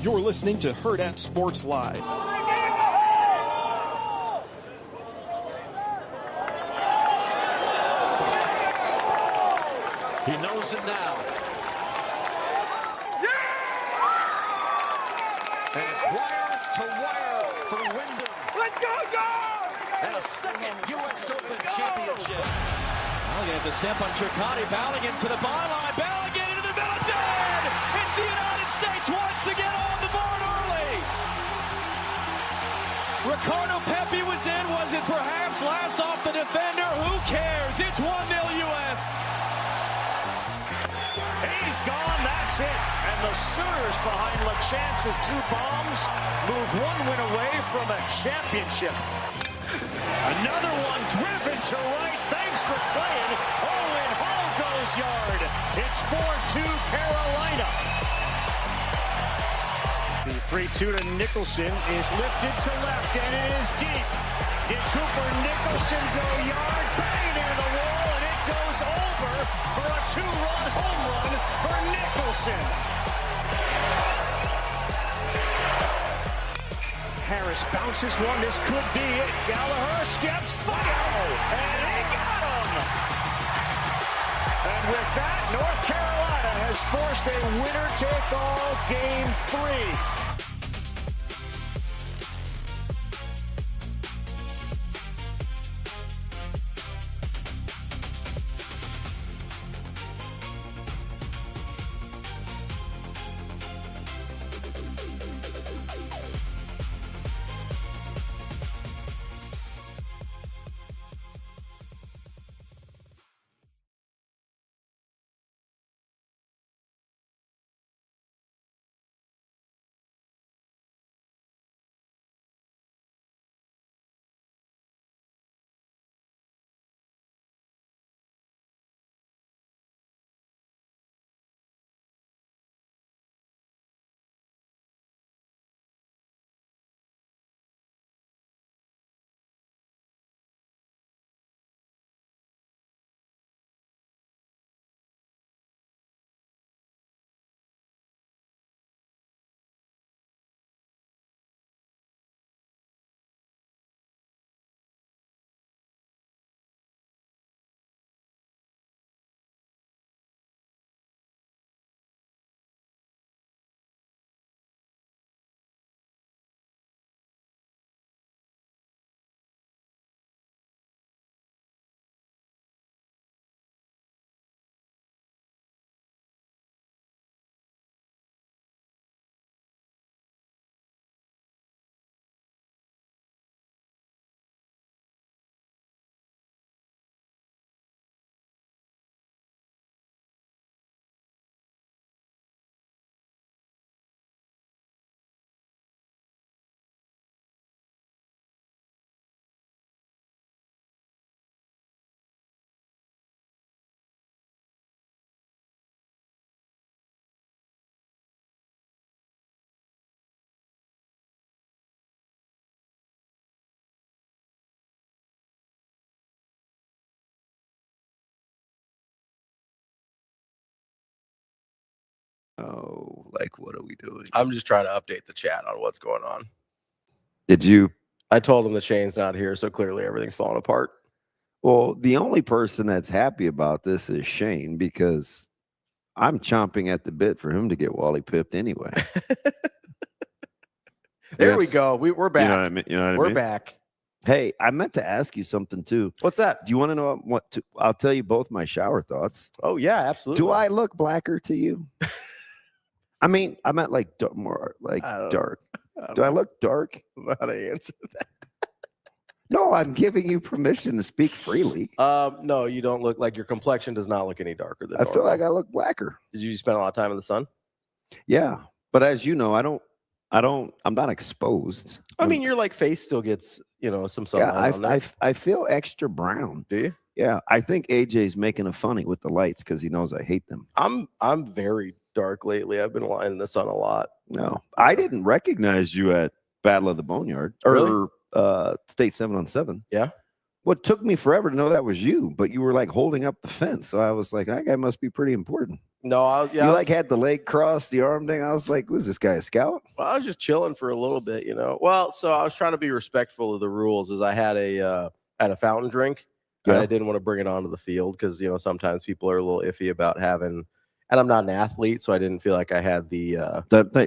You're listening to Hurrdat Sports Live. He knows it now. And it's wire to wire for Wyndham. Let's go! And a second U.S. Open championship. Ballagin, it's a step on Scuffle. Ballagin to the byline. Ballagin into the middle. Dead! It's the United States once again on the board early. Ricardo Pepi was in. Was it perhaps last off the defender? Who cares? It's 1-0 U.S. He's gone, that's it. And the Sooners behind LaChance's 2 bombs move 1 win away from a championship. Another one driven to right. Thanks for playing. Owen Hall goes yard. It's 4-2 Carolina. The 3-2 to Nicholson is lifted to left and it is deep. Did Cooper Nicholson go yard? Bang near the wall and it goes over for a 2-run home run for Nicholson. Harris bounces one. This could be it. Gallagher steps forward and he got him. And with that, North Carolina has forced a winner-take-all game 3. Oh, like, what are we doing? I'm just trying to update the chat on what's going on. Did you? I told him the Shane's not here, so clearly everything's falling apart. Well, the only person that's happy about this is Shane, because I'm chomping at the bit for him to get Wally pipped anyway. There we go. We're back. You know what I mean? You know what I mean? We're back. Hey, I meant to ask you something too. What's that? Do you want to know what? I'll tell you both my shower thoughts. Oh yeah, absolutely. Do I look blacker to you? I mean, I meant like more like dark. Do I look dark? I don't know how to answer that. No, I'm giving you permission to speak freely. No, you don't look like your complexion does not look any darker than I feel like I look blacker. Did you spend a lot of time in the sun? Yeah, but as you know, I'm not exposed. I mean, your like face still gets, some sunlight. Yeah, I feel extra brown. Do you? Yeah, I think AJ's making a funny with the lights because he knows I hate them. I'm very dark lately. I've been lying in the sun a lot. No, I didn't recognize you at Battle of the Boneyard or Really? State 7-on-7. Yeah. Well, it took me forever to know that was you, but you were like holding up the fence. So I was like, that guy must be pretty important. No, You like had the leg crossed, the arm thing. I was like, was this guy a scout? Well, I was just chilling for a little bit, Well, so I was trying to be respectful of the rules as I had a fountain drink. Yeah. I didn't want to bring it onto the field because, sometimes people are a little iffy about having, and I'm not an athlete, so I didn't feel like I had the.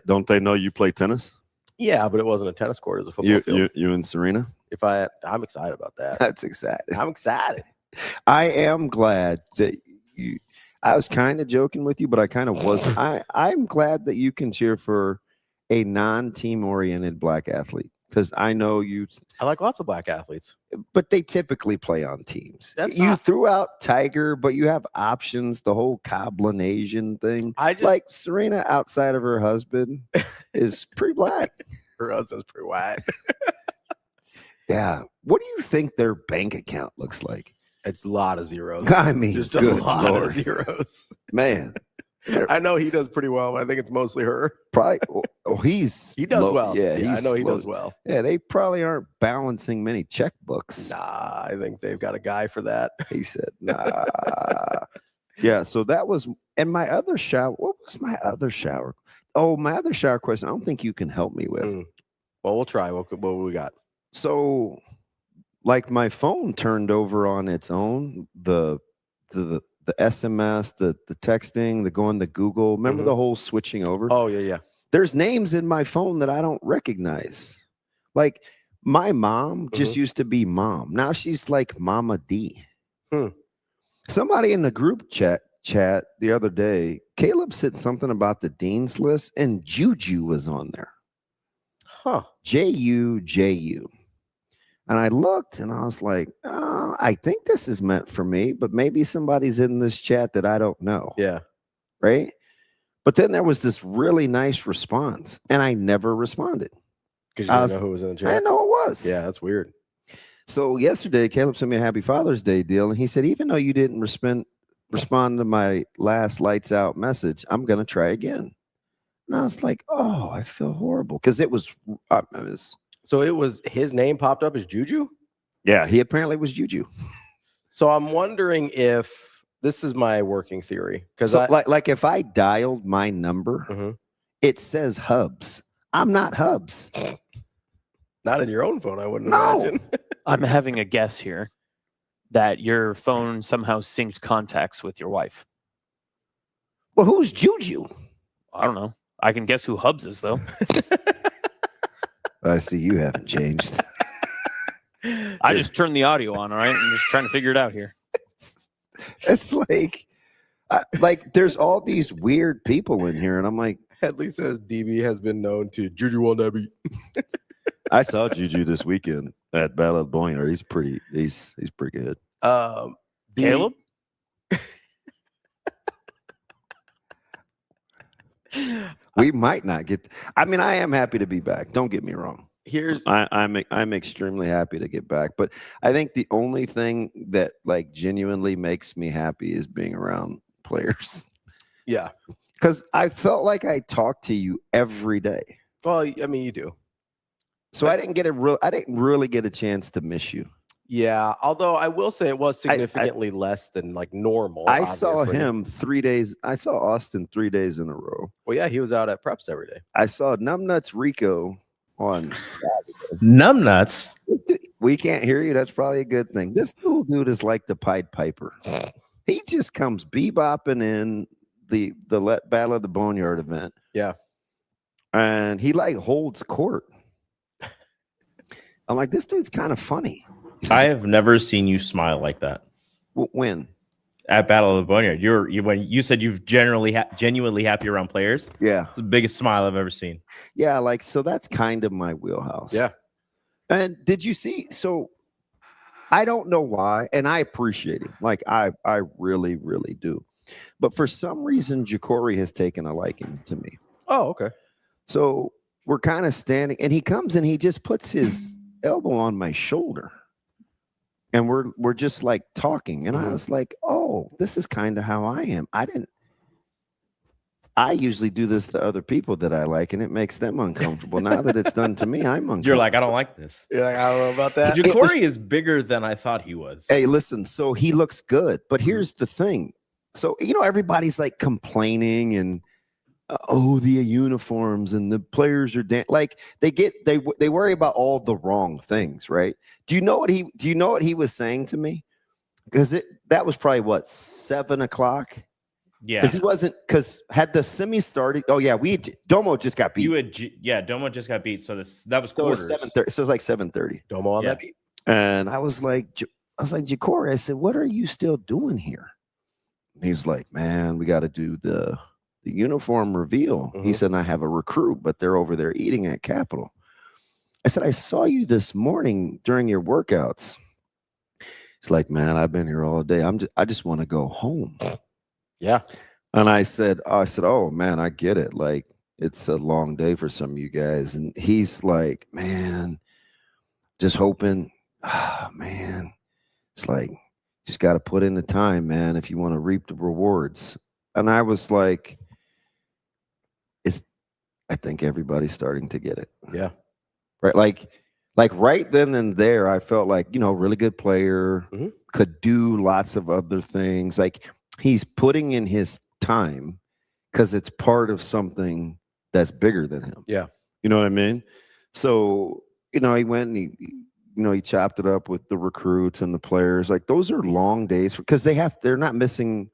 Don't they know you play tennis? Yeah, but it wasn't a tennis court; it was a football field. You and Serena? I'm excited about that. That's exciting. I'm excited. I am glad that you. I was kind of joking with you, but I kind of was. I'm glad that you can cheer for a non-team oriented black athlete because I know you. I like lots of black athletes, but they typically play on teams. You threw out Tiger, but you have options. The whole Coblin Asian thing. I just like Serena outside of her husband is pretty black. Her husband's pretty white. Yeah. What do you think their bank account looks like? It's a lot of zeros. I mean, just a lot of zeros. Man. I know he does pretty well, but I think it's mostly her. Probably. He does well. Yeah, I know he does well. Yeah, they probably aren't balancing many checkbooks. Nah, I think they've got a guy for that. He said, nah. Yeah, so that was, and my other shower. What was my other shower? Oh, my other shower question. I don't think you can help me with. Well, we'll try. What we got? So, like, my phone turned over on its own. The SMS, the texting, the going to Google. Remember the whole switching over? Oh, yeah. There's names in my phone that I don't recognize. Like, my mom just used to be Mom. Now she's like Mama D. Somebody in the group chat the other day, Caleb said something about the dean's list, and Juju was on there. Juju. And I looked and I was like, oh, I think this is meant for me, but maybe somebody's in this chat that I don't know. Yeah. Right. But then there was this really nice response and I never responded. Because you didn't know who was in the chat? I didn't know it was. Yeah, that's weird. So yesterday, Caleb sent me a Happy Father's Day deal. And he said, even though you didn't respond to my last lights out message, I'm going to try again. And I was like, oh, I feel horrible. Because it was so it was his name popped up as Juju? Yeah, he apparently was Juju. So I'm wondering if this is my working theory. Because like if I dialed my number, it says Hubs. I'm not Hubs. Not in your own phone, I wouldn't imagine. I'm having a guess here that your phone somehow synced contacts with your wife. Well, who's Juju? I don't know. I can guess who Hubs is, though. I see you haven't changed. I just turned the audio on, all right? I'm just trying to figure it out here. It's like there's all these weird people in here, and I'm like, Headley says DB has been known to Juju on that beat. I saw Juju this weekend at Battle of Boneyard. He's pretty good. Caleb? We might not get. I mean, I am happy to be back. Don't get me wrong. I'm extremely happy to get back. But I think the only thing that like genuinely makes me happy is being around players. Yeah, because I felt like I talked to you every day. Well, I mean, you do. So I didn't really get a chance to miss you. Yeah, although I will say it was significantly less than like normal. I saw him 3 days. I saw Austin 3 days in a row. Well, yeah, he was out at preps every day. I saw Numbnuts Rico on Saturday. Numbnuts? We can't hear you. That's probably a good thing. This little dude is like the Pied Piper. He just comes bebopping in the Battle of the Boneyard event. Yeah. And he like holds court. I'm like, this dude's kind of funny. I have never seen you smile like that. When? At Battle of the Boneyard. When you said you've genuinely happy around players. Yeah. It's the biggest smile I've ever seen. Yeah, like, so that's kind of my wheelhouse. Yeah. And did you see? So I don't know why, and I appreciate it. Like, I really, really do. But for some reason, Jacory has taken a liking to me. Oh, okay. So we're kind of standing, and he comes and he just puts his elbow on my shoulder. And we're just like talking. And I was like, oh, this is kind of how I am. I I usually do this to other people that I like, and it makes them uncomfortable. Now that it's done to me, I'm uncomfortable. You're like, I don't like this. You're like, I don't know about that. Ja'Cory is bigger than I thought he was. Hey, listen, so he looks good, but here's the thing. So, everybody's like complaining and the uniforms and the players are like they worry about all the wrong things, right? Do you know what he was saying to me? Because that was probably what, 7:00. Yeah, because had the semi started. Oh yeah, Domo just got beat. Domo just got beat. So that was quarters. 7:30. So it was like 7:30. Domo on that beat. And I was like, Ja'Cory, I said, what are you still doing here? And he's like, man, we got to do the uniform reveal. He said, I have a recruit, but they're over there eating at Capitol. I said, I saw you this morning during your workouts. He's like, man, I've been here all day. I just want to go home. Yeah. And I said, oh man, I get it. Like, it's a long day for some of you guys. And he's like, man, just hoping, man, it's like, just got to put in the time, man, if you want to reap the rewards. And I was like, I think everybody's starting to get it. Yeah. Right. Like right then and there, I felt like, really good player, could do lots of other things. Like, he's putting in his time because it's part of something that's bigger than him. Yeah. You know what I mean? So, he went and he chopped it up with the recruits and the players. Like, those are long days because they're not missing.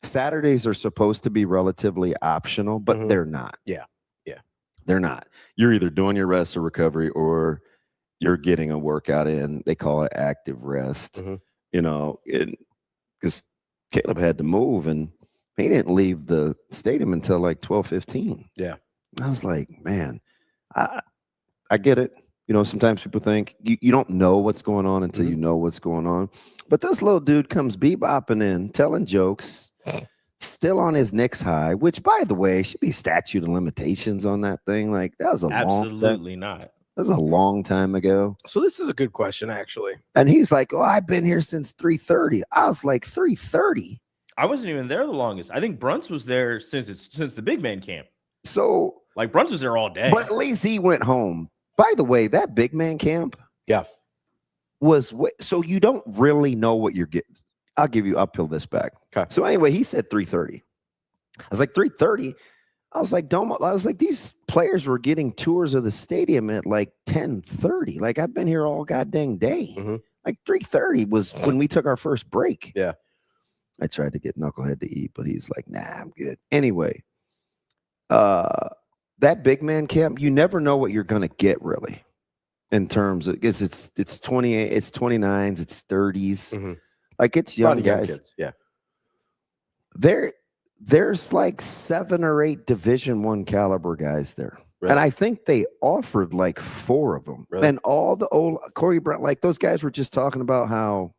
Saturdays are supposed to be relatively optional, but they're not. Yeah. Yeah. They're not. You're either doing your rest or recovery or you're getting a workout in. They call it active rest, because Caleb had to move and he didn't leave the stadium until like 12:15. Yeah. I was like, man, I get it. Sometimes people think you don't know what's going on until you know what's going on. But this little dude comes bebopping in, telling jokes, still on his Knicks high, which, by the way, should be statute of limitations on that thing. Like, that was absolutely not. That was a long time ago. So this is a good question, actually. And he's like, I've been here since 3:30. I was like, 3:30? I wasn't even there the longest. I think Brunts was there since the big man camp. So, like, Brunts was there all day. But at least he went home. By the way, that big man camp was so you don't really know what you're getting. I'll peel this back. Okay. So anyway, he said 3:30. I was like, 3:30? I was like, these players were getting tours of the stadium at like 10:30. Like, I've been here all goddamn day. Like, 3:30 was when we took our first break. Yeah. I tried to get Knucklehead to eat, but he's like, nah, I'm good. Anyway, that big man camp, you never know what you're going to get really in terms of, because it's 28, it's 29s, it's 30s. Like, it's young guys. Kids. Yeah. There's like 7 or 8 Division I caliber guys there. Really? And I think they offered like 4 of them. Really? And all the old Corey Brown, like, those guys were just talking about how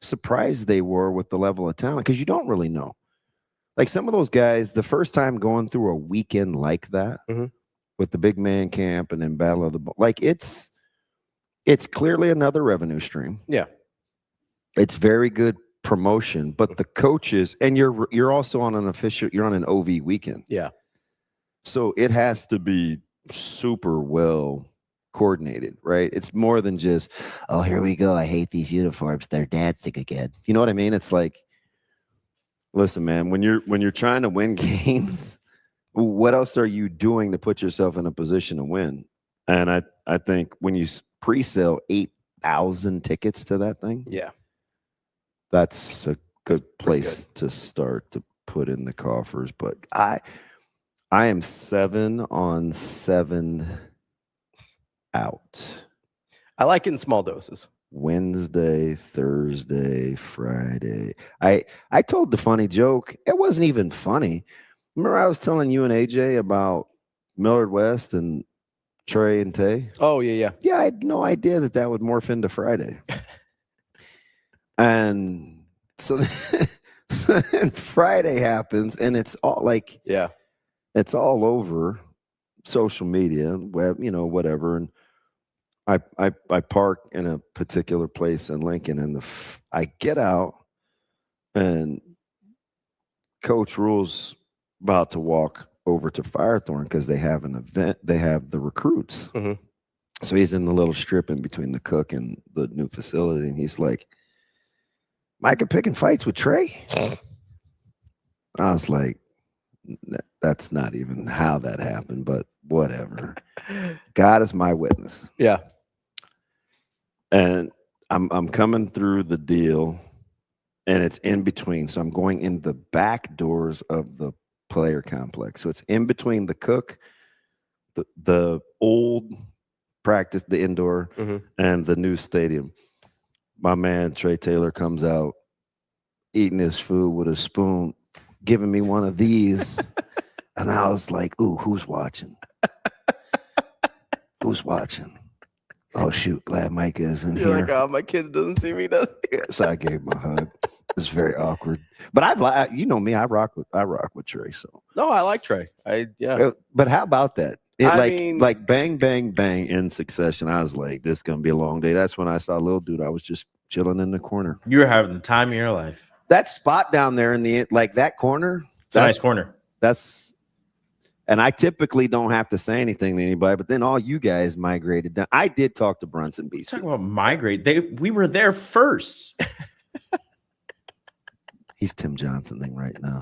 surprised they were with the level of talent, because you don't really know. Like, some of those guys, the first time going through a weekend like that with the big man camp and then Battle of the Ball, like, it's clearly another revenue stream. Yeah. It's very good promotion, but the coaches, and you're also on you're on an OV weekend. Yeah. So it has to be super well coordinated, right? It's more than just, oh, here we go, I hate these uniforms, they're dancing again. You know what I mean? It's like, listen, man, when you're trying to win games, what else are you doing to put yourself in a position to win? And I think when you pre-sale 8,000 tickets to that thing, that's a good place to start to put in the coffers. But I am 7 on 7 out. I like it in small doses. Wednesday, Thursday, Friday. I told the funny joke. It wasn't even funny. Remember I was telling you and AJ about Millard West and Trae and Tay? Oh, yeah. Yeah, I had no idea that would morph into Friday. And so then Friday happens, and it's all like, it's all over social media, web, whatever. And I park in a particular place in Lincoln, and I get out, and Coach Rhule's about to walk over to Firethorn because they have an event. They have the recruits. Mm-hmm. So he's in the little strip in between the Cook and the new facility. And he's like, Micah picking fights with Trae? I was like, that's not even how that happened, but whatever. God is my witness. Yeah. And I'm coming through the deal, and it's in between. So I'm going in the back doors of the player complex. So it's in between the Cook, the old practice, the indoor, and the new stadium. My man Trae Taylor comes out eating his food with a spoon, giving me one of these. And I was like, ooh, who's watching? Who's watching? Oh, shoot, glad Micah isn't here. You're like, oh, my kid doesn't see me, does he? So I gave him a hug. It's very awkward. But you know me, I rock with Trae. So No, I like Trae. Yeah. But how about that? I mean, like bang, bang, bang in succession. I was like, this is gonna be a long day. That's when I saw little dude. I was just chilling in the corner. You were having the time of your life. That spot down there in the that corner. It's a nice corner. And I typically don't have to say anything to anybody, but then all you guys migrated down. I did talk to Brunson BC. Talking about migrate. We were there first. He's Tim Johnson thing right now.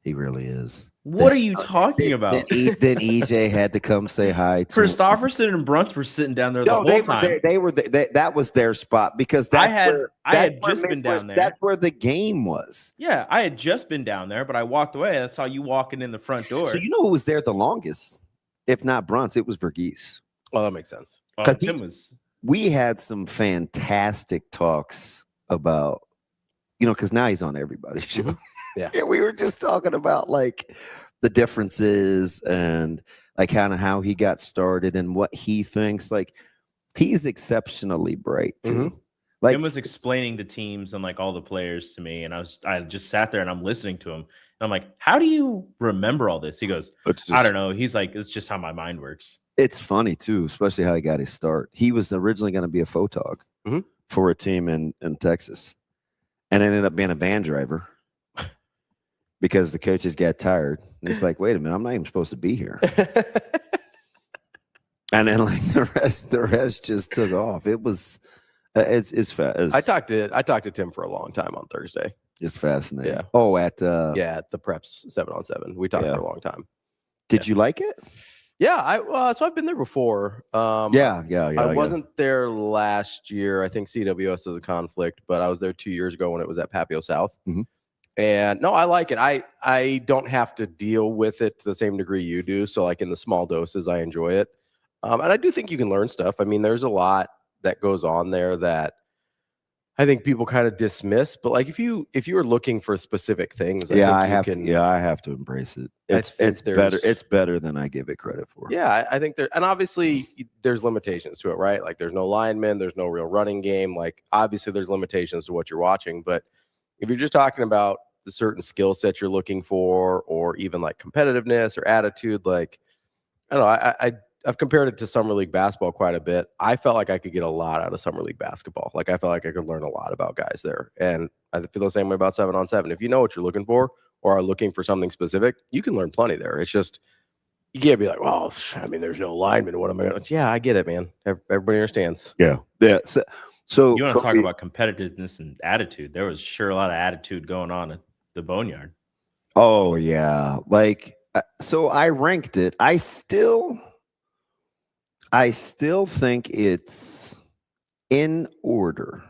He really is. What are you talking about? Then EJ had to come say hi to Christofferson and Brunts were sitting down there the whole time. That was their spot because I had just been down there. That's where the game was. Yeah, I had just been down there, but I walked away. I saw you walking in the front door. So you know who was there the longest? If not Brunts, it was Verghese. Well, that makes sense. Because we had some fantastic talks about, because now he's on everybody's show. Yeah. And we were just talking about like the differences and like kind of how he got started and what he thinks. Like he's exceptionally bright too. Like Tim was explaining the teams and like all the players to me, and I just sat there and I'm listening to him. And I'm like, how do you remember all this? He goes, I don't know. He's like, it's just how my mind works. It's funny too, especially how he got his start. He was originally going to be a photog for a team in Texas, and ended up being a van driver. Because the coaches got tired. And it's like, wait a minute, I'm not even supposed to be here. And then like the rest just took off. It was it's fast. I talked to Tim for a long time on Thursday. It's fascinating. Yeah. Oh, at the Preps 7-on-7. We talked for a long time. Did you like it? Yeah, so I've been there before. Yeah. I wasn't there last year. I think CWS is a conflict, but I was there 2 years ago when it was at Papio South. And no, I like it. I don't have to deal with it to the same degree you do. So like in the small doses, I enjoy it. And I do think you can learn stuff. I mean, there's a lot that goes on there that I think people kind of dismiss. But like if you are looking for specific things, I have to embrace it. It's better. It's better than I give it credit for. Yeah, I think and obviously there's limitations to it, right? Like there's no linemen, there's no real running game. Like obviously there's limitations to what you're watching, but if you're just talking about the certain skill sets you're looking for, or even like competitiveness or attitude, like I don't know, I've compared it to summer league basketball quite a bit. I felt like I could get a lot out of summer league basketball. Like I felt like I could learn a lot about guys there, and I feel the same way about 7-on-7. If you know what you're looking for or are looking for something specific, you can learn plenty there. It's just you can't be like, well, I mean, there's no lineman. What am I going to? Yeah, I get it, man. Everybody understands. Yeah. So you want to talk about competitiveness and attitude? There was sure a lot of attitude going on at the Boneyard. Oh yeah, like so I ranked it. I still think it's in order.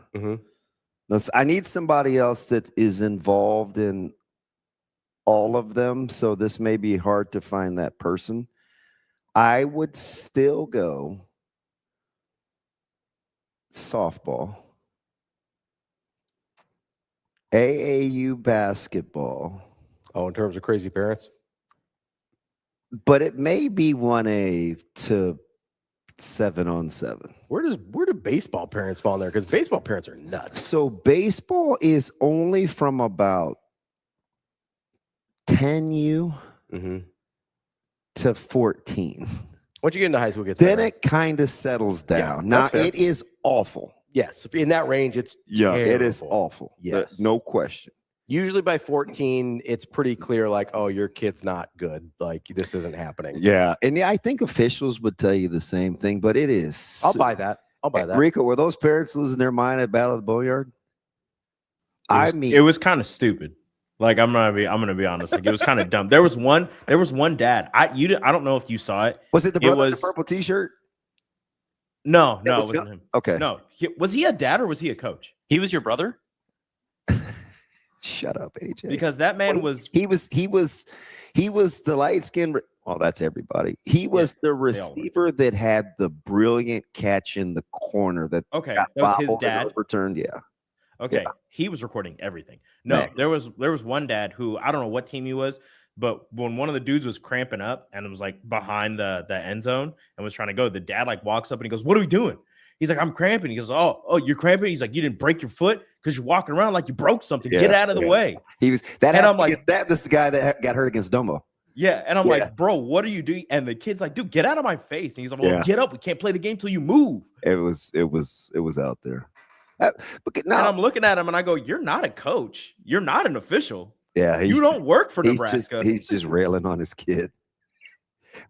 I need somebody else that is involved in all of them. So this may be hard to find that person. I would still go softball, AAU basketball. Oh, in terms of crazy parents? But it may be 1A to 7-on-7. Where do baseball parents fall in there? Because baseball parents are nuts. So baseball is only from about 10U to 14. Once you get into high school, then it kind of settles down. Now it is awful. Yes, in that range, it's terrible. It is awful. Yes, no question. Usually by 14, it's pretty clear, like, oh, your kid's not good. Like, this isn't happening. Yeah. And I think officials would tell you the same thing, but it is. I'll buy that. Rico, were those parents losing their mind at Battle of the Boneyard? It was kind of stupid. Like, I'm gonna be honest. Like, it was kind of dumb. There was one dad. I don't know if you saw it. Was it the brother with the purple t-shirt? No, it wasn't him. Okay. No. Was he a dad or was he a coach? He was your brother? Shut up, AJ. Because that man was he was the light skin. Well, that's everybody. He was the receiver that had the brilliant catch in the corner that that was his dad returned. Yeah. Okay. Yeah. He was recording everything. No, man. There was one dad who, I don't know what team he was, but when one of the dudes was cramping up and it was like behind the end zone and was trying to go, the dad like walks up and he goes, "What are we doing?" He's like, "I'm cramping." He goes, Oh, you're cramping? He's like, "You didn't break your foot because you're walking around like you broke something. Get out of the way." He was that. And I'm like, that was the guy that got hurt against Dumbo. Yeah, and I'm like, "Bro, what are you doing?" And the kid's like, "Dude, get out of my face." And he's like, "Well, get up. We can't play the game till you move." It was out there. And I'm looking at him and I go, "You're not a coach. You're not an official. Yeah, you don't work for Nebraska." He's just railing on his kid.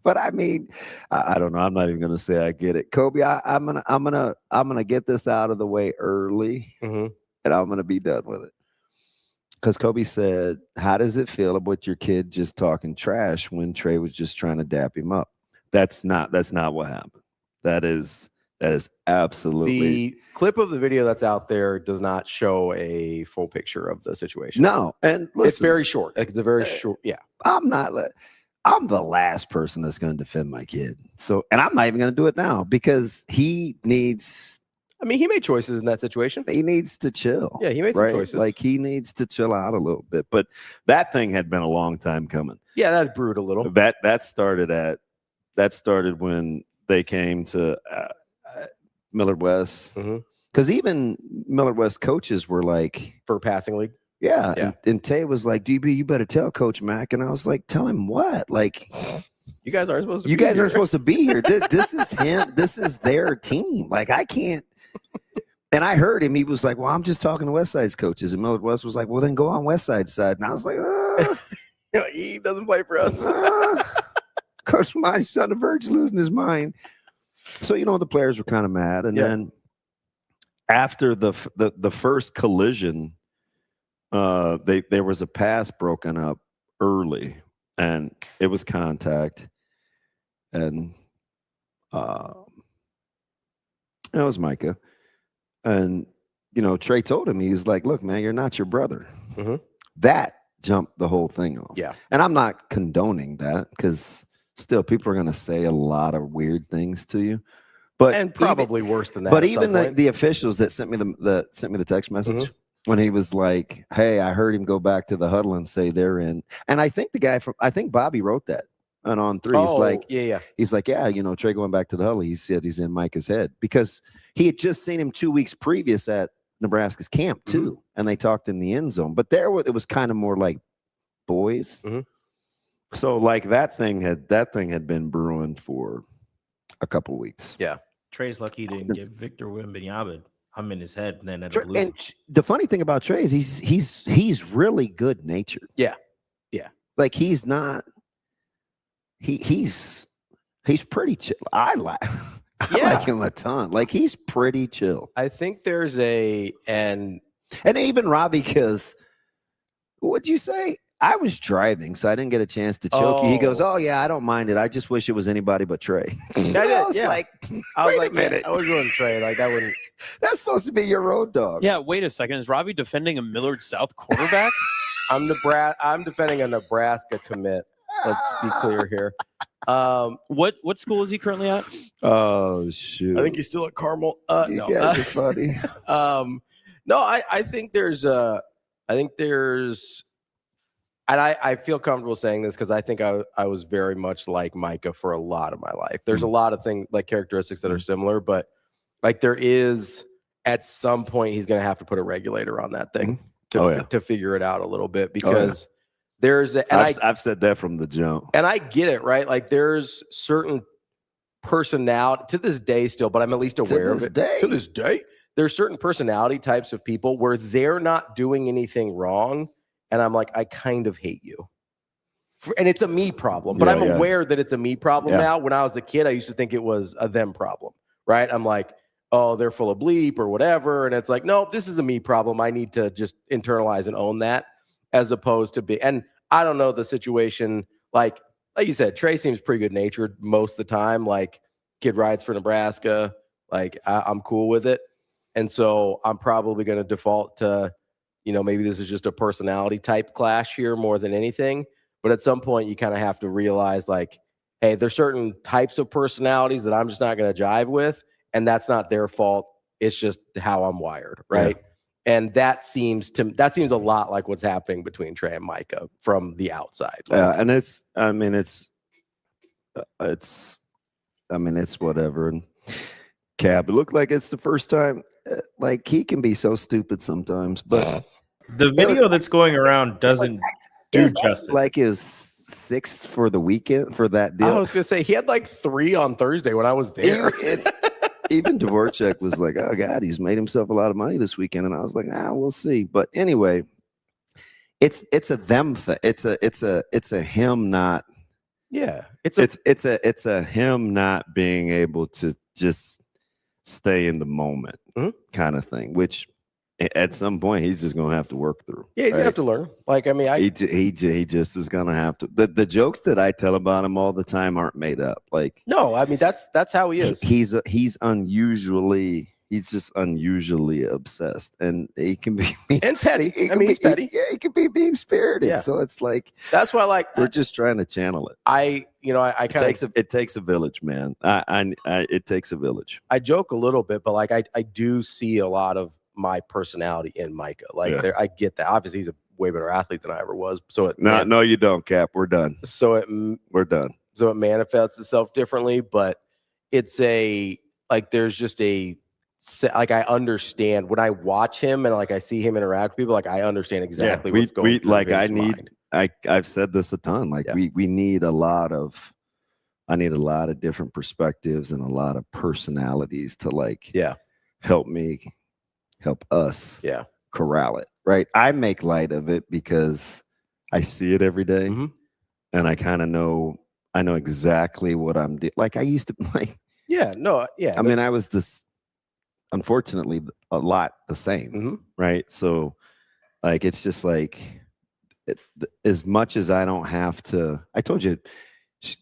But I mean, I don't know. I'm not even gonna say I get it, Kobe. I'm gonna get this out of the way early, and I'm gonna be done with it. Because Kobe said, "How does it feel about your kid just talking trash when Trae was just trying to dap him up?" That's not what happened. That is absolutely. The clip of the video that's out there does not show a full picture of the situation. No, and listen, it's very short. It's a very short. Yeah, I'm the last person that's going to defend my kid. So, and I'm not even going to do it now because he needs. I mean, he made choices in that situation. He needs to chill. Yeah, he made some choices. Like, he needs to chill out a little bit. But that thing had been a long time coming. Yeah, that brewed a little. That started when they came to Millard West. Because even Millard West coaches were like, for passing league. Yeah. And Tay was like, "DB, you better tell Coach Mack." And I was like, "Tell him what? Like, you guys aren't supposed to. You guys aren't supposed to be here. This is him. This is their team. Like, I can't." And I heard him. He was like, "Well, I'm just talking to West Side's coaches." And Millard West was like, "Well, then go on West Side's side." And I was like, he doesn't play for us. Coach, my son, the verge losing his mind. So, the players were kind of mad. And then after the first collision, there was a pass broken up early, and it was contact, and it was Micah, and Trae told him, he's like, "Look, man, you're not your brother." That jumped the whole thing off. Yeah, and I'm not condoning that because still people are going to say a lot of weird things to you, but probably worse than that. But even the officials that sent me the text message. When he was like, "Hey, I heard him go back to the huddle and say they're in," and I think Bobby wrote that on 3. He's like, he's like, "Yeah, Trae going back to the huddle." He said he's in Micah's head because he had just seen him 2 weeks previous at Nebraska's camp too, and they talked in the end zone. But it was kind of more like boys. So like that thing had been brewing for a couple of weeks. Yeah, Trae's lucky he didn't get Victor Wembanyama. I'm in his head, and then and the funny thing about Trae is he's really good natured. Yeah. Like he's not. He's pretty chill. I like him a ton. Like he's pretty chill. I think there's and even Ravi, because what'd you say? I was driving, so I didn't get a chance to choke you. He goes, "Oh yeah, I don't mind it. I just wish it was anybody but Trae." I was like, wait a minute. I was going Trae. Like that wouldn't. That's supposed to be your road dog. Yeah, wait a second. Is Ravi defending a Millard South quarterback? I'm defending a Nebraska commit. Let's be clear here. What school is he currently at? Oh shoot! I think he's still at Carmel. No, you're funny. No, I think there's and I feel comfortable saying this because I think I was very much like Micah for a lot of my life. There's a lot of things, like characteristics that are similar, but like there is at some point he's going to have to put a regulator on that thing to figure it out a little bit because there's I've said that from the jump, and I get it, right? Like there's certain personality to this day still, but I'm at least aware of it. To this day, there's certain personality types of people where they're not doing anything wrong and I'm like, I kind of hate you. And it's a me problem, but I'm aware that it's a me problem now. When I was a kid, I used to think it was a them problem, right? I'm like, oh, they're full of bleep or whatever. And it's like, no, this is a me problem. I need to just internalize and own that, as opposed to be. And I don't know the situation. Like you said, Trae seems pretty good natured most of the time. Like, kid rides for Nebraska. Like, I'm cool with it. And so I'm probably going to default to, maybe this is just a personality type clash here more than anything. But at some point, you kind of have to realize, like, hey, there's certain types of personalities that I'm just not going to jive with, and that's not their fault. It's just how I'm wired, right? Yeah. And that seems a lot like what's happening between Trae and Micah from the outside. Yeah, and it's whatever. And Cap, it looked like it's the first time. Like, he can be so stupid sometimes, but the video that's going around doesn't do justice. Like his 6th for the weekend for that deal. I was gonna say he had like 3 on Thursday when I was there. Even Dvorak was like, "Oh God, he's made himself a lot of money this weekend," and I was like, we'll see." But anyway, it's a them thing. It's a him not. Yeah, it's a him not being able to just stay in the moment kind of thing, which at some point he's just gonna have to work through. Yeah, he's gonna have to learn. Like, I mean, he just is gonna have to. The jokes that I tell about him all the time aren't made up. Like, no, I mean that's how he is. He's just unusually obsessed, and he can be and petty. He's petty. He can be mean spirited. Yeah. So it's like, that's why, like, we're just trying to channel it. It takes a village, man. It takes a village. I joke a little bit, but like I do see a lot of my personality in Micah. Like, I get that. Obviously, he's a way better athlete than I ever was. So no, you don't, Cap. We're done. We're done. So it manifests itself differently, but it's there's just like, I understand when I watch him and like I see him interact with people. Like, I understand exactly what's going through his mind. I've said this a ton. Like, we need I need a lot of different perspectives and a lot of personalities to help us corral it, right? I make light of it because I see it every day, and I kind of know exactly what I'm doing. Like, I used to like, I mean, I was unfortunately a lot the same, right? So, like, it's just like, as much as I don't have to. I told you,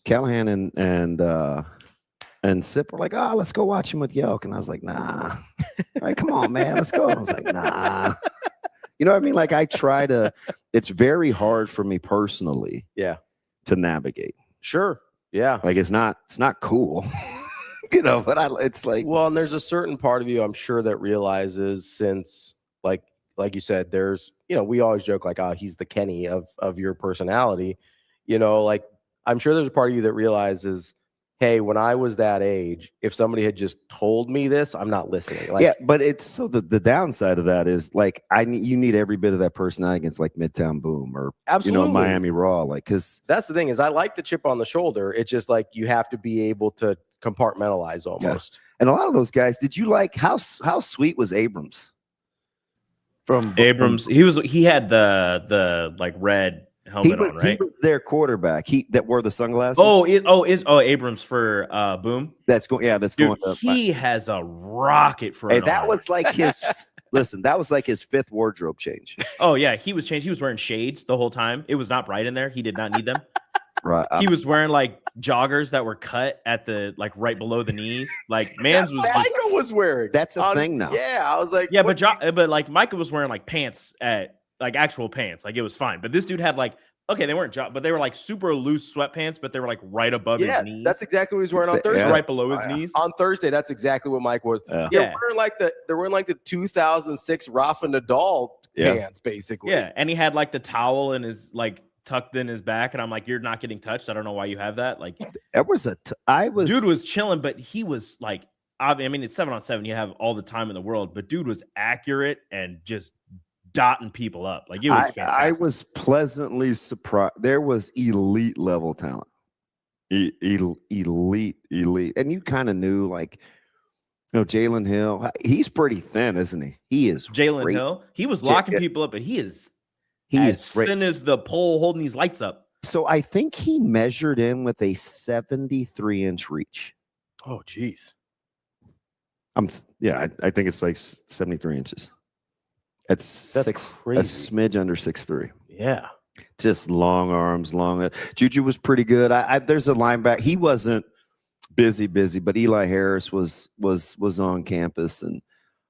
Callahan and Sip were like, "Oh, let's go watch him with Yelk," and I was like, "Nah." Like, come on, man, let's go. And I was like, "Nah." You know what I mean? Like, I try to. It's very hard for me personally, to navigate. Sure, yeah. Like, it's not cool, but it's like, well, and there's a certain part of you, I'm sure, that realizes, since like you said, there's, we always joke like, he's the Kenny of your personality, like, I'm sure there's a part of you that realizes, hey, when I was that age, if somebody had just told me this, I'm not listening. Like, but it's so the downside of that is, like, you need every bit of that personality against, like, Midtown Boom or absolutely, Miami Raw, like, because that's the thing is, I like the chip on the shoulder. It's just like, you have to be able to compartmentalize almost. Yeah. And a lot of those guys, did you like how sweet was Abrams? From Abrams, he had the like red helmet on, right? He was their quarterback. That wore the sunglasses. Abrams for Boom. That's going. Yeah, that's Dude, going. He has a rocket for. That was like his. Listen, that was like his 5th wardrobe change. Oh yeah, he was changed. He was wearing shades the whole time. It was not bright in there. He did not need them. Right. He was wearing like joggers that were cut at the right below the knees. Like, man's was. Micah was wearing. That's a thing now. Yeah, I was like, yeah, but like Micah was wearing like pants like actual pants. Like, it was fine. But this dude had like, okay, they weren't but they were like super loose sweatpants, but they were like right above his knees. That's exactly what he was wearing on Thursday. Right below his knees. On Thursday, that's exactly what Mike was. They're wearing like the 2006 Rafa Nadal pants, basically. Yeah, and he had like the towel in his tucked in his back, and I'm like, you're not getting touched. I don't know why you have that. Like, dude was chilling, but he was like, I mean, it's 7-on-7. You have all the time in the world, but dude was accurate and just dotting people up. Like, it was fantastic. I was pleasantly surprised. There was elite level talent, elite, and you kind of knew, like, Jalen Hill. He's pretty thin, isn't he? He is. Jalen Hill. He was locking people up, but he is as thin as the pole holding these lights up. So I think he measured in with a 73-inch reach. Oh, geez. I think it's like 73 inches. That's That's a crazy. smidge under 6'3". Yeah. Just long arms, long. Juju was pretty good. There's a linebacker. He wasn't busy, but Eli Harris was on campus, and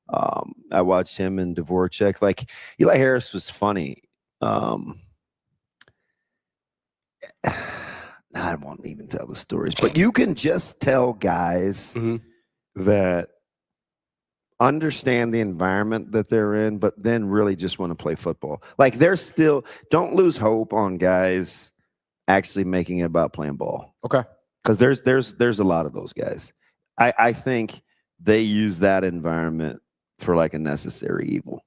I watched him and Dvorak. Like Eli Harris was funny. I won't even tell the stories, but you can just tell guys that understand the environment that they're in, but then really just want to play football. Like they're still, don't lose hope on guys actually making it about playing ball. Okay. Because there's a lot of those guys. I think they use that environment for like a necessary evil.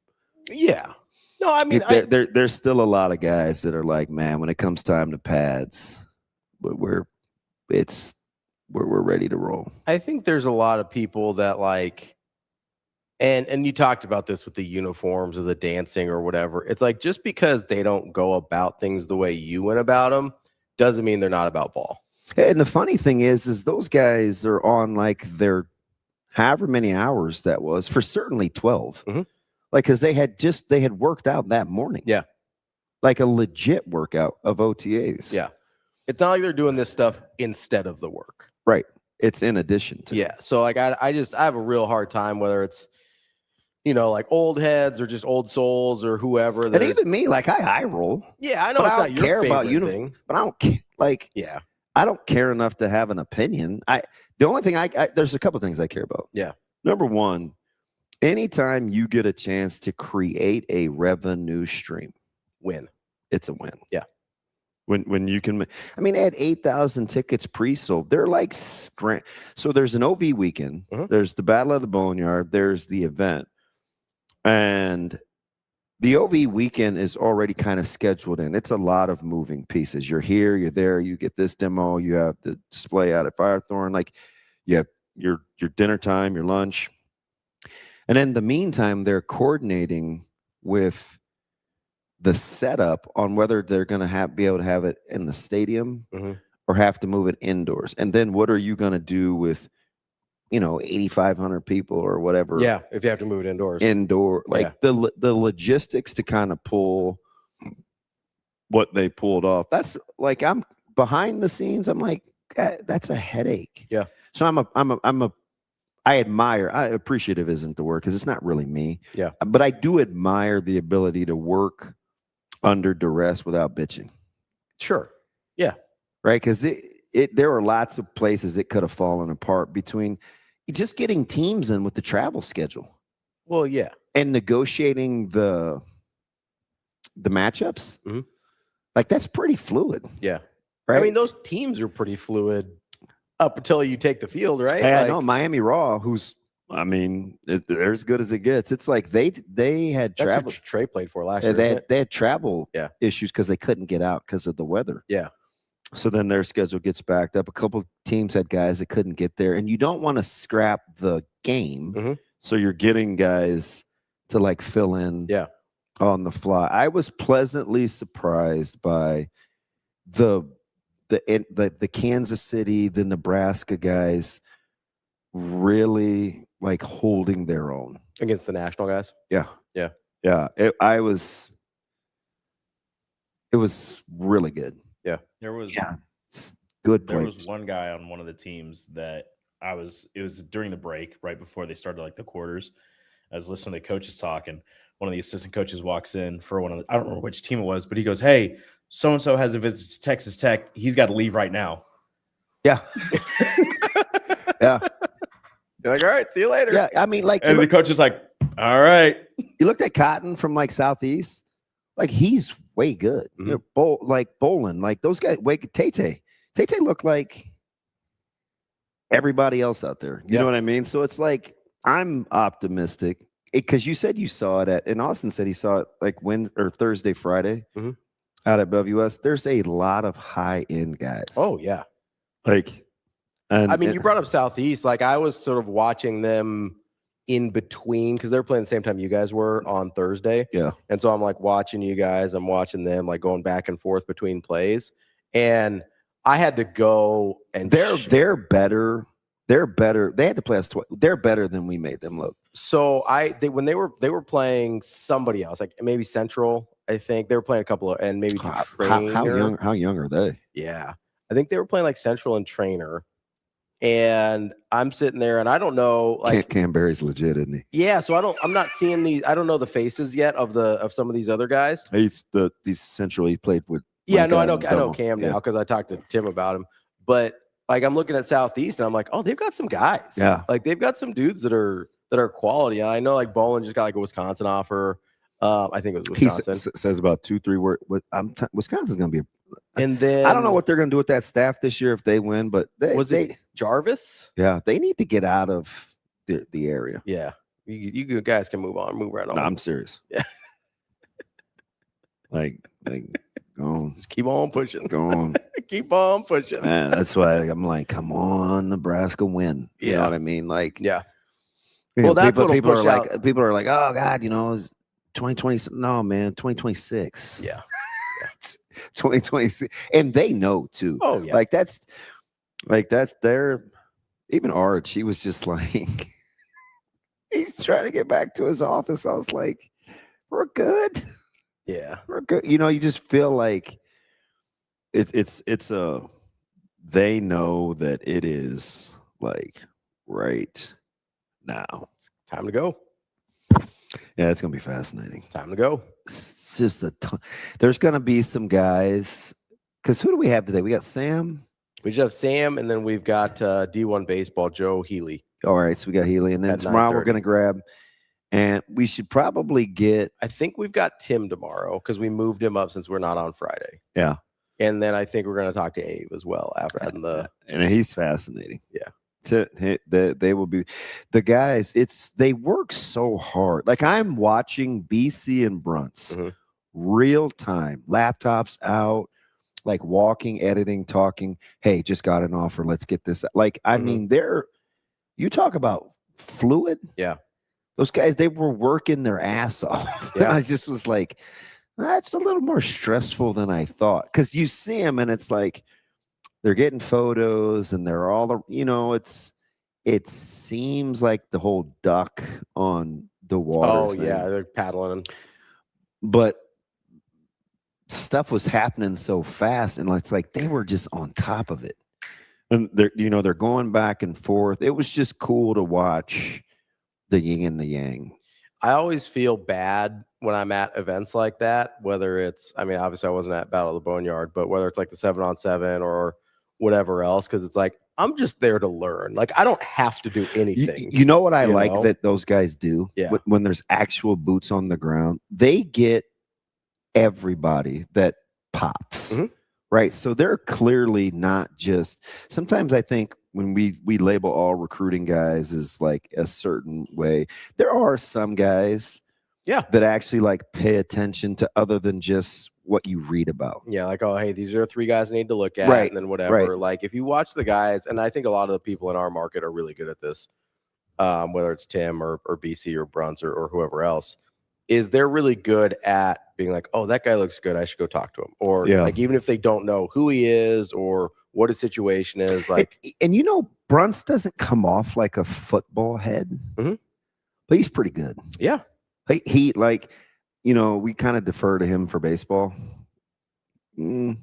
Yeah. No, I mean, there's still a lot of guys that are like, man, when it comes time to pads, we're ready to roll. I think there's a lot of people that like, and you talked about this with the uniforms or the dancing or whatever. It's like just because they don't go about things the way you went about them doesn't mean they're not about ball. And the funny thing is those guys are on like their however many hours that was for certainly 12. Mm-hmm. Like, cause they had worked out that morning. Yeah. Like a legit workout of OTAs. Yeah. It's not like they're doing this stuff instead of the work. Right. It's in addition to. Yeah. So like, I have a real hard time, whether it's, like old heads or just old souls or whoever. And even me, like I roll. Yeah. I know. But I don't care about uniform. But I don't care. Like, yeah. I don't care enough to have an opinion. The only thing there's a couple things I care about. Yeah. Number one, anytime you get a chance to create a revenue stream, win. It's a win. Yeah. When you can, I mean, they had 8,000 tickets pre-sold. They're like, so there's an OV weekend. Mm-hmm. There's the Battle of the Boneyard. There's the event. And the OV weekend is already kind of scheduled in. It's a lot of moving pieces. You're here, you're there, you get this demo, you have the display out at Firethorn, like you have your dinner time, your lunch. And in the meantime, they're coordinating with the setup on whether they're going to be able to have it in the stadium or have to move it indoors. And then what are you going to do with 8,500 people or whatever? Yeah, if you have to move it indoors. The logistics to kind of pull what they pulled off. That's like, I'm behind the scenes. I'm like, that's a headache. Yeah. So appreciative isn't the word because it's not really me. Yeah. But I do admire the ability to work under duress without bitching. Sure. Yeah. Right. Because there were lots of places it could have fallen apart between just getting teams in with the travel schedule. Well, yeah. And negotiating the matchups. Mm-hmm. Like that's pretty fluid. Yeah. Right. I mean, those teams are pretty fluid up until you take the field, right? Hey, I know Miami Raw, they're as good as it gets. It's like they had travel. Trae played for last year. They had travel issues because they couldn't get out because of the weather. Yeah. So then their schedule gets backed up. A couple of teams had guys that couldn't get there, and you don't want to scrap the game. So you're getting guys to like fill in on the fly. I was pleasantly surprised by the Kansas City, the Nebraska guys really like holding their own against the national guys. Yeah. It was really good. Yeah. There was good. There was one guy on one of the teams that it was during the break, right before they started like the quarters. I was listening to coaches talk, and one of the assistant coaches walks in for I don't remember which team it was, but he goes, "Hey, so-and-so has a visit to Texas Tech. He's got to leave right now." Yeah. Yeah. You're like, all right, see you later. Yeah. I mean, like, and the coach is like, all right. You looked at Cotton from like Southeast, like he's way good. Mm-hmm. Bolin, like those guys, Tate looked like everybody else out there. You know what I mean? So it's like, I'm optimistic because you said you saw it and Austin said he saw it like Thursday, Friday out at BWS. There's a lot of high end guys. Oh yeah. Like, you brought up Southeast. Like I was sort of watching them in between because they're playing the same time you guys were on Thursday. Yeah. And so I'm like watching you guys, I'm watching them like going back and forth between plays. And I had to go and they're better. They're better. They had to play us twice. They're better than we made them look. So when they were playing somebody else, like maybe Central, I think they were playing a couple of, and maybe how young are they? Yeah. I think they were playing like Central and Trainer. And I'm sitting there and I don't know, like Canberry's legit, isn't he? Yeah, so I'm not seeing these. I don't know the faces yet of some of these other guys. These Central he played with. Yeah, no, I know Cam now because I talked to Tim about him. But like I'm looking at Southeast and I'm like, oh, they've got some guys. Yeah, like they've got some dudes that are quality. And I know like Bowen just got like a Wisconsin offer. I think it was Wisconsin. He says about 2-3 words. Wisconsin's going to be. And then I don't know what they're going to do with that staff this year if they win, but it Jarvis? Yeah, they need to get out of the area. Yeah, you guys can move right on. No, I'm serious. Yeah, like go on. Just keep on pushing. Go on. Keep on pushing. Man, that's why I'm like, come on, Nebraska, win. You know what I mean? Like, yeah. Well, that's people are like, oh God, it's 2020. No, man, 2026. Yeah. 2026, and they know too. Oh yeah, like that's their. Even Arch, he was just like, he's trying to get back to his office. I was like, we're good. Yeah, we're good. You just feel like it's they know that it is like right now. Time to go. Yeah, it's gonna be fascinating. Time to go. It's just a ton. There's gonna be some guys. Because who do we have today? We got Sam. We just have Sam, and then we've got D1 baseball Joe Healy. All right, so we got Healy, and then tomorrow we're gonna grab. And we should probably get. I think we've got Tim tomorrow because we moved him up since we're not on Friday. Yeah. And then I think we're gonna talk to Abe as well after and he's fascinating. Yeah. They will be the guys. They work so hard. Like I'm watching BC and Brunts real time, laptops out, like walking, editing, talking. Hey, just got an offer. Let's get this. Like I mean, you talk about fluid. Yeah, those guys, they were working their ass off. Yeah, I just was like, that's a little more stressful than I thought because you see them and it's like. They're getting photos and they're all, it seems like the whole duck on the water. Oh, thing. Yeah, they're paddling. But stuff was happening so fast and it's like they were just on top of it. And they're going back and forth. It was just cool to watch the yin and the yang. I always feel bad when I'm at events like that, whether it's, obviously I wasn't at Battle of the Boneyard, but whether it's like the 7-on-7 or whatever else, because it's like I'm just there to learn. Like I don't have to do anything. You know what I like that those guys do? Yeah. When there's actual boots on the ground, they get everybody that pops. Right. So they're clearly not just. Sometimes I think when we label all recruiting guys as like a certain way, there are some guys that actually like pay attention to other than just what you read about. Yeah, like, oh, hey, these are 3 guys I need to look at, right, and then whatever. Right. Like, if you watch the guys, and I think a lot of the people in our market are really good at this, whether it's Tim or BC or Brunts or whoever else, is they're really good at being like, oh, that guy looks good, I should go talk to him. Or like, even if they don't know who he is or what his situation is, like. And Brunts doesn't come off like a football head, but he's pretty good. Yeah. He like, we kind of defer to him for baseball. He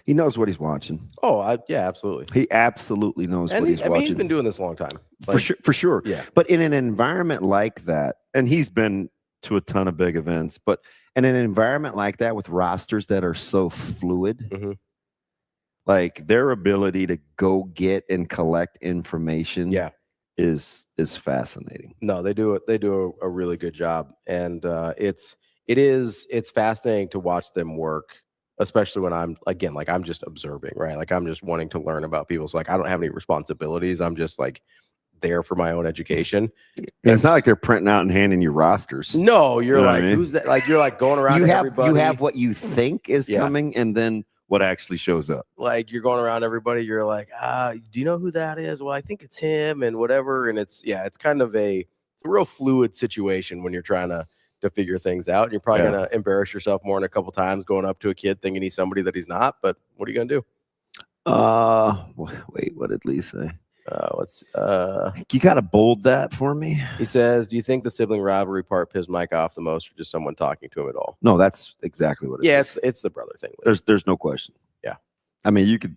knows what he's watching. Oh, yeah, absolutely. He absolutely knows what he's watching. He's been doing this a long time. Like, for sure. Yeah. But in an environment like that, and he's been to a ton of big events, but in an environment like that with rosters that are so fluid, like their ability to go get and collect information is fascinating. No, they do a really good job. And it's fascinating to watch them work, especially when I'm just observing, right? Like I'm just wanting to learn about people. So like I don't have any responsibilities. I'm just like there for my own education. It's not like they're printing out and handing you rosters. No, you're like, who's that? Like you're like going around everybody. You have what you think is coming and then what actually shows up. Like you're going around everybody. You're like, do you know who that is? Well, I think it's him and whatever. And it's kind of a a real fluid situation when you're trying to figure things out. And you're probably going to embarrass yourself more than a couple times going up to a kid thinking he's somebody that he's not. But what are you going to do? Wait, what did Lee say? You got to bold that for me. He says, do you think the sibling rivalry part pissed Mike off the most, or just someone talking to him at all? No, that's exactly what it is. It's the brother thing. Lee. There's no question. Yeah. I mean, you could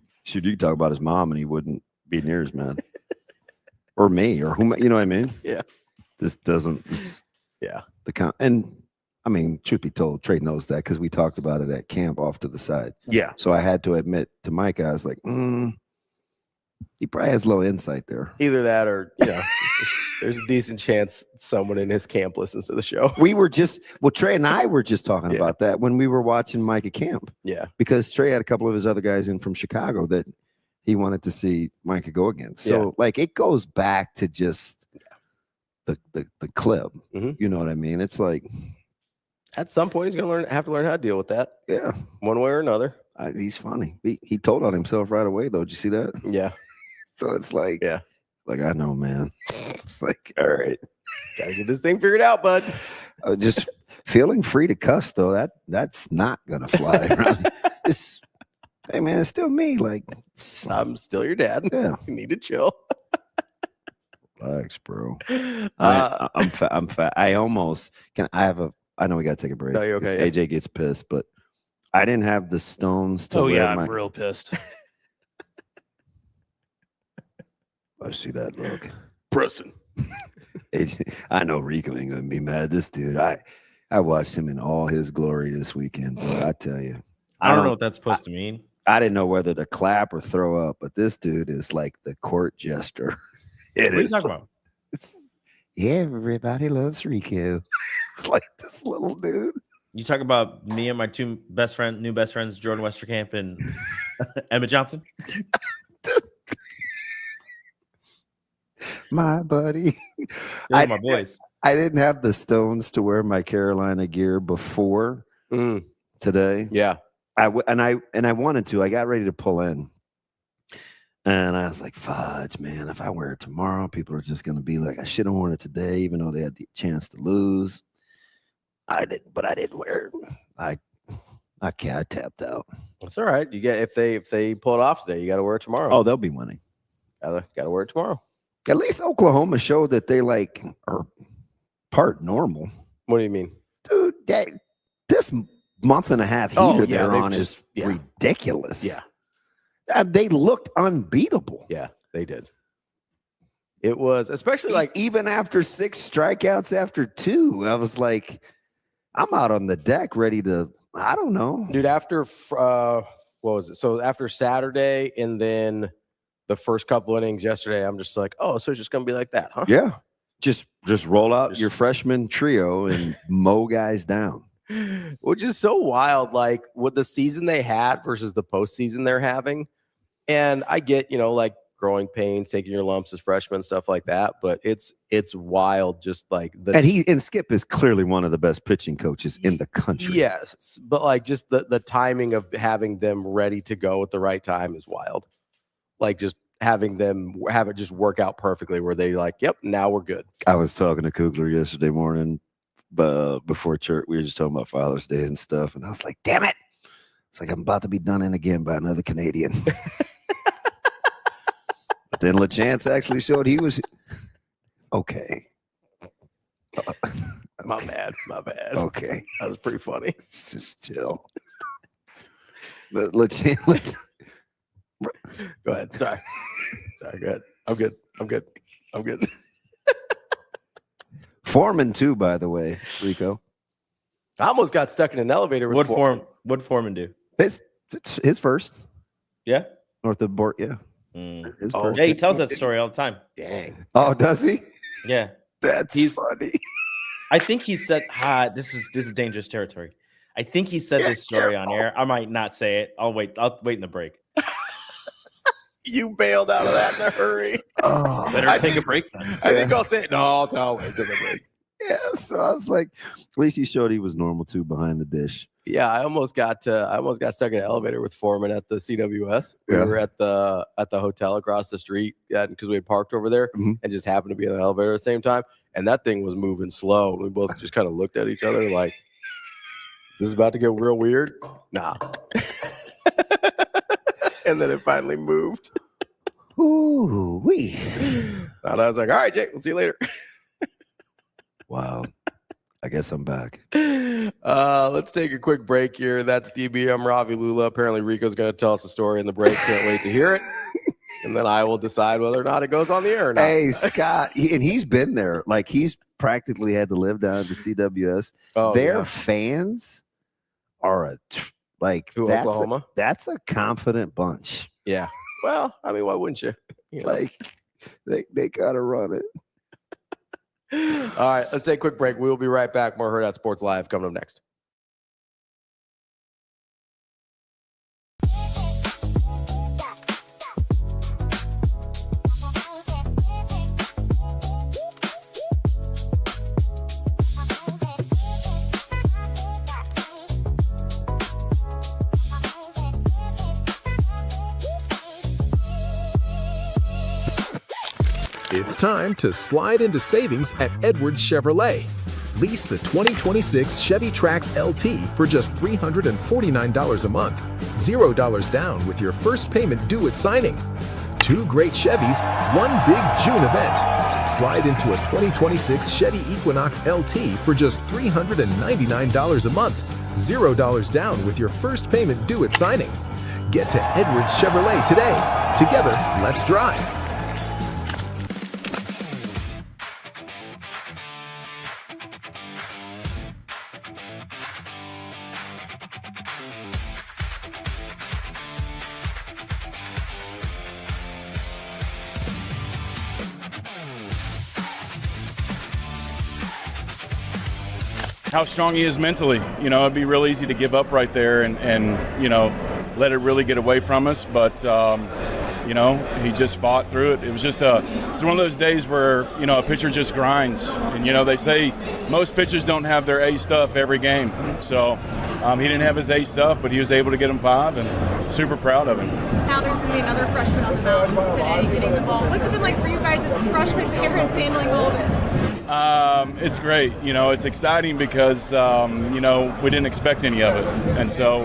talk about his mom and he wouldn't be near as mad. Or me, or whom, you know what I mean? Yeah. This doesn't. And I mean, truth be told, Trae knows that because we talked about it at camp off to the side. Yeah. So I had to admit to Mike, I was like, he probably has low insight there. Either that or, there's a decent chance someone in his camp listens to the show. Trae and I were just talking about that when we were watching Mike at camp. Yeah. Because Trae had a couple of his other guys in from Chicago that he wanted to see Micah go against. So, it goes back to just the clip. Mm-hmm. You know what I mean? It's like at some point he's going to have to learn how to deal with that. Yeah. One way or another. He's funny. He told on himself right away, though. Did you see that? Yeah. So it's like, I know, man. It's like, all right. Got to get this thing figured out, bud. Just feeling free to cuss, though. That's not going to fly around. Hey, man, it's still me. Like, I'm still your dad. Yeah. You need to chill. Relax, bro. I'm fat. I almost can. I know we got to take a break. No, you're okay. AJ gets pissed, but I didn't have the stones to I'm real pissed. I see that look. Preston. AJ, I know Rico ain't going to be mad. This dude, I watched him in all his glory this weekend, but I tell you. I don't know what that's supposed to mean. I didn't know whether to clap or throw up, but this dude is like the court jester. What are you talking about? Everybody loves Rico. It's like this little dude. You talk about me and my two new best friends, Jordan Westerkamp and Emma Johnson? My buddy. Those are my boys. I didn't have the stones to wear my Carolina gear before today. Yeah. I wanted to. I got ready to pull in. And I was like, fudge, man, if I wear it tomorrow, people are just going to be like, I should have worn it today, even though they had the chance to lose. I didn't wear it. I tapped out. That's all right. You get if they pull it off today, you got to wear it tomorrow. Oh, they'll be winning. Got to wear it tomorrow. At least Oklahoma showed that they are part normal. What do you mean? Dude, this month and a half heater they're on is ridiculous. Yeah. They looked unbeatable. Yeah, they did. It was, especially even after 6 strikeouts after 2, I was like, I'm out on the deck ready to, I don't know. Dude, after, what was it? So after Saturday and then the first couple innings yesterday, I'm just like, oh, so it's just going to be like that, huh? Yeah. Just roll out your freshman trio and mow guys down. Which is so wild, like with the season they had versus the postseason they're having. And I get, growing pains, taking your lumps as freshmen, stuff like that. But it's wild, just like and Skip is clearly one of the best pitching coaches in the country. Yes, but just the timing of having them ready to go at the right time is wild. Like just having them have it just work out perfectly, where they yep, now we're good. I was talking to Kugler yesterday morning, but before church, we were just talking about Father's Day and stuff, and I was like, damn it! It's like I'm about to be done in again by another Canadian. But then LaChance actually showed he was okay. My bad. Okay, that was pretty funny. Just chill. But LaChance, go ahead. Sorry. Go ahead. I'm good. Foreman too, by the way, Rico. I almost got stuck in an elevator with What'd Foreman do? His first. Yeah. North of Bort, yeah. Yeah, he tells that story all the time. Dang. Oh, does he? Yeah. He's funny. I think he said, this is dangerous territory. I think he said this story on air. I might not say it. I'll wait in the break. You bailed out of that in a hurry. Better take a break then. I think I'll say it. No, I'll wait till the break. Yes. So I was like, at least he showed he was normal too behind the dish. Yeah, I almost got stuck in an elevator with Foreman at the CWS. We Yeah. were at the hotel across the street, because we had parked over there and just happened to be in the elevator at the same time. And that thing was moving slow. We both just kind of looked at each other like, this is about to get real weird. Nah. And then it finally moved. Ooh, wee. And I was like, all right, Jake, we'll see you later. Wow. I guess I'm back. Let's take a quick break here. That's DB. I'm Ravi Lulla. Apparently, Rico's going to tell us a story in the break. Can't wait to hear it. And then I will decide whether or not it goes on the air or not. Hey, Scott, and he's been there. Like, he's practically had to live down at the CWS. Oh, Their yeah. fans are Oklahoma. That's a confident bunch. Yeah. Well, I mean, why wouldn't you? You know? Like, they gotta run it. All right, let's take a quick break. We will be right back. More Hurrdat Sports Live coming up next. It's time to slide into savings at Edwards Chevrolet. Lease the 2026 Chevy Trax LT for just $349 a month, $0 down with your first payment due at signing. 2 great Chevys, 1 big June event. Slide into a 2026 Chevy Equinox LT for just $399 a month, $0 down with your first payment due at signing. Get to Edwards Chevrolet today. Together, let's drive. How strong he is mentally. You know, it'd be real easy to give up right there and you know, let it really get away from us. But, you know, he just fought through it. It was just it's one of those days where, you know, a pitcher just grinds. And, you know, they say most pitchers don't have their A stuff every game. So he didn't have his A stuff, but he was able to get him 5, and super proud of him. Now there's going to be another freshman on the mound today getting the ball. What's it been like for you guys as freshman parents handling all this? It's great. You know, it's exciting because, you know, we didn't expect any of it. And so,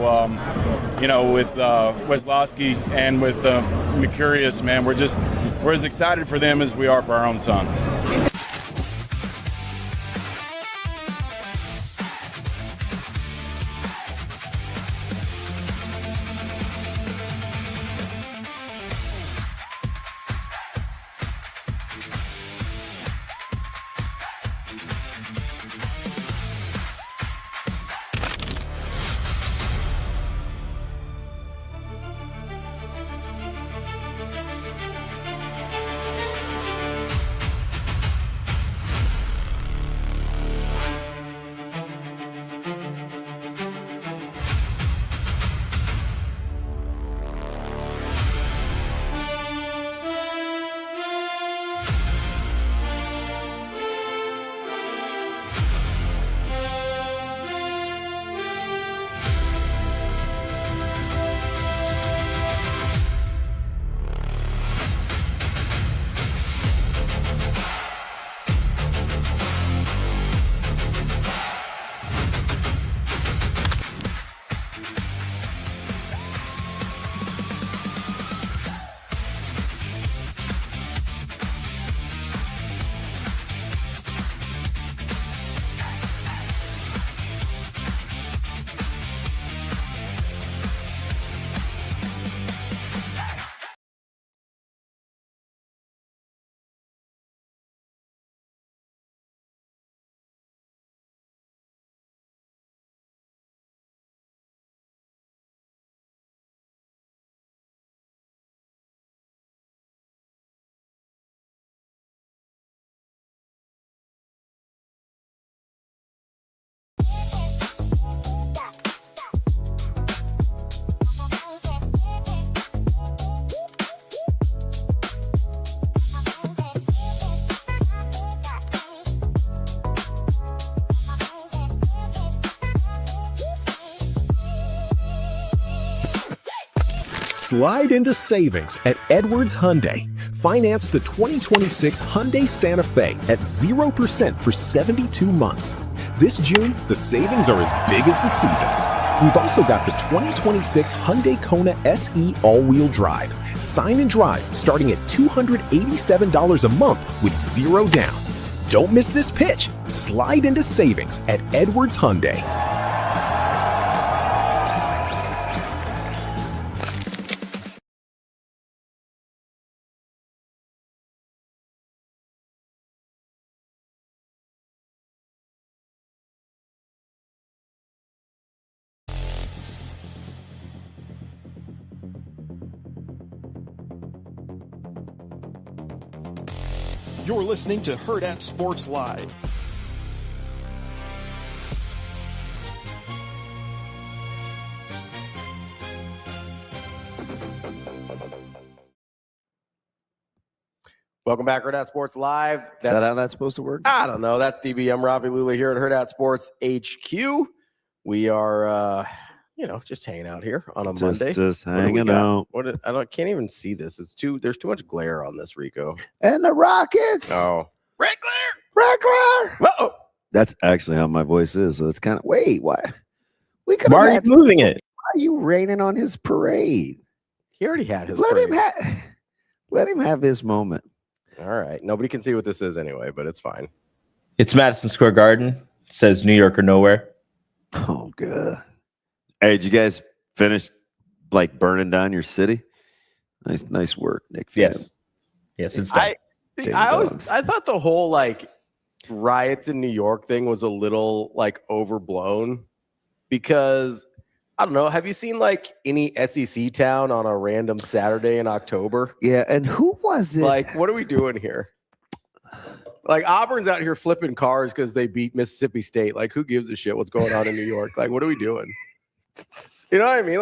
you know, with Weslowski and with Mercurius, man, we're as excited for them as we are for our own son. Slide into savings at Edwards Hyundai. Finance the 2026 Hyundai Santa Fe at 0% for 72 months. This June, the savings are as big as the season. We've also got the 2026 Hyundai Kona SE all-wheel drive. Sign and drive starting at $287 a month with 0 down. Don't miss this pitch. Slide into savings at Edwards Hyundai. You're listening to Hurrdat Sports Live. Welcome back, Hurrdat Sports Live. Is that how that's supposed to work? I don't know. That's DB. I'm Ravi Lulla here at Hurrdat Sports HQ. We are, just hanging out here on a Monday. Just hanging out. I can't even see this. There's too much glare on this, Rico. And the Rockets. Oh, red glare. Whoa. That's actually how my voice is. So it's kind of why? We could. Why are you moving it? Why are you raining on his parade? He already had his. Let him have his moment. All right. Nobody can see what this is anyway, but it's fine. It's Madison Square Garden. It says New York or nowhere. Oh, good. Hey, did you guys finish burning down your city? Nice work, Nick. Yes, it's done. I thought the whole riots in New York thing was a little overblown because I don't know. Have you seen any SEC town on a random Saturday in October? Yeah, and who was it? What are we doing here? Auburn's out here flipping cars because they beat Mississippi State. Who gives a shit what's going on in New York? What are we doing? You know what I mean?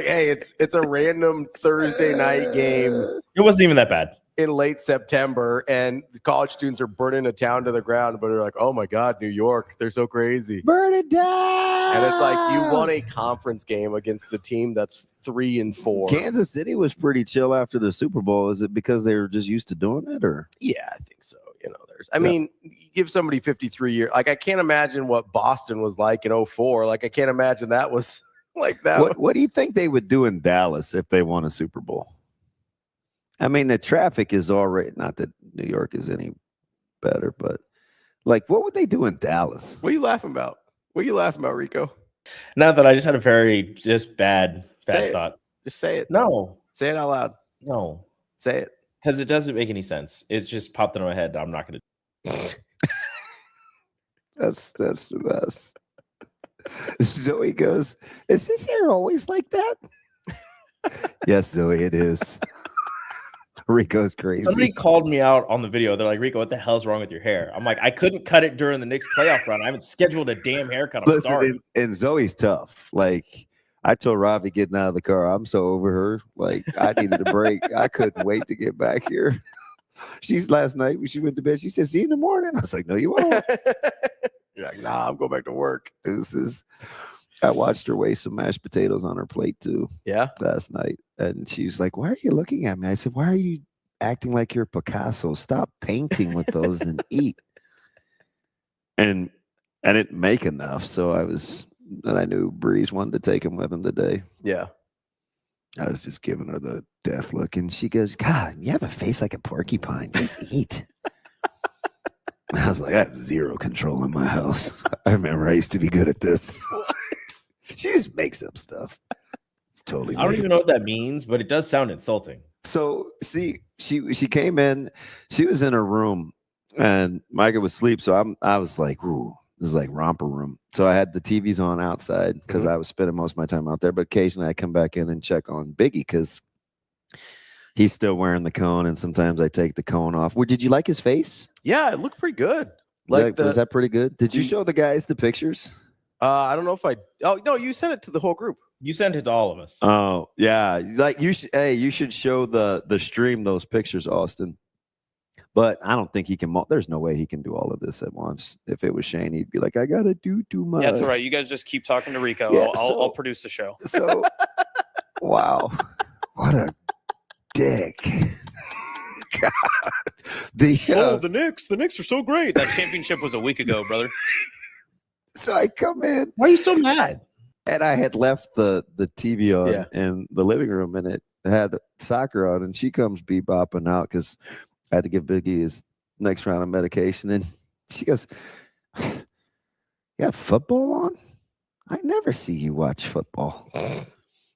Hey, it's a random Thursday night game. It wasn't even that bad. In late September, and the college students are burning a town to the ground, but they're like, oh my God, New York, they're so crazy. Burn it down. And it's you won a conference game against the team that's 3-4. Kansas City was pretty chill after the Super Bowl. Is it because they were just used to doing it, or? Yeah, I think so. I mean, you give somebody 53 years. I can't imagine what Boston was like in 04. I can't imagine that was like that. What do you think they would do in Dallas if they won a Super Bowl? I mean, the traffic is already, not that New York is any better, but what would they do in Dallas? What are you laughing about? Rico? Not that I just had a very bad thought. Just say it. No. Say it out loud. No. Say it. Because it doesn't make any sense. It just popped into my head. I'm not going to. That's the best. Zoe goes, is this hair always like that? Yes, Zoe, it is. Rico's crazy. Somebody called me out on the video. They're like, Rico, what the hell's wrong with your hair? I'm like, I couldn't cut it during the Knicks playoff run. I haven't scheduled a damn haircut. I'm sorry. And Zoe's tough. I told Ravi getting out of the car, I'm so over her. I needed a break. I couldn't wait to get back here. Last night when she went to bed, she said, see you in the morning. I was like, no, you won't. You're like, nah, I'm going back to work. I watched her waste some mashed potatoes on her plate too. Yeah. Last night. And she was like, why are you looking at me? I said, why are you acting like you're Picasso? Stop painting with those and eat. And I didn't make enough. So I knew Breeze wanted to take him with him today. Yeah. I was just giving her the death look. And she goes, God, you have a face like a porcupine. Just eat. I was like, I have zero control in my house. I remember I used to be good at this. She just makes up stuff. It's totally. I don't even know what that means, but it does sound insulting. So, see, she came in. She was in her room, and Micah was asleep. So I was like, ooh, this is like romper room. So I had the TVs on outside because I was spending most of my time out there. But occasionally I come back in and check on Biggie because he's still wearing the cone, and sometimes I take the cone off. Did you like his face? Yeah, it looked pretty good. Was that pretty good? Did you show the guys the pictures? I don't know if I. Oh no, you sent it to the whole group. You sent it to all of us. Oh yeah, you should. Hey, you should show the stream those pictures, Austin. But I don't think he can. There's no way he can do all of this at once. If it was Shane, he'd be like, "I gotta do too much." That's all right. You guys just keep talking to Rico. Yeah, I'll produce the show. So, wow. What a dick. God. The Knicks are so great. That championship was a week ago, brother. So I come in. Why are you so mad? And I had left the TV on in the living room, and it had soccer on, and she comes bebopping out because I had to give Biggie his next round of medication. And she goes, "You got football on? I never see you watch football." I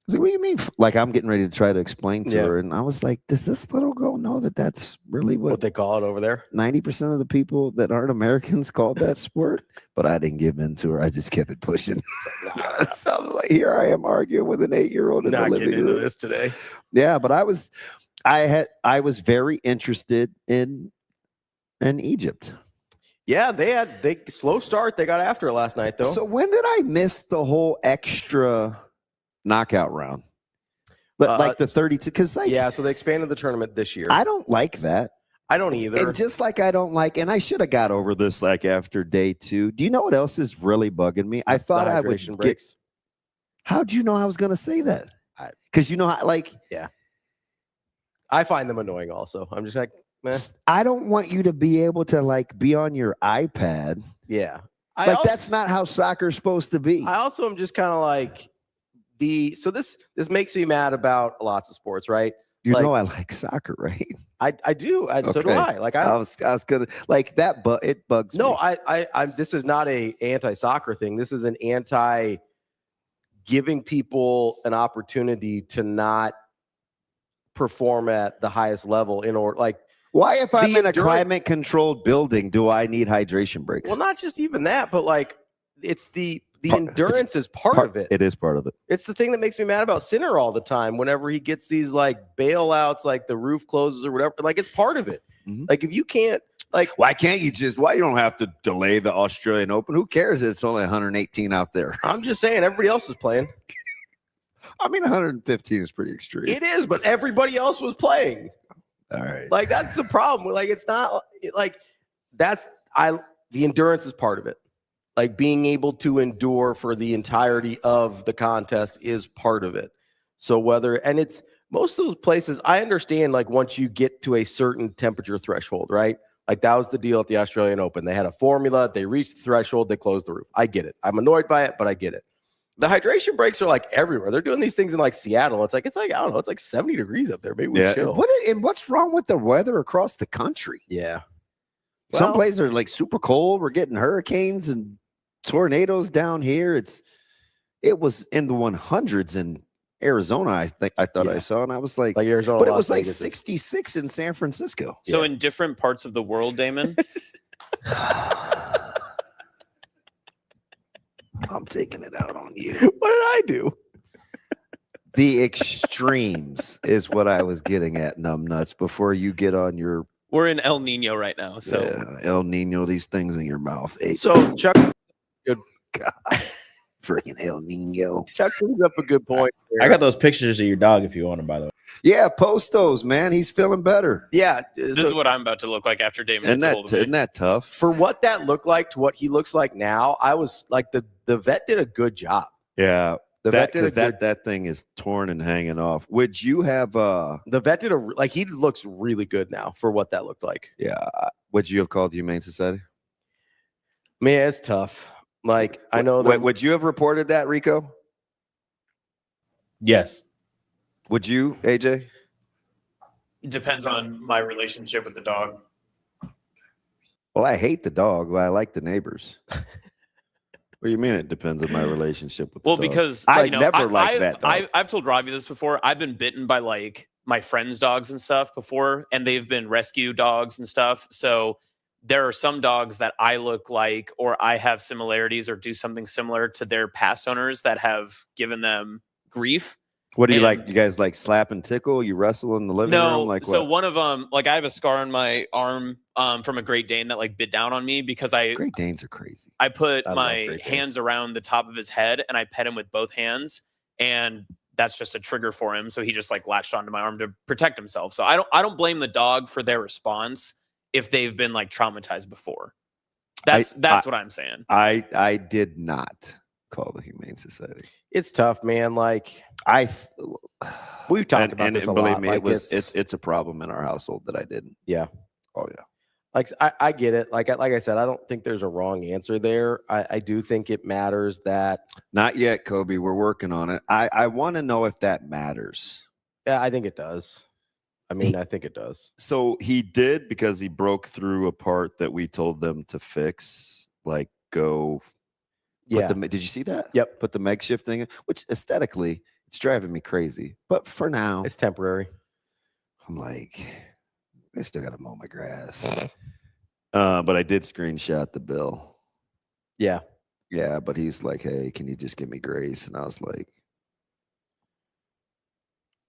was like, "What do you mean?" Like, I'm getting ready to try to explain to her. And I was like, does this little girl know that that's really what they call it over there? 90% of the people that aren't Americans call that sport? But I didn't give in to her. I just kept it pushing. So I was like, here I am arguing with an 8-year-old in the living getting into room. this today. Yeah, but I was very interested in Egypt. Yeah, they slow start. They got after it last night, though. So when did I miss the whole extra knockout round? But like the 32, because so they expanded the tournament this year. I don't like that. I don't either. And just like I don't like, and I should have got over this like after day 2. Do you know what else is really bugging me? I thought I would get. How'd you know I was going to say that? Because you know how, like. Yeah. I find them annoying also. I'm just like, meh. I don't want you to be able to like be on your iPad. Yeah. That's not how soccer's supposed to be. I also am just kind of like so this makes me mad about lots of sports, right? You know I like soccer, right? I do. So do I. Like I was gonna like that, but it bugs me. No, I'm this is not a anti-soccer thing. This is an anti giving people an opportunity to not perform at the highest level in order, like. Why, if I'm in a climate-controlled building, do I need hydration breaks? Well, not just even that, but like it's the endurance is part of it. It is part of it. It's the thing that makes me mad about Sinner all the time. Whenever he gets these like bailouts, like the roof closes or whatever, like it's part of it. Mm-hmm. Like if you can't, like, why you don't have to delay the Australian Open? Who cares? It's only 118 out there. I'm just saying, everybody else is playing. I mean, 115 is pretty extreme. It is, but everybody else was playing. All right. Like that's the problem. Like it's not like the endurance is part of it. Like being able to endure for the entirety of the contest is part of it. So it's most of those places, I understand like once you get to a certain temperature threshold, right? Like that was the deal at the Australian Open. They had a formula, they reached the threshold, they closed the roof. I get it. I'm annoyed by it, but I get it. The hydration breaks are like everywhere. They're doing these things in like Seattle. It's like I don't know. It's like 70 degrees up there. Maybe we chill. What's wrong with the weather across the country? Yeah. Some places are like super cold. We're getting hurricanes and tornadoes down here. It was in the 100s in Arizona. I thought I saw, and I was like Arizona, but it was like 66 in San Francisco. So in different parts of the world, Damon. I'm taking it out on you. What did I do? The extremes is what I was getting at, numbnuts, before you get on your. We're in El Nino right now. So El Nino, these things in your mouth. So Chuck, good God. Freaking El Nino. Chuck brings up a good point. I got those pictures of your dog if you want them, by the way. Yeah, post those, man. He's feeling better. Yeah. This is what I'm about to look like after Damon. Isn't that tough? For what that looked like to what he looks like now, I was like the vet did a good job. Yeah. The vet did that thing is torn and hanging off. Would you have the vet did he looks really good now for what that looked like. Yeah. Would you have called the Humane Society? Man, it's tough. Like I know that. Would you have reported that, Rico? Yes. Would you, AJ? Depends on my relationship with the dog. Well, I hate the dog, but I like the neighbors. What do you mean it depends on my relationship with the dog? Because I've told Ravi this before. I've been bitten by like my friends' dogs and stuff before, and they've been rescue dogs and stuff. So there are some dogs that I look like, or I have similarities or do something similar to their past owners that have given them grief. What do you like? You guys like slap and tickle? You wrestle in the living room? Like so what? One of them, like I have a scar on my arm from a Great Dane that like bit down on me because Great Danes are crazy. I put my hands around the top of his head and I pet him with both hands, and that's just a trigger for him. So he just like latched onto my arm to protect himself. So I don't blame the dog for their response if they've been like traumatized before. That's what I'm saying. I did not. call the Humane Society. It's tough, man. Like we've talked about this a believe lot. me, Like it's a problem in our household that I didn't. Yeah. Oh yeah. Like I get it. Like I said, I don't think there's a wrong answer there. I do think it matters that. Not yet, Kobe. We're working on it. I want to know if that matters. Yeah, I think it does. I mean, I think it does. So he did because he broke through a part that we told them to fix. Like go. Yeah. Did you see that? Yep. Put the makeshift thing in, which aesthetically it's driving me crazy. But for now, it's temporary. I'm like, I still got to mow my grass. But I did screenshot the bill. Yeah. Yeah, but he's like, hey, can you just give me grace? And I was like,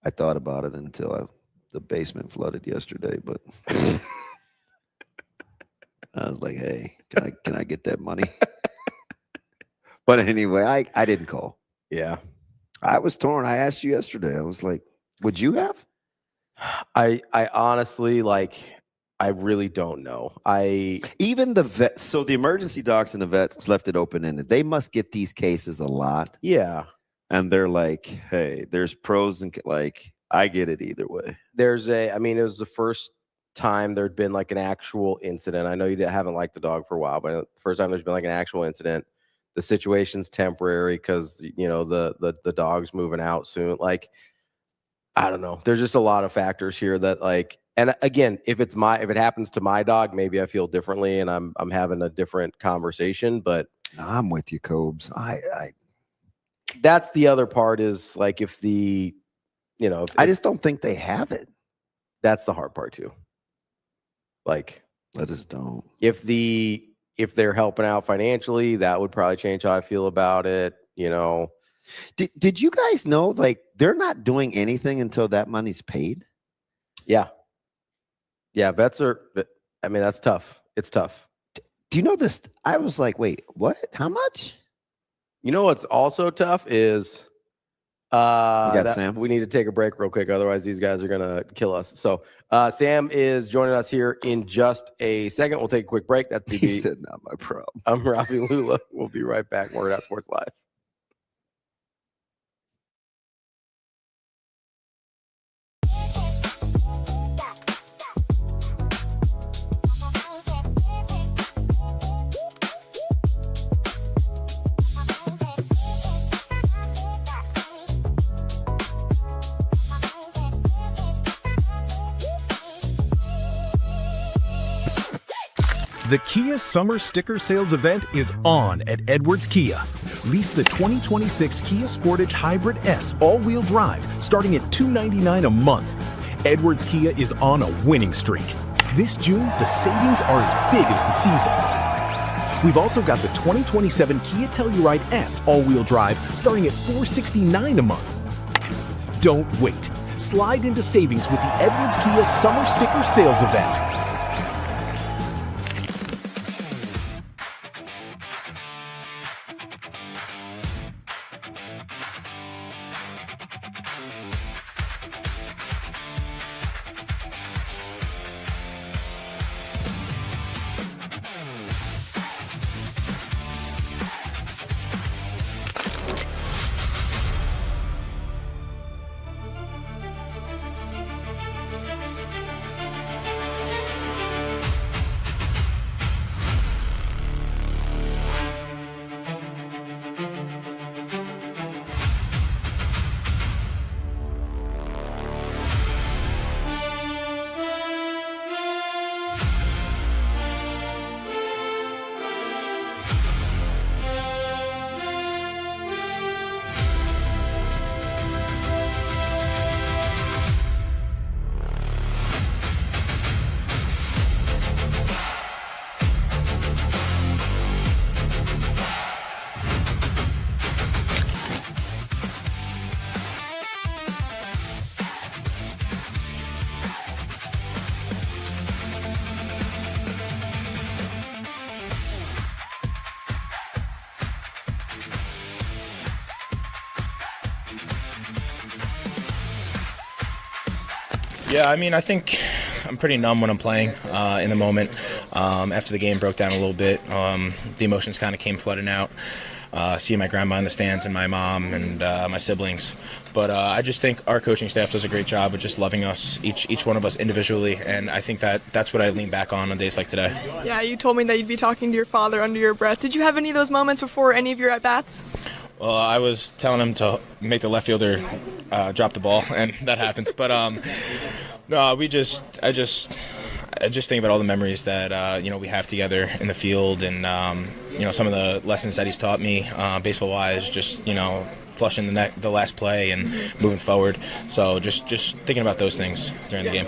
I thought about it until the basement flooded yesterday, but I was like, hey, can I get that money? But anyway, I didn't call. Yeah. I was torn. I asked you yesterday. I was like, would you have? I honestly, like, I really don't know. Even the vet. So the emergency docs and the vets left it open-ended. They must get these cases a lot. Yeah. And they're like, hey, there's pros and like, I get it either way. I mean, it was the first time there'd been like an actual incident. I know you haven't liked the dog for a while, but the first time there's been like an actual incident. The situation's temporary because, you know, the dog's moving out soon. Like, I don't know. There's just a lot of factors here that like, and again, if it happens to my dog, maybe I feel differently and I'm having a different conversation, but I'm with you, Cobes. That's the other part is like, I just don't think they have it. That's the hard part too. Like, I just don't. If they're helping out financially, that would probably change how I feel about it. You know, did you guys know, like, they're not doing anything until that money's paid? Yeah. Yeah. Vets are, I mean, that's tough. It's tough. Do you know this? I was like, wait, what? How much? You know, what's also tough is, Sam. We need to take a break real quick. Otherwise these guys are going to kill us. So, Sam is joining us here in just a second. We'll take a quick break. That's DB. He said, not my problem. I'm Ravi and Lulla. We'll be right back. More Hurrdat Sports Live. The Kia Summer Sticker Sales event is on at Edwards Kia. Lease the 2026 Kia Sportage Hybrid S all-wheel drive starting at $299 a month. Edwards Kia is on a winning streak. This June, the savings are as big as the season. We've also got the 2027 Kia Telluride S all-wheel drive starting at $469 a month. Don't wait. Slide into savings with the Edwards Kia Summer Sticker Sales event. Yeah, I mean, I think I'm pretty numb when I'm playing in the moment. After the game broke down a little bit, the emotions kind of came flooding out. seeing my grandma in the stands and my mom and my siblings. But I just think our coaching staff does a great job of just loving us, each one of us individually, and I think that's what I lean back on days like today. Yeah, you told me that you'd be talking to your father under your breath. Did you have any of those moments before any of your at-bats? Well, I was telling him to make the left fielder drop the ball, and that happened. But no, I just think about all the memories that we have together in the field, and some of the lessons that he's taught me baseball-wise. Just flushing the last play and moving forward. So just thinking about those things during the game.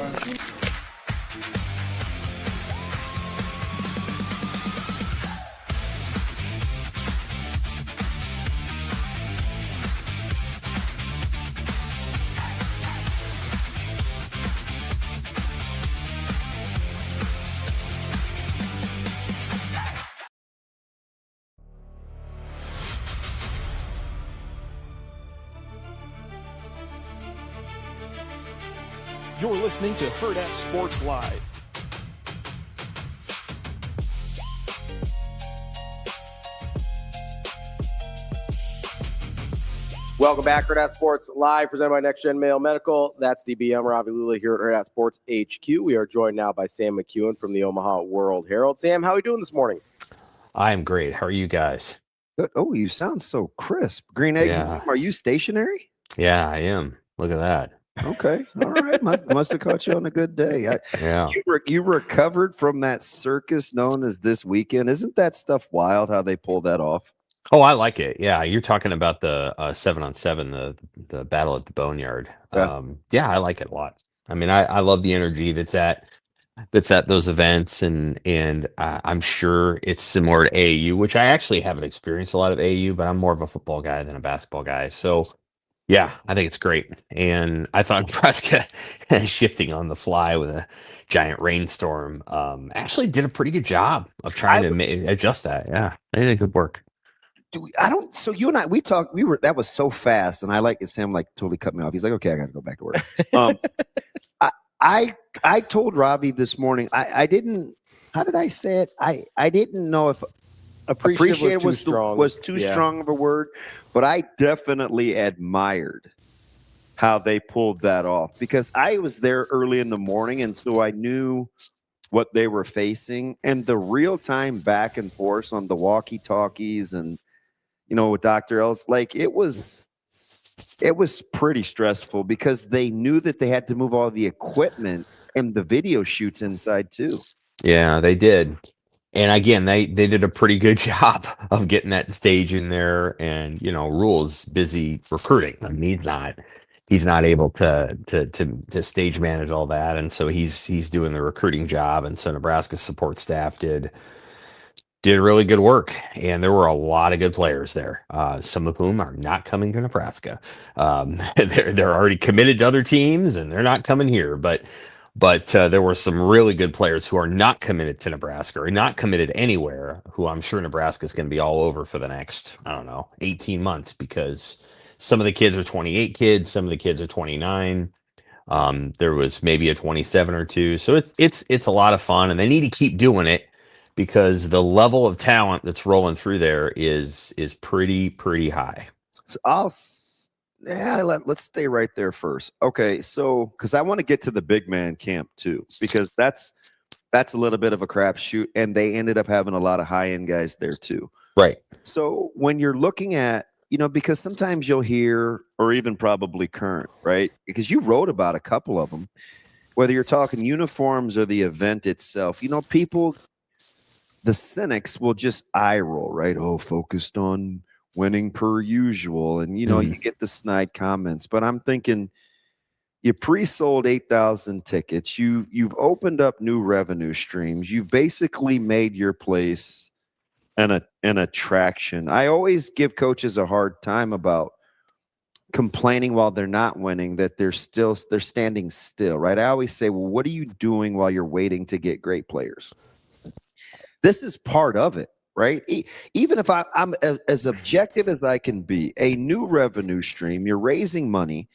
You're listening to Hurrdat Sports Live. Welcome back, Hurrdat Sports Live, presented by Next Gen Mail Medical. That's DB. I'm Ravi Lulla here at Hurrdat Sports HQ. We are joined now by Sam McKewon from the Omaha World Herald. Sam, how are you doing this morning? I am great. How are you guys? Good. Oh, you sound so crisp. Green eggs. Yeah. Are you stationary? Yeah, I am. Look at that. Okay. All right. Must have caught you on a good day. Yeah. You recovered from that circus known as This Weekend. Isn't that stuff wild how they pull that off? Oh, I like it. Yeah, you're talking about the 7-on-7, the battle at the Boneyard. Yeah, I like it a lot. I mean, I love the energy that's at those events, and I'm sure it's similar to AAU, which I actually haven't experienced a lot of AAU, but I'm more of a football guy than a basketball guy. So yeah, I think it's great. And I thought Nebraska shifting on the fly with a giant rainstorm actually did a pretty good job of trying to adjust that. Yeah, they did good work. So you and I, that was so fast, and I like it. Sam totally cut me off. He's like, okay, I got to go back to work. I told Ravi this morning, I didn't, how did I say it? I didn't know if appreciate was too strong of a word, but I definitely admired how they pulled that off, because I was there early in the morning, and so I knew what they were facing, and the real-time back and forth on the walkie-talkies and with Dr. Els, it was pretty stressful, because they knew that they had to move all the equipment and the video shoots inside too. Yeah, they did. And again, they did a pretty good job of getting that stage in there. And Rhule's busy recruiting. I mean, he's not able to stage manage all that, and so he's doing the recruiting job. And so Nebraska's support staff did really good work, and there were a lot of good players there. Some of whom are not coming to Nebraska. They're already committed to other teams, and they're not coming here. But there were some really good players who are not committed to Nebraska or not committed anywhere, who I'm sure Nebraska is going to be all over for the next, 18 months, because some of the kids are 28 kids, some of the kids are 29. There was maybe a 27 or two. So it's a lot of fun, and they need to keep doing it, because the level of talent that's rolling through there is pretty high. So let's stay right there first. Okay, so because I want to get to the big man camp too, because that's a little bit of a crapshoot, and they ended up having a lot of high-end guys there too. Right. So when you're looking at, because sometimes you'll hear, or even probably current, right? Because you wrote about a couple of them, whether you're talking uniforms or the event itself, people, the cynics will just eye roll, right? Oh, focused on winning per usual. And, you get the snide comments. But I'm thinking, you pre-sold 8,000 tickets. You've opened up new revenue streams. You've basically made your place an attraction. I always give coaches a hard time about complaining while they're not winning, that they're standing still, right? I always say, well, what are you doing while you're waiting to get great players? This is part of it, right? Even if I'm as objective as I can be, a new revenue stream, you're raising money,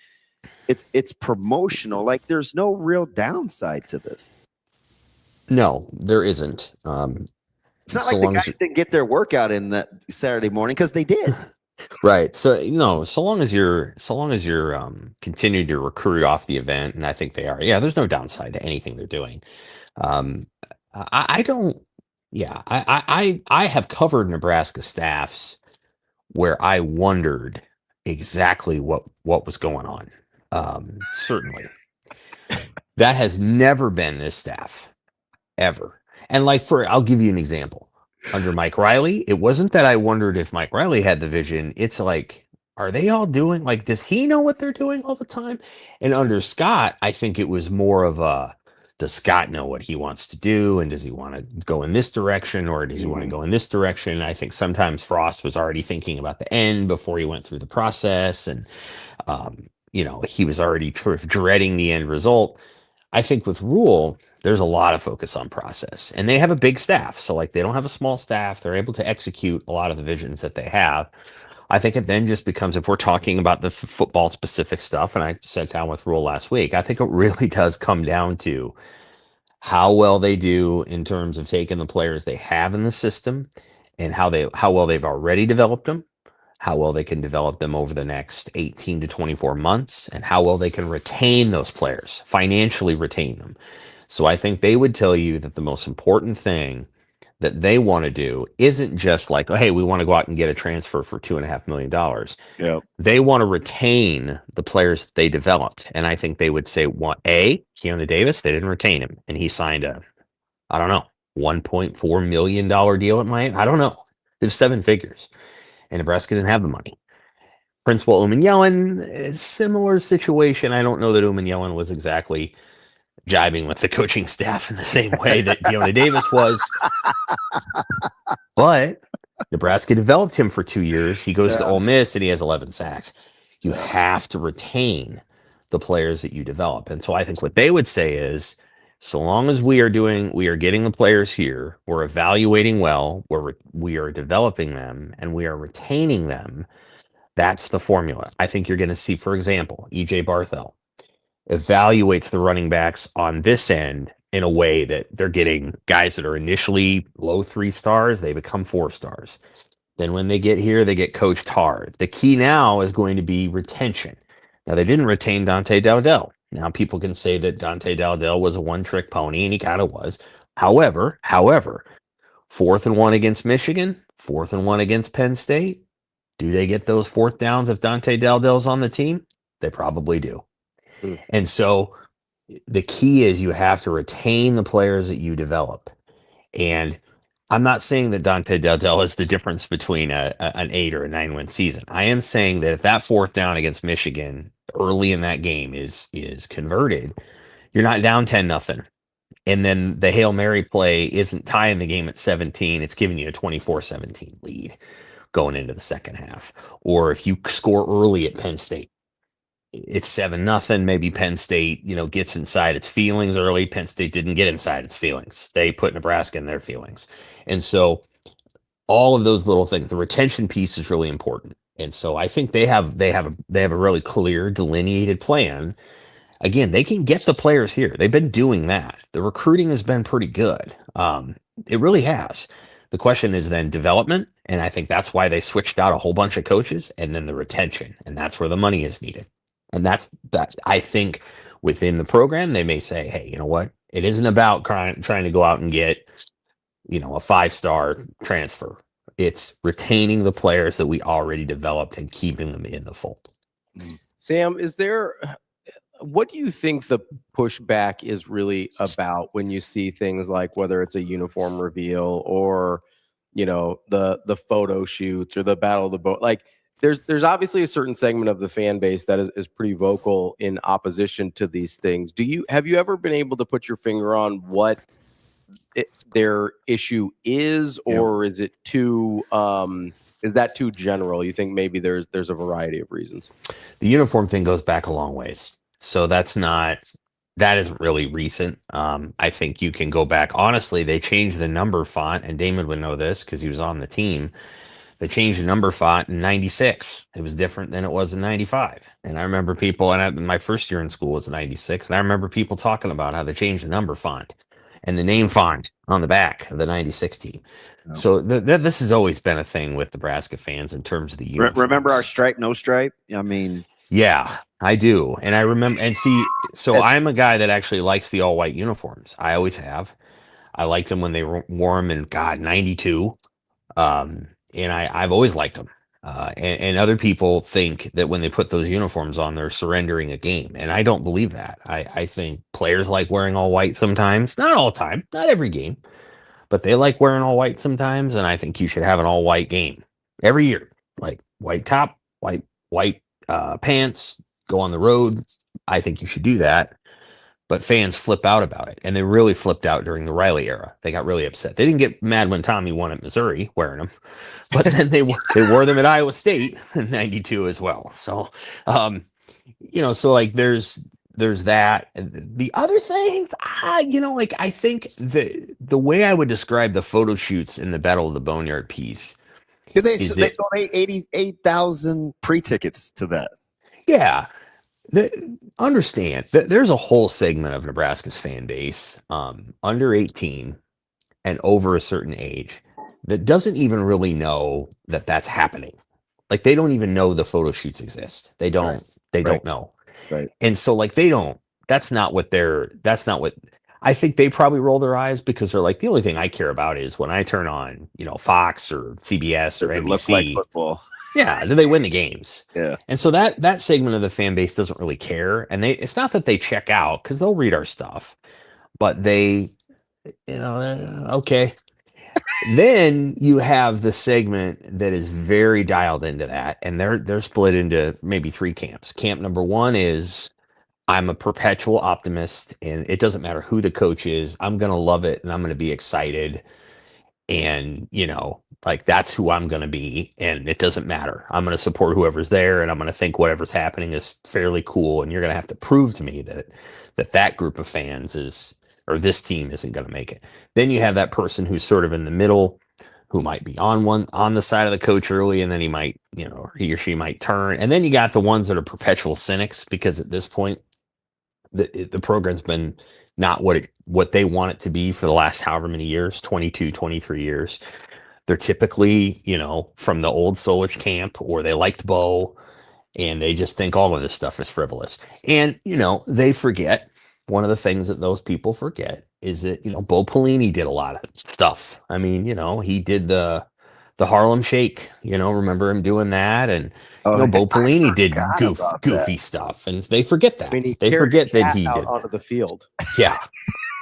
it's promotional. There's no real downside to this. No, there isn't. It's not like the guys didn't get their workout in that Saturday morning, because they did. Right. So so long as you're continuing to recruit off the event, and I think they are. Yeah, there's no downside to anything they're doing. I don't. Yeah, I have covered Nebraska staffs where I wondered exactly what was going on. Certainly, that has never been this staff ever. And I'll give you an example. Under Mike Riley, it wasn't that I wondered if Mike Riley had the vision. It's like, are they all doing, does he know what they're doing all the time? And under Scott, I think it was more of does Scott know what he wants to do? And does he want to go in this direction, or does he want to go in this direction? I think sometimes Frost was already thinking about the end before he went through the process. And, he was already sort of dreading the end result. I think with Rhule, there's a lot of focus on process, and they have a big staff. So they don't have a small staff. They're able to execute a lot of the visions that they have. I think it then just becomes, if we're talking about the football specific stuff, and I sat down with Rhule last week, I think it really does come down to how well they do in terms of taking the players they have in the system and how well they've already developed them, how well they can develop them over the next 18 to 24 months, and how well they can retain those players, financially retain them. So I think they would tell you that the most important thing that they want to do isn't just oh, hey, we want to go out and get a transfer for $2.5 million. Yeah. They want to retain the players that they developed. And I think they would say, Keanu Davis, they didn't retain him. And he signed $1.4 million deal at Miami. I don't know. It was 7 figures. And Nebraska didn't have the money. Principal Yellen, similar situation. I don't know that Yellen was exactly jibing with the coaching staff in the same way that Keanu Davis was. But Nebraska developed him for 2 years. He goes to Ole Miss and he has 11 sacks. You have to retain the players that you develop. And so I think what they would say is, so long as we are getting the players here, we're evaluating well, we are developing them, and we are retaining them, that's the formula. I think you're going to see, for example, E.J. Barthel evaluates the running backs on this end in a way that they're getting guys that are initially low 3 stars, they become 4 stars. Then when they get here, they get coached hard. The key now is going to be retention. Now, they didn't retain Dante Dowdell. Now, people can say that Dante Dowdell was a one-trick pony, and he kind of was. However, 4th and 1 against Michigan, 4th and 1 against Penn State. Do they get those 4th downs if Dante Dowdell's on the team? They probably do. And so the key is you have to retain the players that you develop. And I'm not saying that Dante Dowdell is the difference between an 8 or a 9-win season. I am saying that if that 4th down against Michigan early in that game is converted, you're not down 10-0. And then the Hail Mary play isn't tying the game at 17. It's giving you a 24-17 lead going into the second half. Or if you score early at Penn State, it's 7-0. Maybe Penn State, gets inside its feelings early. Penn State didn't get inside its feelings. They put Nebraska in their feelings. And so all of those little things, the retention piece is really important. And so I think they have a really clear, delineated plan. Again, they can get the players here. They've been doing that. The recruiting has been pretty good. It really has. The question is then development. And I think that's why they switched out a whole bunch of coaches, and then the retention. And that's where the money is needed. And that's I think within the program, they may say, hey, you know what? It isn't about trying to go out and get, a 5-star transfer. It's retaining the players that we already developed and keeping them in the fold. Sam, what do you think the pushback is really about when you see things like whether it's a uniform reveal or, the photo shoots or the battle of the boat? There's obviously a certain segment of the fan base that is pretty vocal in opposition to these things. Have you ever been able to put your finger on what their issue is, or is it is that too general? You think maybe there's a variety of reasons? The uniform thing goes back a long ways. So that isn't really recent. I think you can go back. Honestly, they changed the number font, and Damon would know this because he was on the team. They changed the number font in 96. It was different than it was in 95. And I remember people, my first year in school was 96, and I remember people talking about how they changed the number font. and the name font on the back of the 96 team. No. So this has always been a thing with Nebraska fans in terms of the uniforms. Remember our stripe, no stripe? I mean, yeah, I do. And I remember, and see, so I'm a guy that actually likes the all white uniforms. I always have. I liked them when they wore them in, God, 92. And I've always liked them. And other people think that when they put those uniforms on, they're surrendering a game. And I don't believe that. I think players like wearing all white sometimes, not all the time, not every game, but they like wearing all white sometimes. And I think you should have an all white game every year, like white top, white pants, go on the road. I think you should do that. But fans flip out about it. And they really flipped out during the Riley era. They got really upset. They didn't get mad when Tommy won at Missouri wearing them, but then they wore them at Iowa State in 92 as well. So, so like there's that. The other things, like I think the way I would describe the photo shoots in the Battle of the Boneyard piece. They sold 88,000 pre-tickets to that. Yeah. Understand that there's a whole segment of Nebraska's fan base, under 18 and over a certain age, that doesn't even really know that that's happening. Like they don't even know the photo shoots exist. They don't. They don't know. Right. And so like that's not what I think they probably roll their eyes because they're like, the only thing I care about is when I turn on, Fox or CBS or NBC. It looks like football. Yeah, do they win the games? Yeah. And so that segment of the fan base doesn't really care. And it's not that they check out because they'll read our stuff, but they, okay. Then you have the segment that is very dialed into that. And they're split into maybe three camps. Camp number one is I'm a perpetual optimist and it doesn't matter who the coach is. I'm going to love it and I'm going to be excited. And, like that's who I'm going to be. And it doesn't matter. I'm going to support whoever's there. And I'm going to think whatever's happening is fairly cool. And you're going to have to prove to me that group of fans or this team isn't going to make it. Then you have that person who's sort of in the middle, who might be on the side of the coach early. And then he might, he or she might turn. And then you got the ones that are perpetual cynics, because at this point, the program's been not what they want it to be for the last however many years, 22, 23 years. They're typically, from the old Solich camp, or they liked Bo, and they just think all of this stuff is frivolous. And, they forget, one of the things that those people forget is that, Bo Pelini did a lot of stuff. I mean, he did the Harlem Shake, remember him doing that? And, Bo Pelini did goofy stuff, and they forget that. I mean, they forget that he did onto the field. Yeah.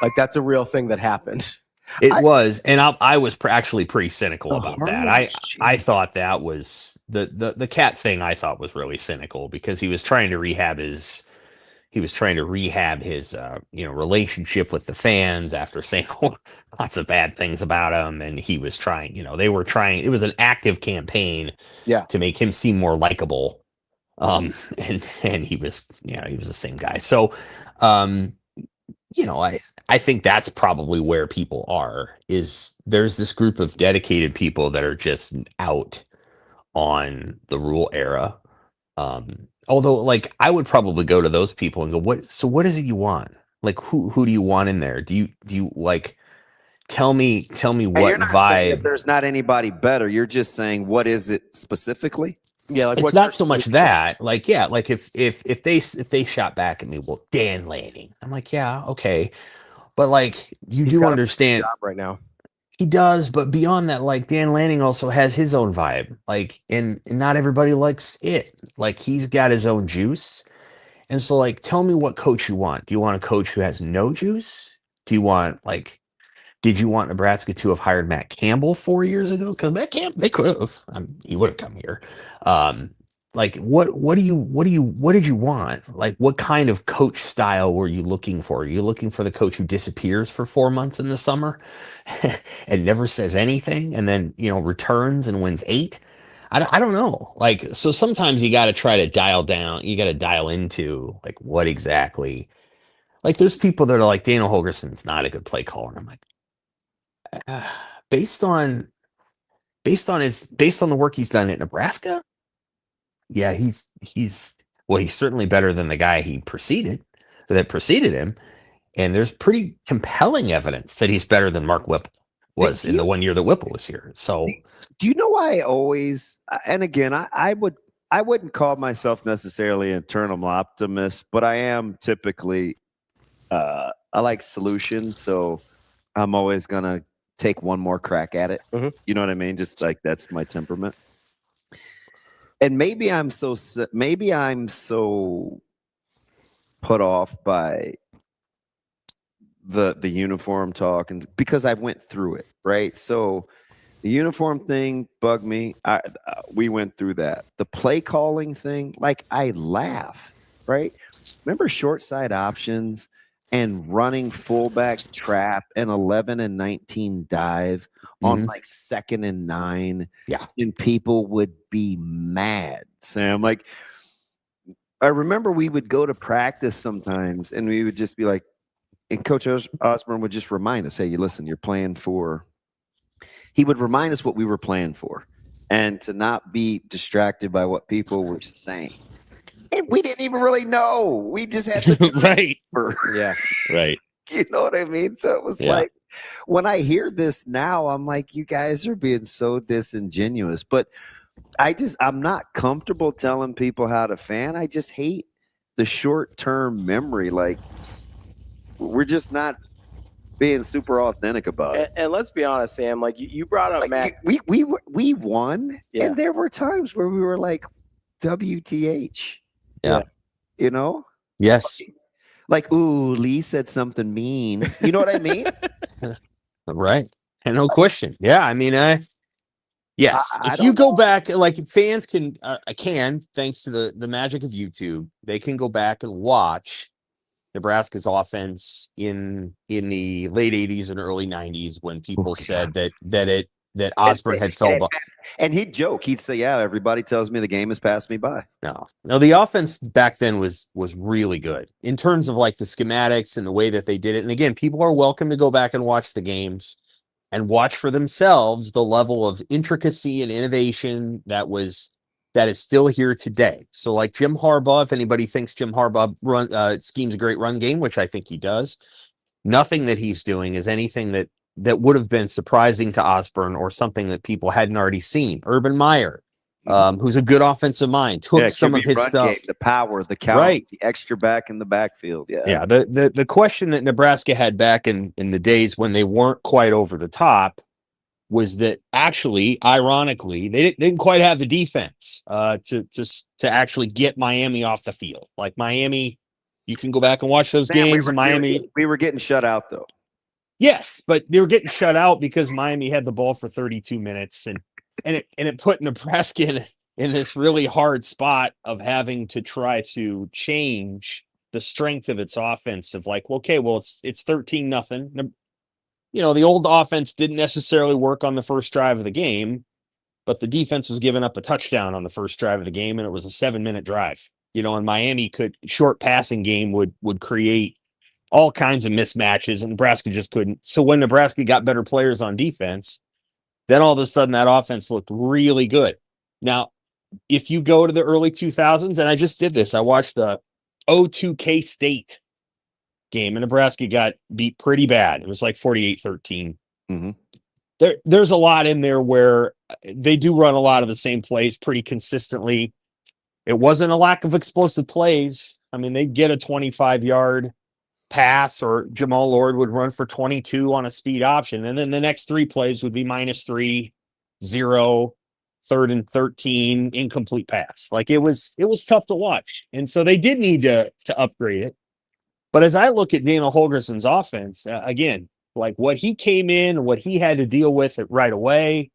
Like that's a real thing that happened. It was, and I was actually pretty cynical about that. I thought that was the cat thing. I thought was really cynical because he was trying to rehab his relationship with the fans after saying lots of bad things about him, and he was trying. They were trying. It was an active campaign, to make him seem more likable. And he was the same guy. So, I think that's probably where people are, is there's this group of dedicated people that are just out on the Rhule era. Although like I would probably go to those people and go, what is it you want? Like, who do you want in there? Do you like, tell me what you're not saying vibe. that there's not anybody better. You're just saying, what is it specifically? Yeah, like It's not so much that, like, yeah, like if they shot back at me, well, Dan Lanning, I'm like, yeah, okay, but like He's do got a understand job right now. he does, but beyond that, like Dan Lanning also has his own vibe, like, and not everybody likes it. Like he's got his own juice, and so like, tell me what coach you want. Do you want a coach who has no juice? Do you want like? Did you want Nebraska to have hired Matt Campbell 4 years ago? Because Matt Campbell, they could have. He would have come here. Like, what did you want? Like, what kind of coach style were you looking for? Are you looking for the coach who disappears for 4 months in the summer and never says anything, and then returns and wins 8? I don't know. Like, so sometimes you got to try to dial down. You got to dial into like what exactly. Like, there's people that are like, Daniel Holgerson's not a good play caller, and I'm like. Based on the work he's done at Nebraska, yeah, he's certainly better than the guy that preceded him, And there's pretty compelling evidence that he's better than Mark Whipple was in the 1 year that Whipple was here. So do you know why I always, and again, I wouldn't call myself necessarily an eternal optimist, but I am typically, I like solutions. So I'm always going to take one more crack at it. You know what I mean? Just like, that's my temperament. And maybe I'm so put off by the uniform talk, and because I went through it, right? So the uniform thing bugged me. We went through that. The play calling thing, like, I laugh, right? Remember short side options and running fullback trap and 11 and 19 dive on like 2nd and 9. Yeah. And people would be mad, Sam. Like, I remember we would go to practice sometimes and we would just be like, and Coach Osborne would just remind us, hey, listen, you're playing for, he would remind us what we were playing for and to not be distracted by what people were saying. And we didn't even really know. We just had to right. Yeah. Right. You know what I mean? So it was like, when I hear this now, I'm like, you guys are being so disingenuous. But I'm not comfortable telling people how to fan. I just hate the short-term memory. Like, we're just not being super authentic about it. And let's be honest, Sam, like you brought up, like, Mac. We won, and there were times where we were like, WTH. Yeah. You know? Yes. Like, ooh, Lee said something mean. You know what I mean? Right. And no question. Yeah. I mean, yes. If you go back, like, fans can, thanks to the magic of YouTube, they can go back and watch Nebraska's offense in the late 80s and early 90s when people said that Osborne had fell off. And he'd joke. He'd say, yeah, everybody tells me the game has passed me by. No, the offense back then was really good in terms of like the schematics and the way that they did it. And again, people are welcome to go back and watch the games and watch for themselves the level of intricacy and innovation that is still here today. So like Jim Harbaugh, if anybody thinks Jim Harbaugh schemes a great run game, which I think he does, nothing that he's doing is anything that would have been surprising to Osborne or something that people hadn't already seen. Urban Meyer, who's a good offensive mind, took some of his stuff. Game, the power, the count, the extra back in the backfield. Yeah. Yeah. The question that Nebraska had back in the days when they weren't quite over the top was that actually, ironically, they didn't quite have the defense to actually get Miami off the field. Like Miami, you can go back and watch those games in Miami. We were getting shut out though. Yes, but they were getting shut out because Miami had the ball for 32 minutes and it put Nebraska in this really hard spot of having to try to change the strength of its offense of like, okay, well, it's 13-0. You know, the old offense didn't necessarily work on the first drive of the game, but the defense was giving up a touchdown on the first drive of the game, and it was a 7-minute drive. You know, and Miami short passing game would create all kinds of mismatches, and Nebraska just couldn't. So when Nebraska got better players on defense, then all of a sudden that offense looked really good. Now, if you go to the early 2000s, and I just did this, I watched the 0-2 K-State game, and Nebraska got beat pretty bad. It was like 48-13. There's a lot in there where they do run a lot of the same plays pretty consistently. It wasn't a lack of explosive plays. I mean, they'd get a 25-yard pass, or Jamal Lord would run for 22 on a speed option. And then the next 3 plays would be -3, 0, 3rd and 13, incomplete pass. Like it was tough to watch. And so they did need to upgrade it. But as I look at Dana Holgerson's offense, again, like what he came in, what he had to deal with it right away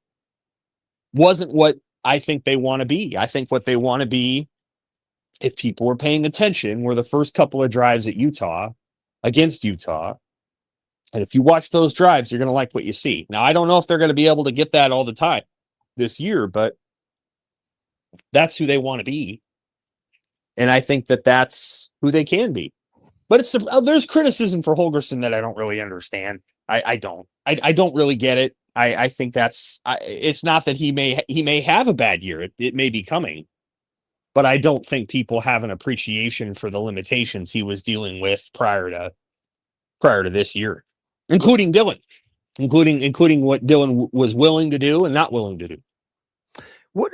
wasn't what I think they want to be. I think what they want to be, if people were paying attention, were the first couple of drives against Utah. And if you watch those drives, you're going to like what you see. Now, I don't know if they're going to be able to get that all the time this year, but that's who they want to be. And I think that that's who they can be. But there's criticism for Holgerson that I don't really understand. I don't really get it. I think it's not that he may have a bad year. It may be coming. But I don't think people have an appreciation for the limitations he was dealing with prior prior to this year, including Dylan, including what Dylan was willing to do and not willing to do. What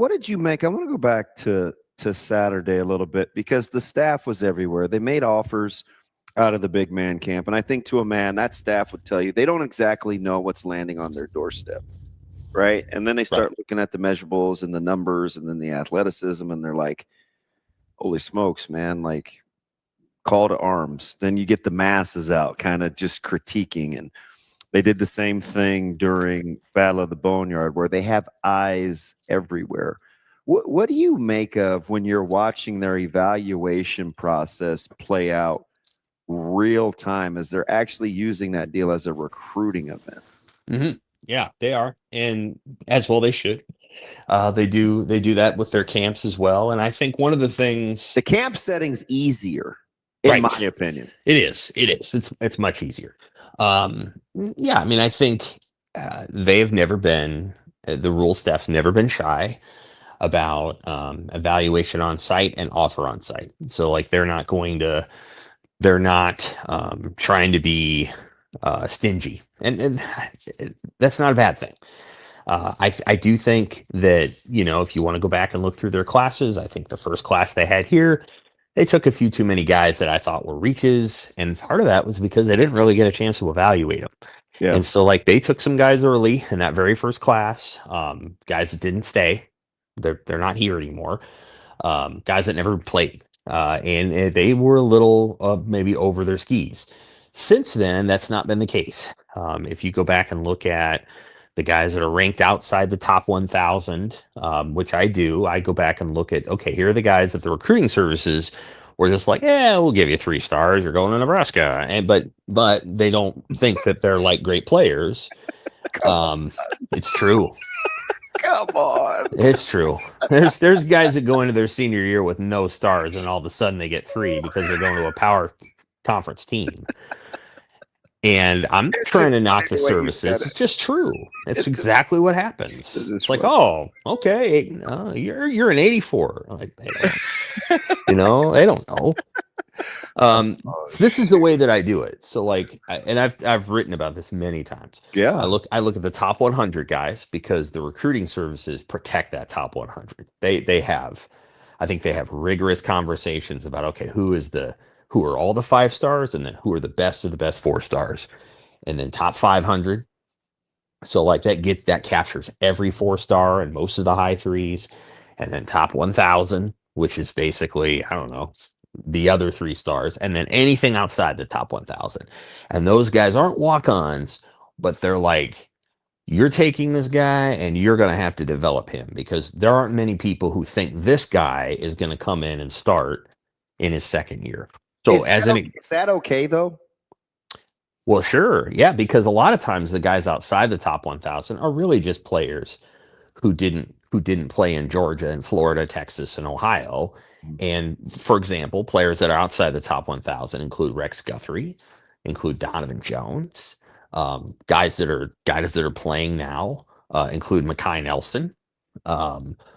did you make? I want to go back to Saturday a little bit because the staff was everywhere. They made offers out of the big man camp. And I think to a man, that staff would tell you they don't exactly know what's landing on their doorstep. Right. And then they start looking at the measurables and the numbers and then the athleticism. And they're like, holy smokes, man, like call to arms. Then you get the masses out kind of just critiquing. And they did the same thing during Battle of the Boneyard where they have eyes everywhere. What do you make of when you're watching their evaluation process play out real time as they're actually using that deal as a recruiting event? Mm-hmm. Yeah, they are. And as well, they should. They do that with their camps as well. And I think one of the things, the camp setting's easier, in my opinion. It is. It's much easier. Yeah, I mean, I think they've never been, the Rhule staff's never been shy about evaluation on site and offer on site. So like they're not trying to be stingy, and that's not a bad thing. I do think that, if you want to go back and look through their classes, I think the first class they had here, they took a few too many guys that I thought were reaches. And part of that was because they didn't really get a chance to evaluate them. Yeah. And so like they took some guys early in that very first class, guys that didn't stay. They're not here anymore. Guys that never played. And they were a little maybe over their skis. Since then, that's not been the case. If you go back and look at the guys that are ranked outside the top 1,000, which I do, I go back and look at, okay, here are the guys that the recruiting services were just like, yeah, we'll give you 3 stars. You're going to Nebraska. And but they don't think that they're like great players. It's true. Come on. It's true. There's guys that go into their senior year with no stars and all of a sudden they get 3 because they're going to a power conference team. And I'm not trying to knock the services. It's just true. It's exactly what happens. It's like, oh, okay, you're an 84. Like, they don't know. So this is the way that I do it. So like, I've written about this many times. Yeah. I look at the top 100 guys because the recruiting services protect that top 100. I think they have rigorous conversations about, okay, who are all the 5 stars and then who are the best of the best 4 stars, and then top 500. So like that captures every 4-star and most of the high 3s, and then top 1,000, which is basically, I don't know, the other 3 stars, and then anything outside the top 1,000. And those guys aren't walk-ons, but they're like, you're taking this guy and you're going to have to develop him because there aren't many people who think this guy is going to come in and start in his second year. So is that okay though? Well, sure. Yeah. Because a lot of times the guys outside the top 1,000 are really just players who didn't play in Georgia and Florida, Texas, and Ohio. And for example, players that are outside the top 1,000 include Rex Guthrie, include Donovan Jones, guys that are playing now, include Mekhi Nelson,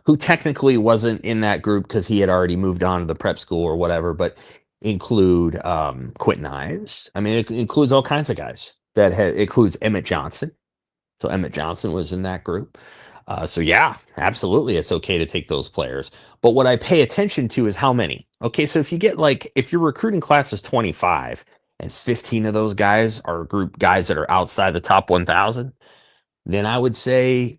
who technically wasn't in that group because he had already moved on to the prep school or whatever, but include Quentin Ives. I mean, it includes all kinds of guys. It includes Emmett Johnson. So Emmett Johnson was in that group. So yeah, absolutely, it's okay to take those players. But what I pay attention to is how many. Okay, so if your recruiting class is 25 and 15 of those guys are group guys that are outside the top 1,000, then I would say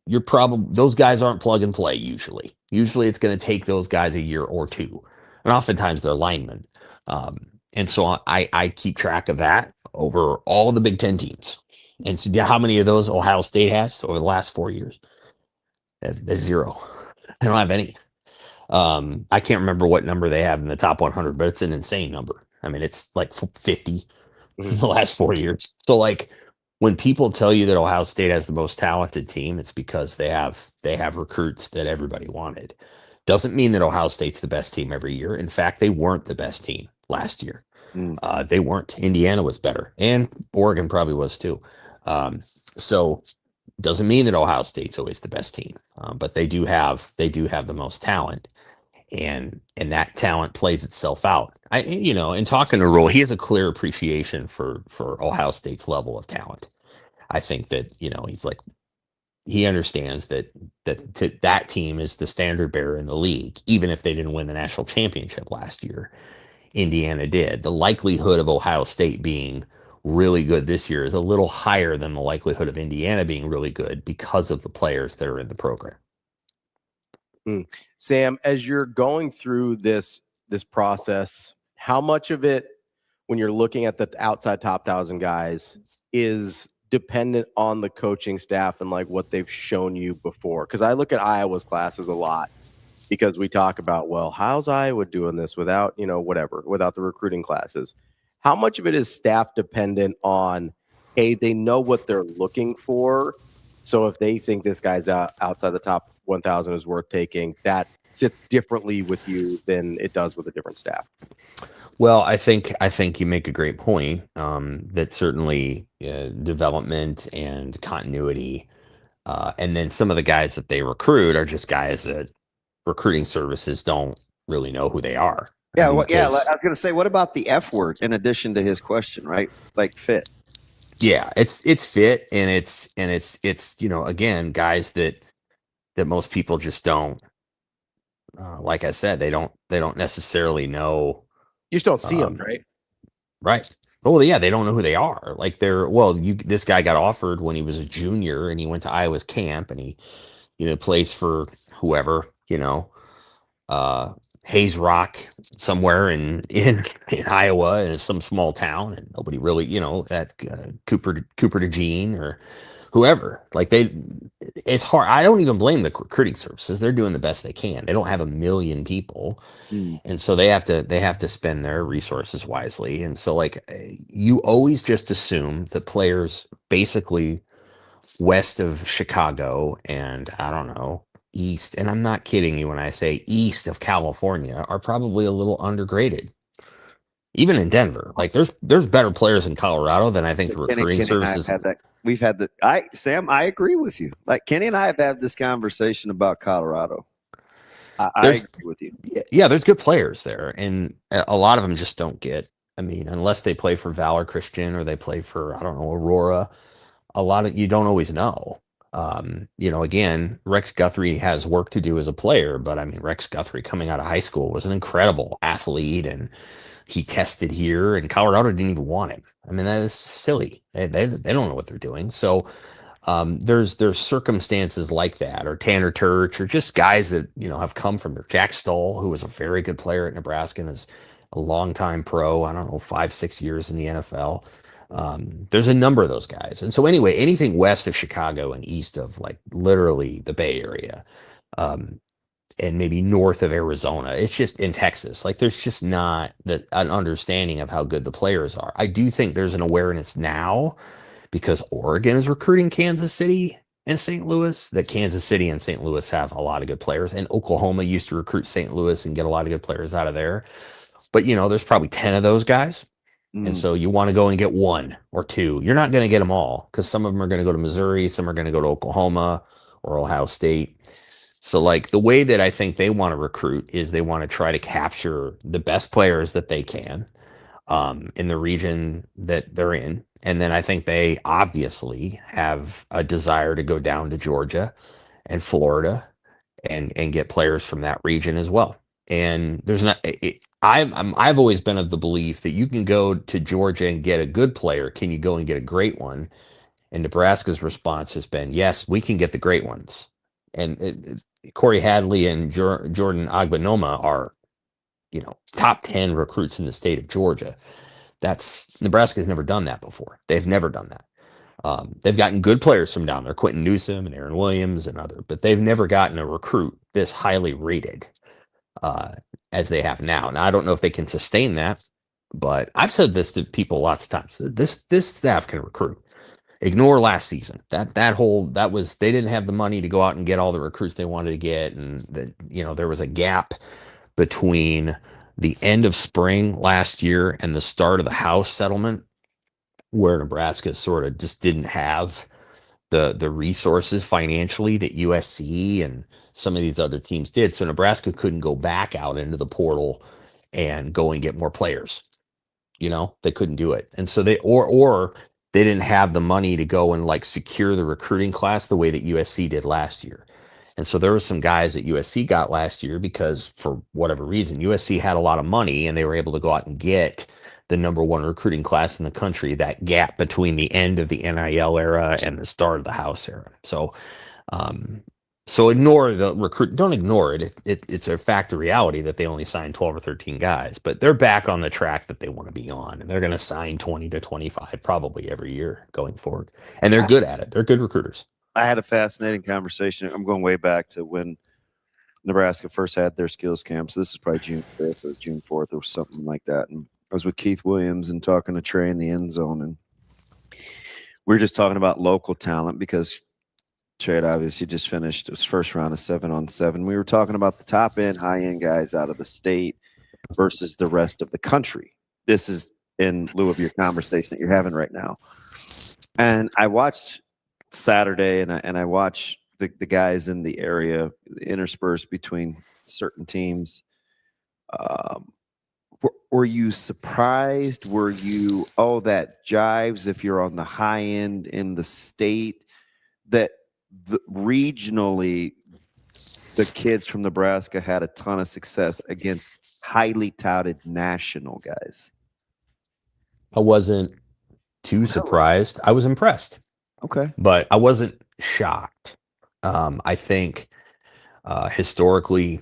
those guys aren't plug and play usually. Usually it's going to take those guys a year or 2. And oftentimes they're linemen. And so I keep track of that over all of the Big Ten teams. And so how many of those Ohio State has over the last 4 years? There's 0. They don't have any. I can't remember what number they have in the top 100, but it's an insane number. I mean, it's like 50 in the last 4 years. So like when people tell you that Ohio State has the most talented team, it's because they have recruits that everybody wanted. Doesn't mean that Ohio State's the best team every year. In fact, they weren't the best team last year. They weren't. Indiana was better, and Oregon probably was too. So doesn't mean that Ohio State's always the best team, but they do have the most talent. and that talent plays itself out. In talking to Rhule, he has a clear appreciation for Ohio State's level of talent. I think that he's like, he understands that team is the standard bearer in the league, even if they didn't win the national championship last year. Indiana did. The likelihood of Ohio State being really good this year is a little higher than the likelihood of Indiana being really good because of the players that are in the program. Sam, as you're going through this process, how much of it, when you're looking at the outside top 1,000 guys, is dependent on the coaching staff and like what they've shown you before? Because I look at Iowa's classes a lot, because we talk about, well, how's Iowa doing this without, without the recruiting classes? How much of it is staff dependent on, hey, they know what they're looking for, so if they think this guy's outside the top 1,000 is worth taking, that sits differently with you than it does with a different staff? Well, I think you make a great point, that certainly development and continuity, and then some of the guys that they recruit are just guys that recruiting services don't really know who they are. Yeah, I was going to say, what about the F word in addition to his question, right? Like fit. Yeah, it's fit, and it's again, guys that most people just don't. Like I said, they don't necessarily know. You just don't see them, right? Right. Oh, yeah, they don't know who they are. Like this guy got offered when he was a junior, and he went to Iowa's camp, and he plays for whoever, Hayes Rock somewhere in Iowa, in some small town, and nobody really, that's Cooper DeJean or whoever. Like it's hard. I don't even blame the recruiting services. They're doing the best they can. They don't have 1 million people, and so they have to spend their resources wisely. And so, like, you always just assume that players basically west of Chicago and I don't know, east, and I'm not kidding you when I say east of California, are probably a little undergraded. Even in Denver, like there's better players in Colorado than I think the recruiting services. Sam, I agree with you. Like Kenny and I have had this conversation about Colorado. I agree with you. Yeah, there's good players there, and a lot of them just don't get. I mean, unless they play for Valor Christian or they play for, I don't know, Aurora, a lot of you don't always know. Again, Rex Guthrie has work to do as a player, but I mean, Rex Guthrie coming out of high school was an incredible athlete, and he tested here, and Colorado didn't even want him. I mean, that is silly. They don't know what they're doing. So there's circumstances like that, or Tanner Turch, or just guys that have come from there. Jack Stoll, who was a very good player at Nebraska and is a longtime pro. I don't know, 5-6 years in the NFL. There's a number of those guys. And so anyway, anything west of Chicago and east of like literally the Bay Area, and maybe north of Arizona, it's just in Texas. Like there's just not an understanding of how good the players are. I do think there's an awareness now because Oregon is recruiting Kansas City and St. Louis, that Kansas City and St. Louis have a lot of good players. And Oklahoma used to recruit St. Louis and get a lot of good players out of there. But, there's probably 10 of those guys. And so you want to go and get 1 or 2. You're not going to get them all because some of them are going to go to Missouri. Some are going to go to Oklahoma or Ohio State. So like the way that I think they want to recruit is they want to try to capture the best players that they can in the region that they're in. And then I think they obviously have a desire to go down to Georgia and Florida and get players from that region as well. And there's not, I've always been of the belief that you can go to Georgia and get a good player. Can you go and get a great one? And Nebraska's response has been, yes, we can get the great ones. And Corey Hadley and Jordan Agbanoma are, top 10 recruits in the state of Georgia. Nebraska's never done that before. They've never done that. They've gotten good players from down there, Quentin Newsom and Aaron Williams and but they've never gotten a recruit this highly rated as they have now. Now, I don't know if they can sustain that, but I've said this to people lots of times. This staff can recruit. Ignore last season. They didn't have the money to go out and get all the recruits they wanted to get, and there was a gap between the end of spring last year and the start of the House settlement, where Nebraska sort of just didn't have the resources financially that USC and some of these other teams did. So Nebraska couldn't go back out into the portal and go and get more players. You know, they couldn't do it. And so they or they didn't have the money to go and like secure the recruiting class the way that USC did last year. And so there were some guys that USC got last year because for whatever reason, USC had a lot of money and they were able to go out and get the #1 recruiting class in the country, that gap between the end of the NIL era and the start of the House era. So, so ignore the recruit. Don't ignore it. It's a fact of reality that they only signed 12 or 13 guys, but they're back on the track that they want to be on, and they're going to sign 20 to 25 probably every year going forward. And they're good at it. They're good recruiters. I had a fascinating conversation. I'm going way back to when Nebraska first had their skills camps. This is probably June 5th or June 4th or something like that. And I was with Keith Williams and talking to Trae in the end zone, and we were just talking about local talent because Trae had obviously just finished his first round of 7-on-7. We were talking about the top end, high end guys out of the state versus the rest of the country. This is in lieu of your conversation that you're having right now. And I watched Saturday and I watched the guys in the area interspersed between certain teams. Were you surprised? Were you, that jives if you're on the high end in the state, that regionally the kids from Nebraska had a ton of success against highly touted national guys? I wasn't too surprised. I was impressed. Okay. But I wasn't shocked. I think historically,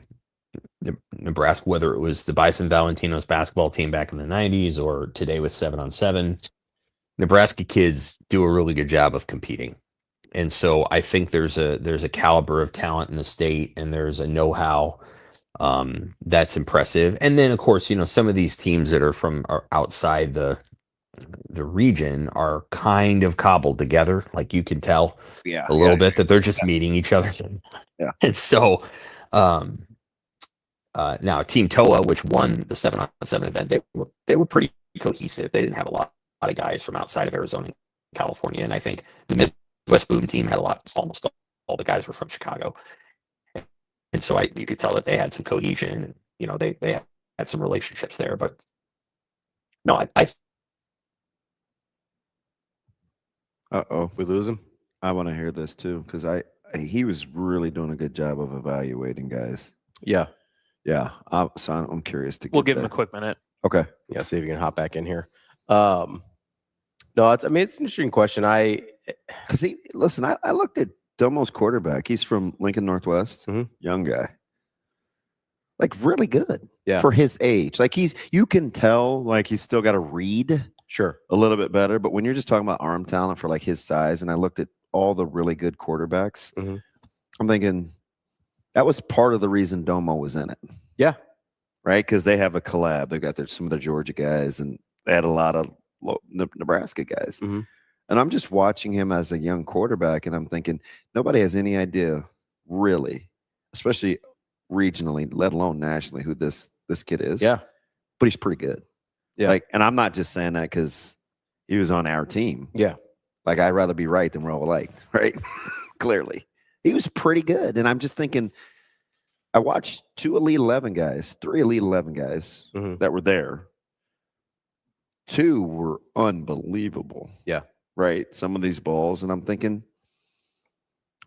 Nebraska, whether it was the Bison Valentinos basketball team back in the 90s or today with 7-on-7, Nebraska kids do a really good job of competing. And so I think there's a caliber of talent in the state, and there's a know-how that's impressive. And then, of course, some of these teams that are outside the region are kind of cobbled together. Like you can tell a little bit that they're just meeting each other. Yeah. And so now Team TOA, which won the 7-on-7 event, they were pretty cohesive. They didn't have a lot of guys from outside of Arizona and California. And I think the Midwest Boom team had almost all the guys were from Chicago. And so you could tell that they had some cohesion and, they had some relationships there, but no, I we lose him. I want to hear this too, because he was really doing a good job of evaluating guys. Yeah. So I'm curious to. We'll give him a quick minute. Okay. Yeah. See if you can hop back in here. No, it's an interesting question. Because listen, I looked at Domo's quarterback. He's from Lincoln Northwest, young guy, like really good for his age. Like you can tell, like he's still got to read. Sure. A little bit better. But when you're just talking about arm talent for like his size, and I looked at all the really good quarterbacks, I'm thinking that was part of the reason Domo was in it. Yeah. Right? Because they have a collab. They've got some of their Georgia guys, and they had a lot of Nebraska guys. And I'm just watching him as a young quarterback, and I'm thinking nobody has any idea really, especially regionally, let alone nationally, who this kid is. Yeah. But he's pretty good. Yeah. Like, and I'm not just saying that because he was on our team. Yeah. Like, I'd rather be right than we're all alike, right? Clearly. He was pretty good. And I'm just thinking, I watched 3 Elite 11 guys that were there. 2 were unbelievable. Yeah. Right? Some of these balls. And I'm thinking,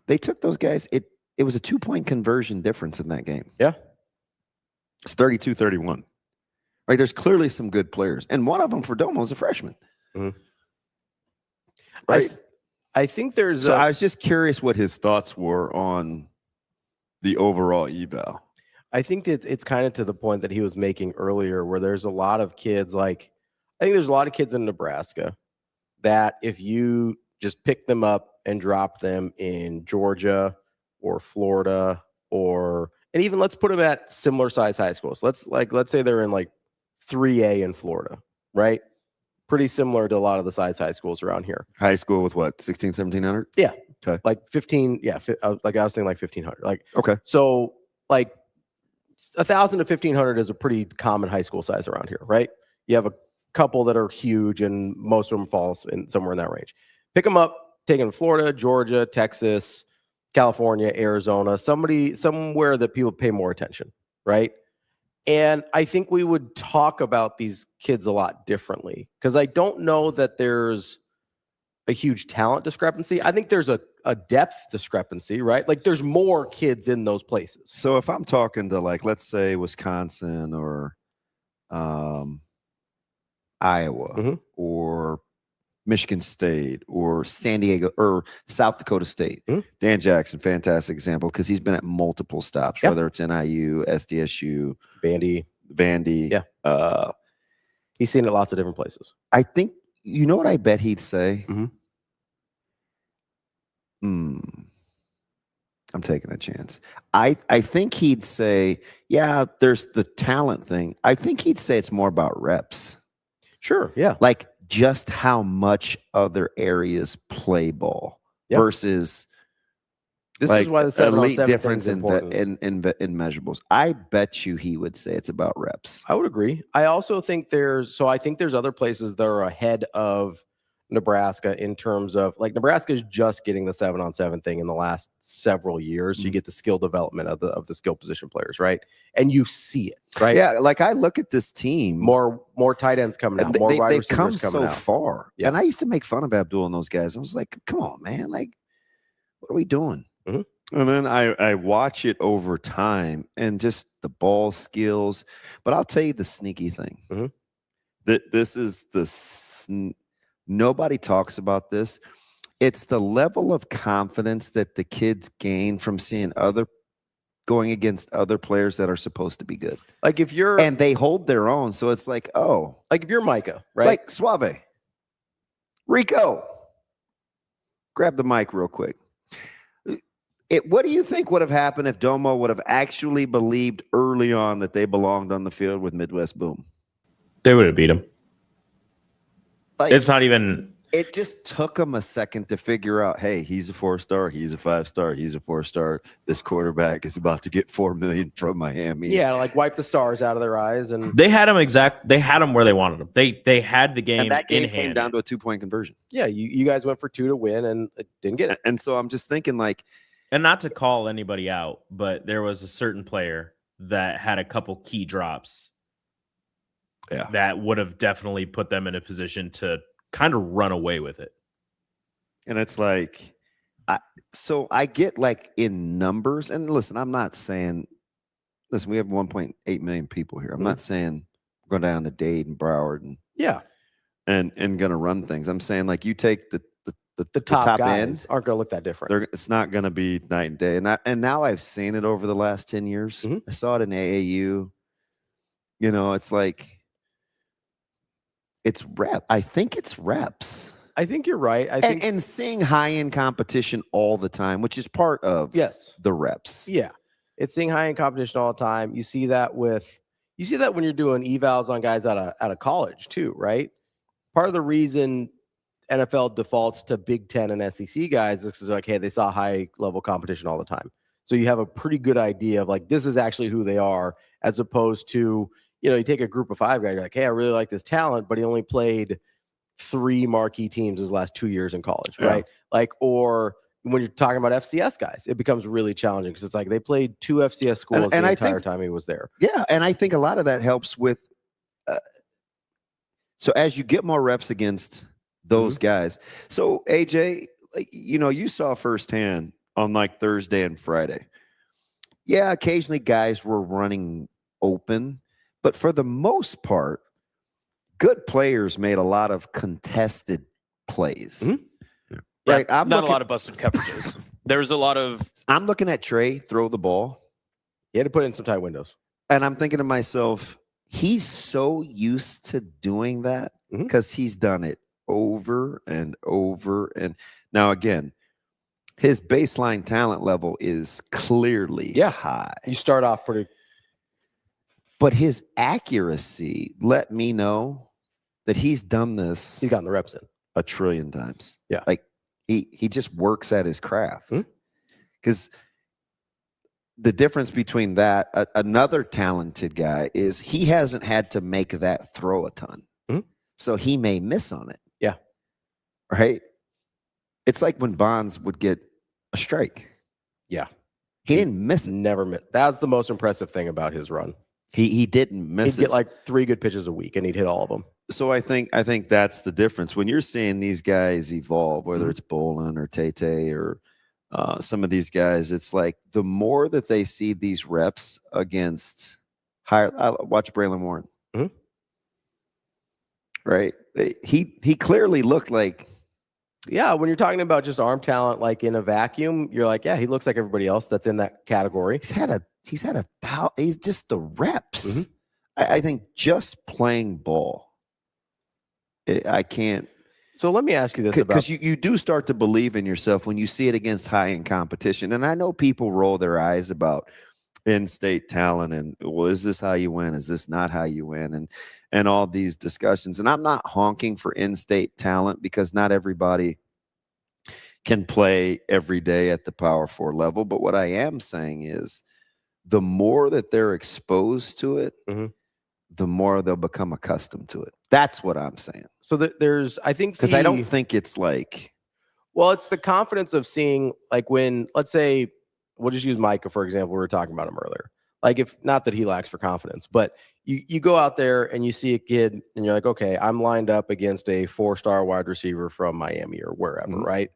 they took those guys. It was a 2-point conversion difference in that game. Yeah. It's 32-31. Right, there's clearly some good players, and one of them for Domo is a freshman. Right, I think there's. So I was just curious what his thoughts were on the overall eval. I think that it's kind of to the point that he was making earlier, where there's a lot of kids. Like, I think there's a lot of kids in Nebraska that if you just pick them up and drop them in Georgia or Florida, and even let's put them at similar size high schools. Let's say they're in like 3A in Florida, right? Pretty similar to a lot of the size high schools around here. High school with what, 1,700? Yeah. Okay. Like 15. Yeah. Like I was thinking like 1,500. Like, okay. So like 1,000 to 1,500 is a pretty common high school size around here, right? You have a couple that are huge and most of them fall somewhere in that range. Pick them up, taking Florida, Georgia, Texas, California, Arizona, somewhere that people pay more attention, right? And I think we would talk about these kids a lot differently because I don't know that there's a huge talent discrepancy. I think there's a depth discrepancy, right? Like there's more kids in those places. So if I'm talking to like, let's say Wisconsin or Iowa or Michigan State or San Diego or South Dakota State, Dan Jackson, fantastic example because he's been at multiple stops, whether it's NIU, SDSU, Vandy. Yeah. He's seen it lots of different places. I think, you know what I bet he'd say? I'm taking a chance. I think he'd say, yeah, there's the talent thing. I think he'd say it's more about reps. Sure, yeah. Like just how much other areas play ball versus this like is why the elite 7-on-7 difference thing's important. in measurables. I bet you he would say it's about reps. I would agree. I also think there's other places that are ahead of Nebraska in terms of like Nebraska is just getting the 7-on-7 thing in the last several years. So you get the skill development of the skill position players, right? And you see it, right? Yeah, like I look at this team, more tight ends coming out, more wide receivers come coming so out. far. Yeah. And I used to make fun of Abdul and those guys. I was like, come on, man, like what are we doing? And then I watch it over time and just the ball skills. But I'll tell you the sneaky thing. That this is nobody talks about this. It's the level of confidence that the kids gain from seeing going against other players that are supposed to be good. Like if you're and they hold their own. So it's like, oh, like if you're Micah, right? Like Suave. Rico. Grab the mic real quick. What do you think would have happened if Domo would have actually believed early on that they belonged on the field with Midwest Boom? They would have beat him. Like, it's not even. It just took him a second to figure out, hey, he's a 4-star, he's a 5-star, he's a 4-star. This quarterback is about to get $4 million from Miami. Yeah, like wipe the stars out of their eyes, and they had him They had him where they wanted him. They had the game. And that game in came hand. down to a 2-point conversion. Yeah, you guys went for 2 to win and didn't get it. And so I'm just thinking, like, and not to call anybody out, but there was a certain player that had a couple key drops. Yeah, that would have definitely put them in a position to kind of run away with it. And it's like, so I get like in numbers, and listen, I'm not saying, listen, we have 1.8 million people here. I'm not saying go down to Dade and Broward and gonna run things. I'm saying like you take the top guys end aren't gonna look that different. It's not gonna be night and day. And now I've seen it over the last 10 years. I saw it in AAU. You know, it's like it's rep. I think it's reps. I think you're right. I think and seeing high-end competition all the time, which is part of the reps. Yeah. It's seeing high-end competition all the time. You see that when you're doing evals on guys out of college too, right? Part of the reason NFL defaults to Big Ten and SEC guys is because like, hey, they saw high-level competition all the time. So you have a pretty good idea of like, this is actually who they are, as opposed to, you know, you take a group of 5 guys, you're like, hey, I really like this talent, but he only played 3 marquee teams his last 2 years in college, right? Like, or when you're talking about FCS guys, it becomes really challenging because it's like they played 2 FCS schools the entire time he was there. Yeah, and I think a lot of that helps with. So as you get more reps against those guys, so AJ, like, you know, you saw firsthand on like Thursday and Friday. Yeah, occasionally guys were running open. But for the most part, good players made a lot of contested plays. Right? Yeah, not a lot of busted coverages. There was a lot of. I'm looking at Trae throw the ball. He had to put in some tight windows. And I'm thinking to myself, he's so used to doing that because he's done it over and over. And now, again, his baseline talent level is clearly high. You start off pretty. But his accuracy let me know that he's done this. He's gotten the reps in 1 trillion times. Yeah. Like he just works at his craft. Because the difference between that, another talented guy is he hasn't had to make that throw a ton. So he may miss on it. Yeah. Right. It's like when Bonds would get a strike. Yeah. He didn't miss it. Never missed. That's the most impressive thing about his run. He didn't miss He'd it. get like 3 good pitches a week, and he'd hit all of them. So I think that's the difference. When you're seeing these guys evolve, whether it's Bolin or Tay or some of these guys, it's like the more that they see these reps against higher. I watch Braylon Warren. Right? He clearly looked like. Yeah, when you're talking about just arm talent, like in a vacuum, you're like, yeah, he looks like everybody else that's in that category. He's just the reps. I think just playing ball. I can't. So let me ask you this about, because you do start to believe in yourself when you see it against high-end competition. And I know people roll their eyes about in-state talent and, well, is this how you win? Is this not how you win? And all these discussions. And I'm not honking for in-state talent because not everybody can play every day at the Power 4 level. But what I am saying is the more that they're exposed to it, the more they'll become accustomed to it. That's what I'm saying. So there's, I think, because I don't think it's like, well, it's the confidence of seeing, like, when, let's say, we'll just use Micah, for example. We were talking about him earlier. Like, if not that he lacks for confidence, but you go out there and you see a kid and you're like, okay, I'm lined up against a 4-star wide receiver from Miami or wherever, right?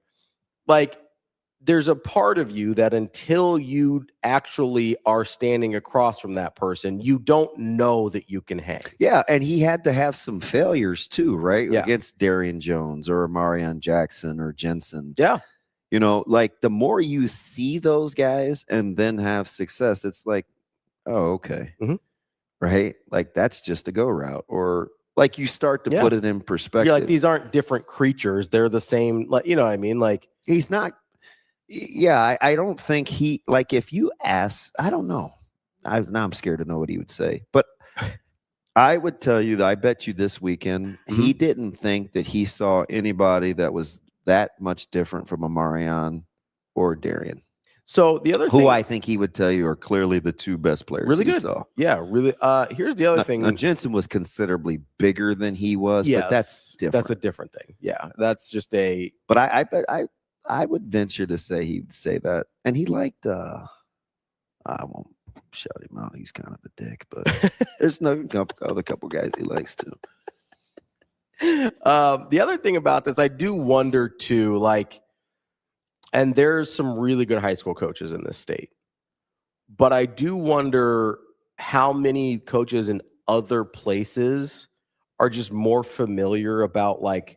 Like, there's a part of you that until you actually are standing across from that person, you don't know that you can hang. Yeah, and he had to have some failures too, right? Yeah. Against Darian Jones or Marion Jackson or Jensen. Yeah. You know, like the more you see those guys and then have success, it's like, oh, okay. Right? Like that's just a go route. Or like you start to put it in perspective. You're like, these aren't different creatures. They're the same. Like, you know what I mean? Like, he's not. Yeah, I don't think he, like, if you ask, I don't know. Now I'm scared to know what he would say. But I would tell you that I bet you this weekend, he didn't think that he saw anybody that was that much different from a Marion or Darian. So the other thing, who I think he would tell you are clearly the 2 best players really he good. saw. Yeah, really. Here's the other thing. Now, Jensen was considerably bigger than he was, but that's different. That's a different thing. Yeah, that's just a. But I bet I would venture to say he would say that. And he liked, I won't shout him out. He's kind of a dick, but there's no other couple guys he likes too. The other thing about this, I do wonder too, like, and there's some really good high school coaches in this state, but I do wonder how many coaches in other places are just more familiar about, like,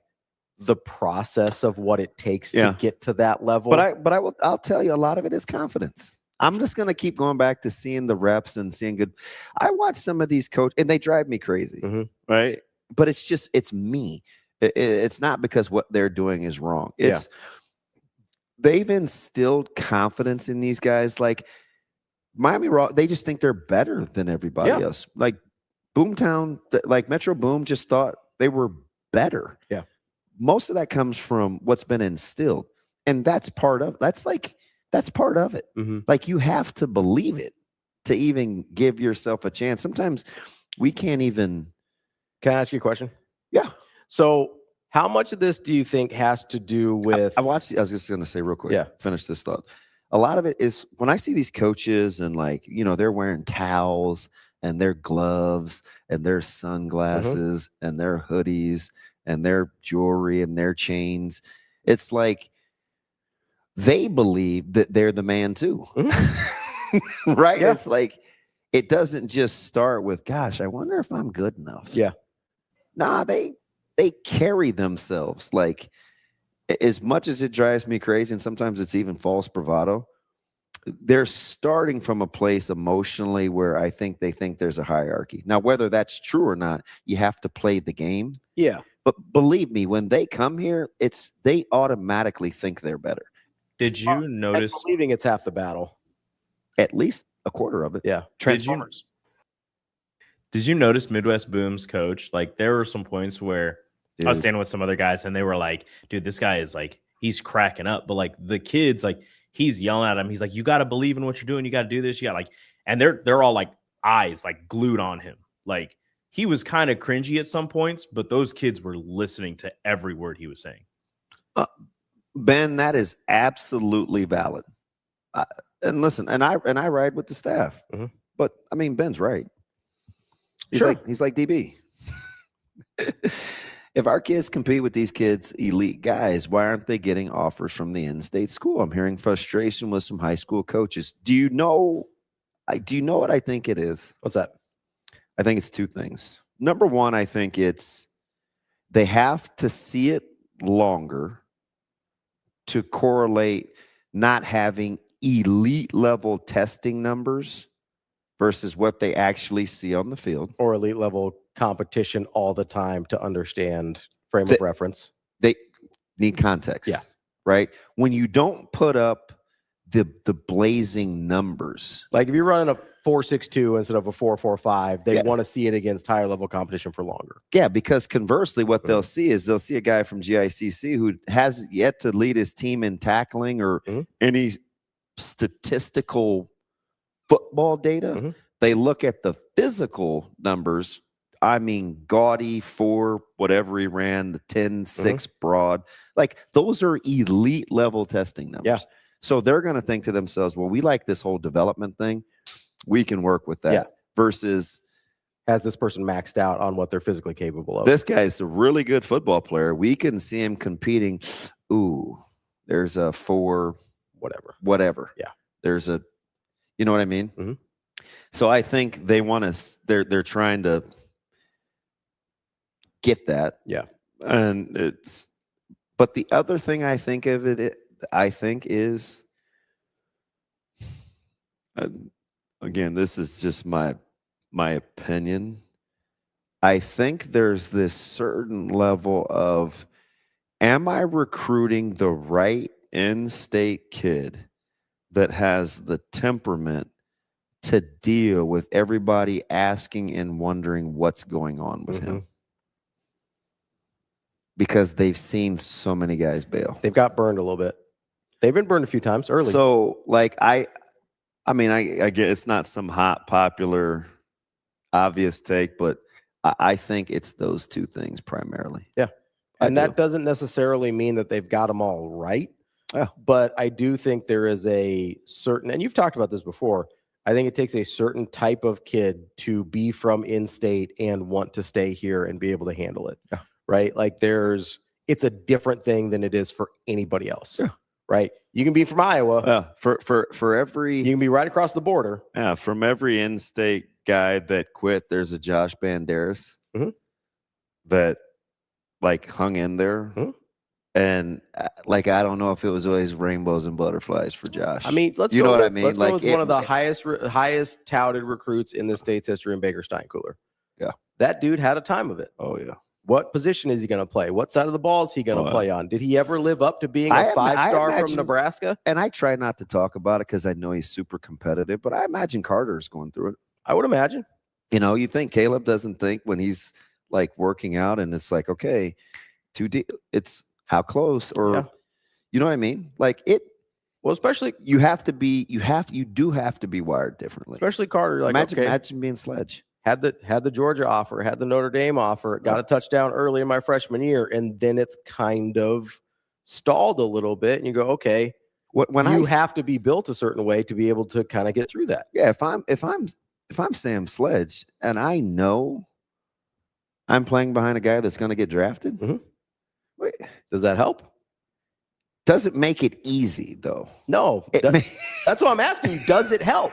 the process of what it takes to get to that level. I'll tell you, a lot of it is confidence. I'm just going to keep going back to seeing the reps and seeing good. I watch some of these coaches and they drive me crazy, right? But it's me. It's not because what they're doing is wrong. They've instilled confidence in these guys. Like Miami Raw, they just think they're better than everybody else. Like Boomtown, like Metro Boom just thought they were better. Yeah. Most of that comes from what's been instilled. And that's part of it. Like you have to believe it to even give yourself a chance. Sometimes we can't even. Can I ask you a question? Yeah. So how much of this do you think has to do with? I was just going to say real quick. Finish this thought. A lot of it is when I see these coaches and, like, you know, they're wearing towels and their gloves and their sunglasses and their hoodies and their jewelry and their chains. It's like they believe that they're the man too. Right? Yeah. It's like it doesn't just start with, gosh, I wonder if I'm good enough. Yeah. Nah, they carry themselves like, as much as it drives me crazy, and sometimes it's even false bravado, they're starting from a place emotionally where I think they think there's a hierarchy. Now, whether that's true or not, you have to play the game. Yeah. But believe me, when they come here, they automatically think they're better. Did you notice? Believing it's half the battle. At least a quarter of it. Yeah. Transformers. Did you notice Midwest Boom's coach? Like, there were some points where I was standing with some other guys and they were like, dude, this guy is like, he's cracking up. But like the kids, like, he's yelling at him. He's like, you got to believe in what you're doing. You got to do this. You got like, and they're all like eyes, like glued on him. Like he was kind of cringy at some points, but those kids were listening to every word he was saying. Ben, that is absolutely valid. And listen, and I ride with the staff, but I mean, Ben's right. He's like DB. If our kids compete with these kids, elite guys, why aren't they getting offers from the in-state school? I'm hearing frustration with some high school coaches. Do you know what I think it is? What's that? I think it's two things. Number one, I think it's they have to see it longer to correlate not having elite level testing numbers versus what they actually see on the field. Or elite level competition all the time to understand frame of reference. They need context. Yeah. Right? When you don't put up the blazing numbers. Like if you're running a 4.62 instead of a 4.45, they want to see it against higher level competition for longer. Yeah, because conversely, what they'll see is they'll see a guy from GICC who has yet to lead his team in tackling or any statistical football data. They look at the physical numbers. I mean, gaudy 4, whatever he ran, the 10-6 broad. Like those are elite level testing numbers. Yeah. So they're going to think to themselves, well, we like this whole development thing. We can work with that. Yeah. Versus has this person maxed out on what they're physically capable of? This guy's a really good football player. We can see him competing. Ooh, there's a 4, whatever. Yeah. There's a, you know what I mean? So I think they want to, they're trying to get that. Yeah. And it's, but the other thing I think of it, I think is, again, this is just my opinion. I think there's this certain level of, am I recruiting the right in-state kid that has the temperament to deal with everybody asking and wondering what's going on with him? Because they've seen so many guys bail. They've got burned a little bit. They've been burned a few times early. So, like, I mean, I get it's not some hot, popular, obvious take, but I think it's those two things primarily. Yeah. And that doesn't necessarily mean that they've got them all right. Yeah. But I do think there is a certain, and you've talked about this before, I think it takes a certain type of kid to be from in-state and want to stay here and be able to handle it. Yeah. Right? Like it's a different thing than it is for anybody else. Yeah. Right? You can be from Iowa. Yeah. For every, you can be right across the border. Yeah. From every in-state guy that quit, there's a Josh Banderas that like hung in there. And like, I don't know if it was always rainbows and butterflies for Josh. I mean, let's you go know with, what I mean? Let's Like go with one of the highest touted recruits in the state's history in Baker Steinkuhler. Yeah. That dude had a time of it. Oh yeah. What position is he going to play? What side of the ball is he going to play on? Did he ever live up to being a 5-star from Nebraska? And I try not to talk about it because I know he's super competitive, but I imagine Carter's going through it. I would imagine. You know, you think Caleb doesn't think when he's like working out and it's like, okay, it's how close or you know what I mean? Like it. Well, especially you do have to be wired differently. Especially Carter. Like imagine being Sledge. Had the Georgia offer, had the Notre Dame offer, got a touchdown early in my freshman year, and then it's kind of stalled a little bit. And you go, okay, you have to be built a certain way to be able to kind of get through that. Yeah, if I'm Sam Sledge and I know I'm playing behind a guy that's going to get drafted, wait, does that help? Doesn't make it easy though. No, that's what I'm asking you. Does it help?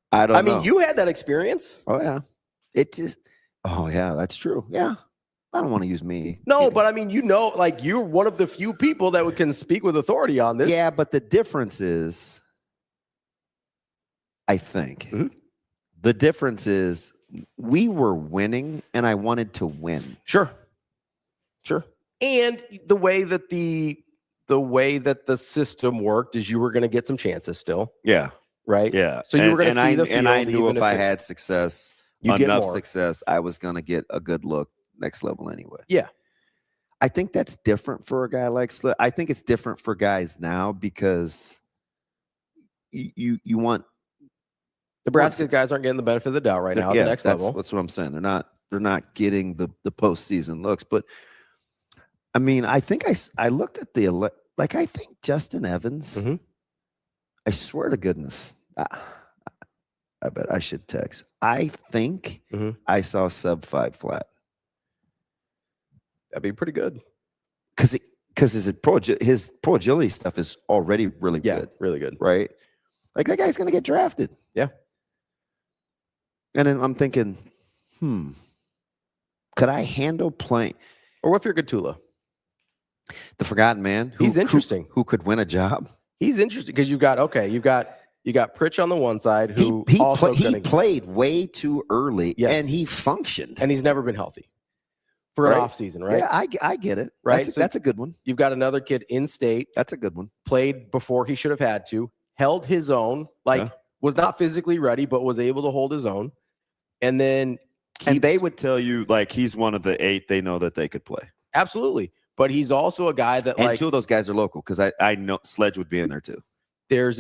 I don't know. I mean, you had that experience. Oh, yeah. Oh, yeah, that's true. Yeah. I don't want to use me. No, but I mean, like you're one of the few people that can speak with authority on this. Yeah, but the difference is, I think, the difference is we were winning and I wanted to win. Sure. And the way that the system worked is you were going to get some chances still. Yeah. Right. Yeah. So you were going to see the field. And I knew if I had success, enough success, I was going to get a good look next level anyway. Yeah. I think that's different for a guy like Slit. I think it's different for guys now because you want Nebraska guys aren't getting the benefit of the doubt right now at the next level. That's what I'm saying. They're not getting the postseason looks. But I mean, I think I looked at Like, I think Justin Evans, I swear to goodness, I bet I should text. I think I saw sub 5 flat. That'd be pretty good. Because his pro agility stuff is already really good. Really good. Right? Like, that guy's going to get drafted. Yeah. And then I'm thinking, could I handle playing? Or what if you're Gatula? The forgotten man. He's interesting. Who could win a job? He's interesting because you got Pritch on the one side who he played way too early and he functioned. And he's never been healthy for an off season, right? Yeah, I get it. Right. That's a good one. You've got another kid in state. That's a good one. Played before he should have had to, held his own, was not physically ready, but was able to hold his own. And then they would tell you, like, he's one of the 8 they know that they could play. Absolutely. But he's also a guy that, and 2 of those guys are local, because I know Sledge would be in there too. There's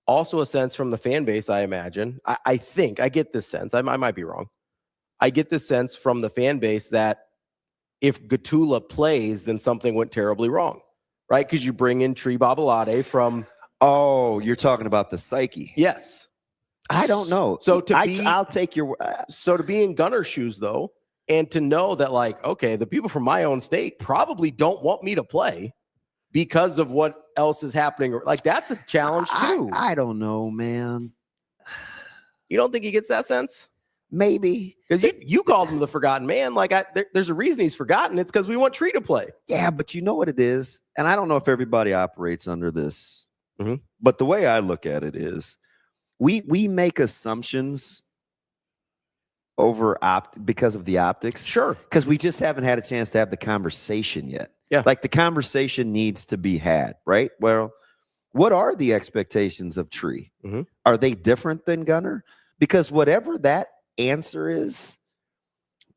also a sense from the fan base, I imagine. I think I get this sense. I might be wrong. I get this sense from the fan base that if Gatula plays, then something went terribly wrong, right? Because you bring in Tree Babalade from. Oh, you're talking about the psyche. Yes. I don't know. So I'll take your. So to be in Gunner's shoes, though, and to know that, like, okay, the people from my own state probably don't want me to play because of what else is happening. Like, that's a challenge too. I don't know, man. You don't think he gets that sense? Maybe. Because you called him the forgotten man. Like, there's a reason he's forgotten. It's because we want Tree to play. Yeah, but you know what it is? And I don't know if everybody operates under this. But the way I look at it is we make assumptions over because of the optics. Sure. Because we just haven't had a chance to have the conversation yet. Yeah. Like, the conversation needs to be had, right? Well, what are the expectations of Tree? Are they different than Gunner? Because whatever that answer is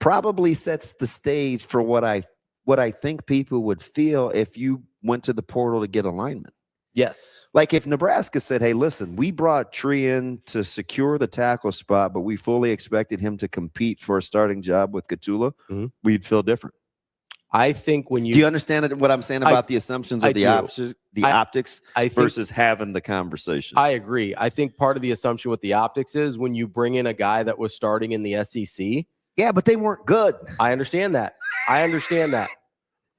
probably sets the stage for what I think people would feel if you went to the portal to get alignment. Yes. Like, if Nebraska said, hey, listen, we brought Tree in to secure the tackle spot, but we fully expected him to compete for a starting job with Gatula, we'd feel different. I think when you... Do you understand what I'm saying about the assumptions of the optics versus having the conversation? I agree. I think part of the assumption with the optics is when you bring in a guy that was starting in the SEC. Yeah, but they weren't good. I understand that.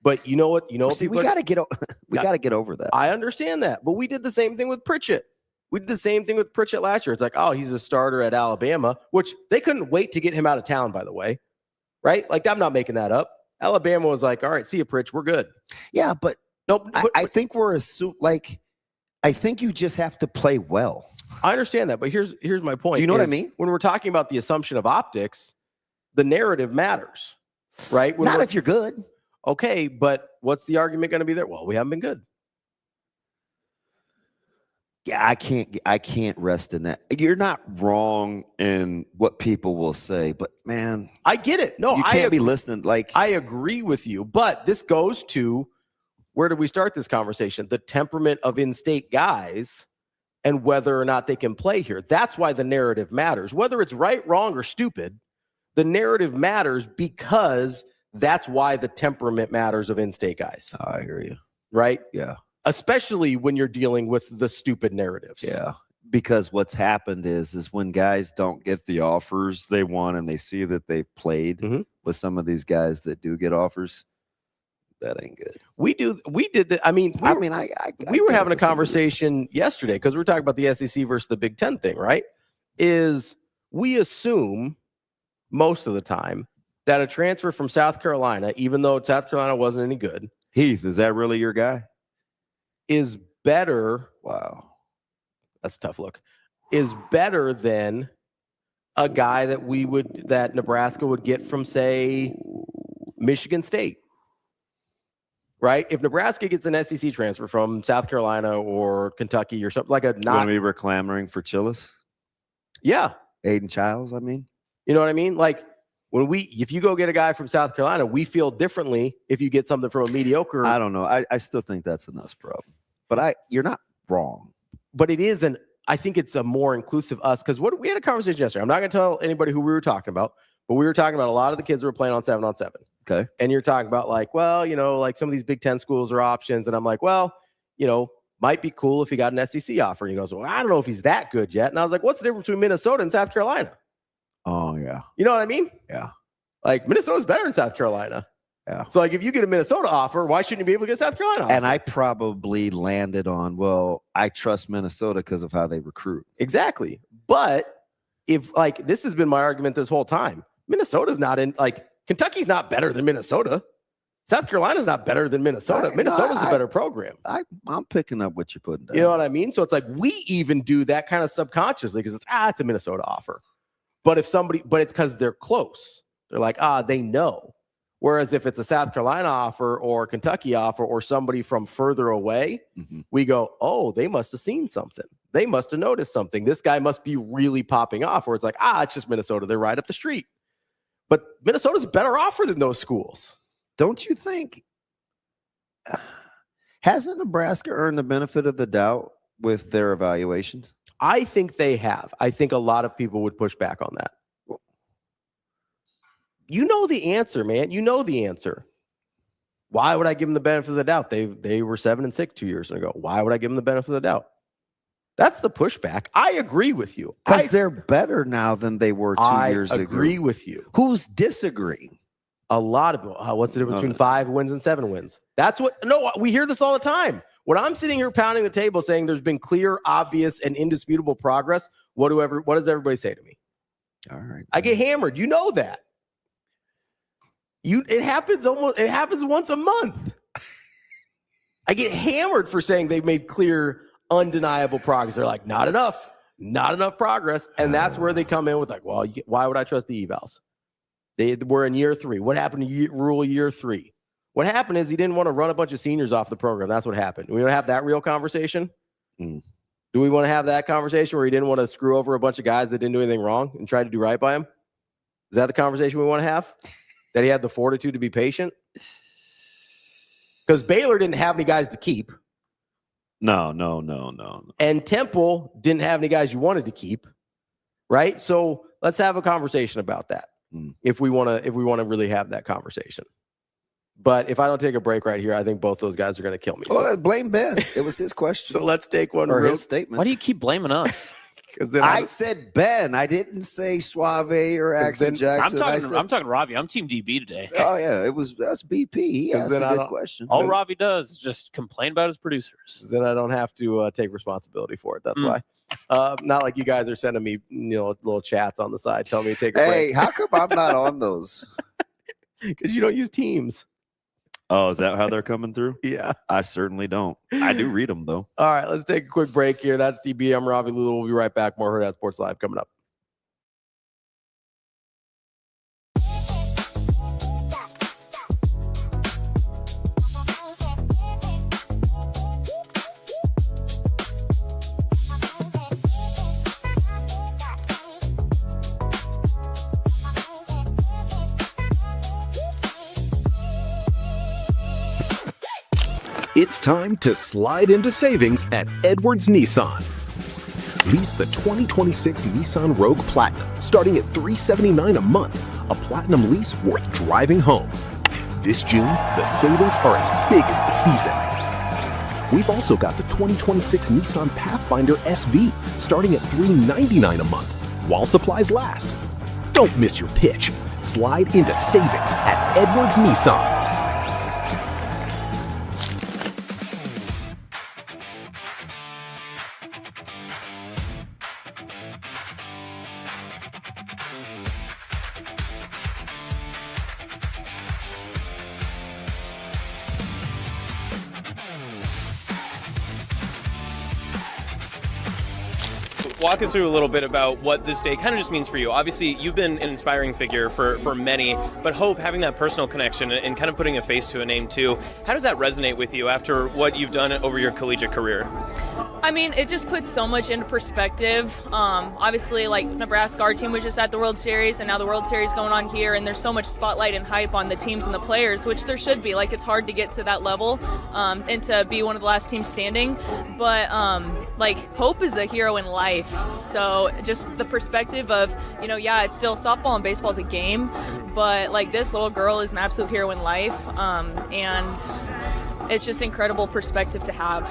But you know what? See, we got to get over that. I understand that. But we did the same thing with Pritchett. We did the same thing with Pritchett last year. It's like, oh, he's a starter at Alabama, which they couldn't wait to get him out of town, by the way. Right? Like, I'm not making that up. Alabama was like, all right, see you, Pritch. We're good. Yeah, but nope. I think I think you just have to play well. I understand that. But here's my point. Do you know what I mean? When we're talking about the assumption of optics, the narrative matters. Right? Not if you're good. Okay, but what's the argument going to be there? Well, we haven't been good. Yeah, I can't rest in that. You're not wrong in what people will say, but man, I get it. No, you can't be listening. Like, I agree with you, but this goes to, where did we start this conversation? The temperament of in-state guys and whether or not they can play here. That's why the narrative matters. Whether it's right, wrong, or stupid, the narrative matters because that's why the temperament matters of in-state guys. I hear you. Right? Yeah. Especially when you're dealing with the stupid narratives. Yeah. Because what's happened is when guys don't get the offers they want and they see that they've played with some of these guys that do get offers, that ain't good. We did that. I mean, we were having a conversation yesterday because we were talking about the SEC versus the Big Ten thing, right? Is we assume most of the time that a transfer from South Carolina, even though South Carolina wasn't any good. Heath, is that really your guy? Is better. Wow. That's a tough look. Is better than a guy that Nebraska would get from, say, Michigan State. Right? If Nebraska gets an SEC transfer from South Carolina or Kentucky or something like when we were clamoring for Chillis? Yeah. Aiden Childs, I mean. You know what I mean? Like, if you go get a guy from South Carolina, we feel differently if you get something from a mediocre. I don't know. I still think that's a us problem. But you're not wrong. But it is I think it's a more inclusive us, because we had a conversation yesterday. I'm not going to tell anybody who we were talking about, but we were talking about a lot of the kids who were playing on 7-on-7. Okay. And you're talking about like, well, like some of these Big Ten schools are options. And I'm like, well, might be cool if he got an SEC offer. And he goes, well, I don't know if he's that good yet. And I was like, what's the difference between Minnesota and South Carolina? Oh, yeah. You know what I mean? Yeah. Like Minnesota's better than South Carolina. Yeah. So like if you get a Minnesota offer, why shouldn't you be able to get South Carolina offer? And I probably landed on, well, I trust Minnesota because of how they recruit. Exactly. But if like this has been my argument this whole time, Minnesota's not in like Kentucky's not better than Minnesota. South Carolina's not better than Minnesota. Minnesota's a better program. I'm picking up what you're putting down. You know what I mean? So it's like we even do that kind of subconsciously because it's a Minnesota offer. But it's because they're close. They're like, they know. Whereas if it's a South Carolina offer or Kentucky offer or somebody from further away, we go, oh, they must have seen something. They must have noticed something. This guy must be really popping off. Where it's like, it's just Minnesota. They're right up the street. But Minnesota's a better offer than those schools. Don't you think? Hasn't Nebraska earned the benefit of the doubt with their evaluations? I think they have. I think a lot of people would push back on that. You know the answer, man. You know the answer. Why would I give them the benefit of the doubt? They were 7-6 2 years ago. Why would I give them the benefit of the doubt? That's the pushback. I agree with you. Because they're better now than they were 2 years ago. I agree with you. Who's disagreeing? A lot of people. What's the difference between 5 wins and 7 wins? That's what. No, we hear this all the time. When I'm sitting here pounding the table saying there's been clear, obvious, and indisputable progress, what does everybody say to me? All right. I get hammered. You know that. It happens once a month. I get hammered for saying they've made clear, undeniable progress. They're like, not enough progress. And that's where they come in with like, well, why would I trust the evals? We're in year 3. What happened to Rhule year 3? What happened is he didn't want to run a bunch of seniors off the program. That's what happened. We want to have that real conversation. Do we want to have that conversation where he didn't want to screw over a bunch of guys that didn't do anything wrong and try to do right by him? Is that the conversation we want to have? That he had the fortitude to be patient? Because Baylor didn't have any guys to keep. No. And Temple didn't have any guys you wanted to keep. Right? So let's have a conversation about that. If we want to really have that conversation. But if I don't take a break right here, I think both those guys are going to kill me. Well, blame Ben. It was his question. So let's take one or real his statement. Why do you keep blaming us? Because I said Ben. I didn't say Suave or Axel Jackson. I'm talking Ravi. I'm Team DB today. Oh yeah, that's BP. He asked a good question. All Ravi does is just complain about his producers. Then I don't have to take responsibility for it. That's why. Not like you guys are sending me, little chats on the side telling me to take a break. Hey, how come I'm not on those? Because you don't use Teams. Oh, is that how they're coming through? Yeah. I certainly don't. I do read them, though. All right, let's take a quick break here. That's DB. I'm Ravi Lulla. We'll be right back. More Hurrdat Sports Live coming up. It's time to slide into savings at Edwards Nissan. Lease the 2026 Nissan Rogue Platinum starting at $379 a month, a platinum lease worth driving home. This June, the savings are as big as the season. We've also got the 2026 Nissan Pathfinder SV starting at $399 a month while supplies last. Don't miss your pitch. Slide into savings at Edwards Nissan. Walk us through a little bit about what this day kind of just means for you. Obviously, you've been an inspiring figure for many, but Hope, having that personal connection and kind of putting a face to a name too, how does that resonate with you after what you've done over your collegiate career? I mean, it just puts so much into perspective. Obviously, like Nebraska, our team was just at the World Series, and now the World Series going on here, and there's so much spotlight and hype on the teams and the players, which there should be. Like, it's hard to get to that level and to be one of the last teams standing. But, like, hope is a hero in life. So just the perspective of, you know, yeah, it's still softball and baseball is a game, but, like, this little girl is an absolute hero in life, and it's just incredible perspective to have.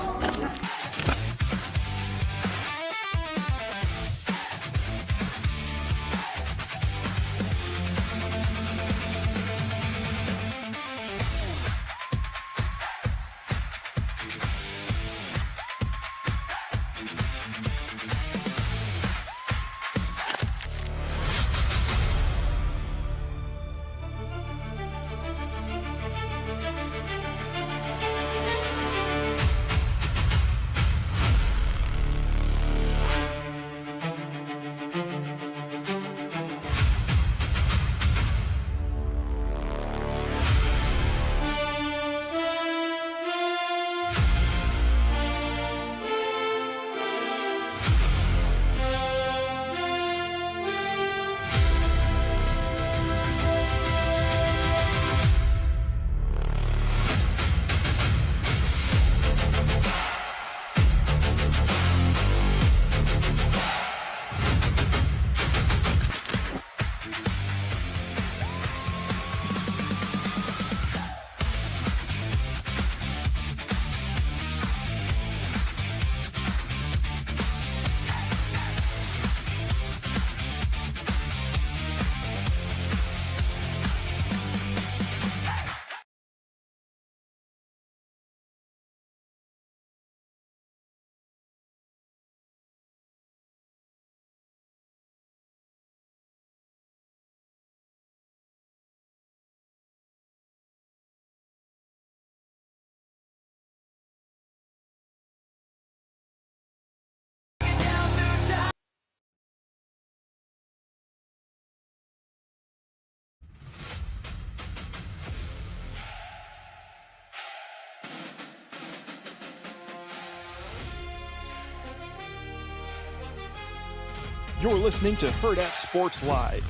You're listening to Hurrdat Sports Live.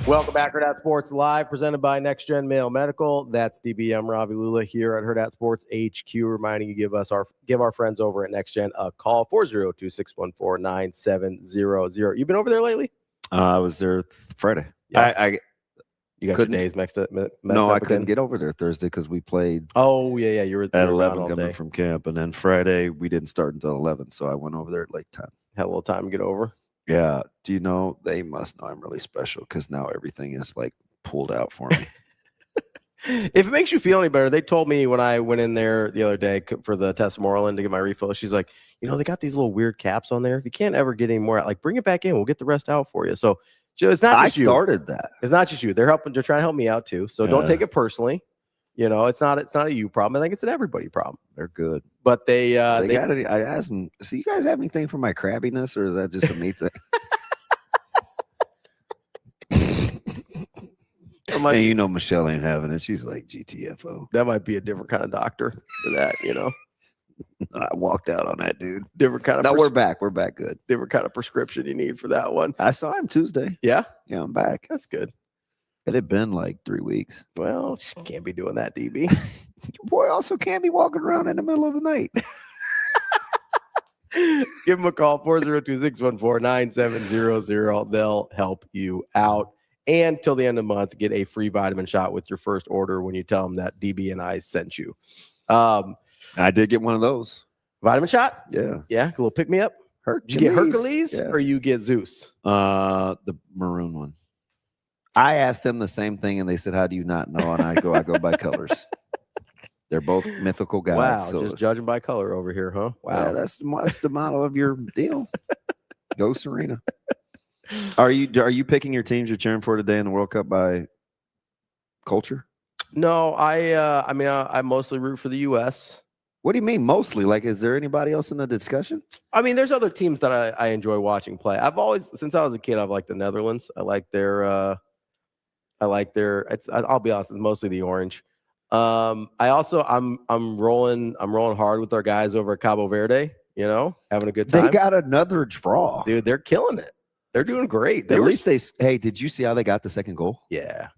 Welcome back, Hurrdat Sports Live, presented by Next Gen Male Medical. That's DBM Ravi Lulla here at Hurrdat Sports HQ, reminding you give our friends over at Next Gen a call, 402-614-9700. You been over there lately? I was there Friday. Yeah. You got your days messed up I couldn't get over there Thursday because we played. Oh, yeah. You were at 11 coming from camp. And then Friday, we didn't start until 11. So I went over there at like 10. Had a little time to get over. Yeah. Do you know, they must know I'm really special because now everything is like pulled out for me. If it makes you feel any better, they told me when I went in there the other day for the Testmoreland to get my refill, she's like, you know, they got these little weird caps on there. If you can't ever get any more out, like bring it back in. We'll get the rest out for you. So it's not just you. I started that. It's not just you. They're trying to help me out too. So don't take it personally. You know, it's not a you problem. I think it's an everybody problem. They're good. But they got it. I asked them, so you guys have anything for my crabbiness, or is that just a me thing? And you know Michelle ain't having it. She's like, GTFO. That might be a different kind of doctor for that, you know. I walked out on that, dude. Different kind of. No, we're back. We're back good. Different kind of prescription you need for that one. I saw him Tuesday. Yeah? Yeah, I'm back. That's good. It had been like 3 weeks. Well, can't be doing that, DB. Your boy also can't be walking around in the middle of the night. Give them a call, 402-614-9700. They'll help you out. And till the end of the month, get a free vitamin shot with your first order when you tell them that DB and I sent you. I did get one of those. Vitamin shot? Yeah. Yeah, a little pick-me-up. Hercules. Did you get Hercules or you get Zeus? The maroon one. I asked them the same thing, and they said, how do you not know? And I go by colors. They're both mythical guys. Wow, so just judging by color over here, huh? Wow. Yeah, that's the motto of your deal. Go Serena. Are you picking your teams you're cheering for today in the World Cup by culture? No, I mostly root for the U.S. What do you mean mostly? Like, is there anybody else in the discussion? I mean, there's other teams that I enjoy watching play. I've always, since I was a kid, I've liked the Netherlands. I'll be honest, it's mostly the orange. I'm rolling hard with our guys over at Cabo Verde, having a good time. They got another draw. Dude, they're killing it. They're doing great. Hey, did you see how they got the second goal? Yeah.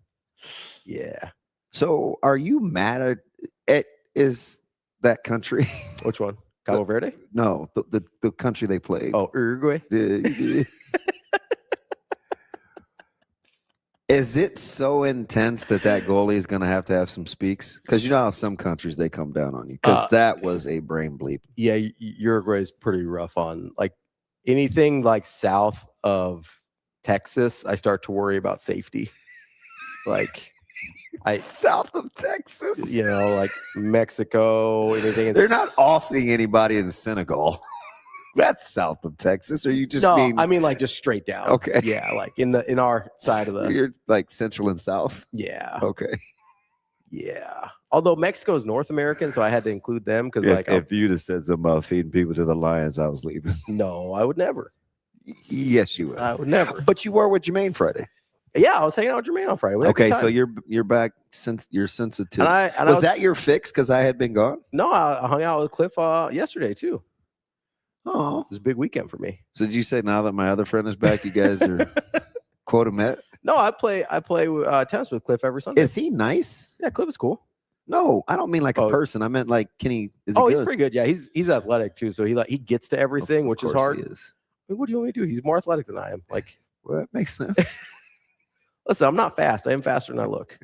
Yeah. So are you mad at is that country? Which one? Cabo Verde? No, the country they played. Oh, Uruguay? Is it so intense that goalie is going to have some speaks? Because you know how some countries, they come down on you. Because that was a brain bleep. Yeah, Uruguay is pretty rough on, like, anything like south of Texas. I start to worry about safety. Like, south of Texas? Like Mexico, anything. They're not offing anybody in Senegal. That's south of Texas. Or you just mean? I mean like just straight down. Okay. Yeah, like in our side of the. You're like central and south. Yeah. Okay. Yeah. Although Mexico is North American, so I had to include them because if you'd have said something about feeding people to the lions, I was leaving. No, I would never. Yes, you would. I would never. But you were with Jermaine Friday. Yeah, I was hanging out with Jermaine on Friday. Okay, so you're back since you're sensitive. And was that your fix? Because I had been gone. No, I hung out with Cliff yesterday too. Oh, it was a big weekend for me. So did you say now that my other friend is back, you guys are quota met? No, I play tennis with Cliff every Sunday. Is he nice? Yeah, Cliff is cool. No, I don't mean like a person. I meant like, can he? Is he he's pretty good. Yeah, he's athletic too. So he gets to everything, which is hard. He is. I mean, what do you want me to do? He's more athletic than I am. Like, well, that makes sense. Listen, I'm not fast. I am faster than I look.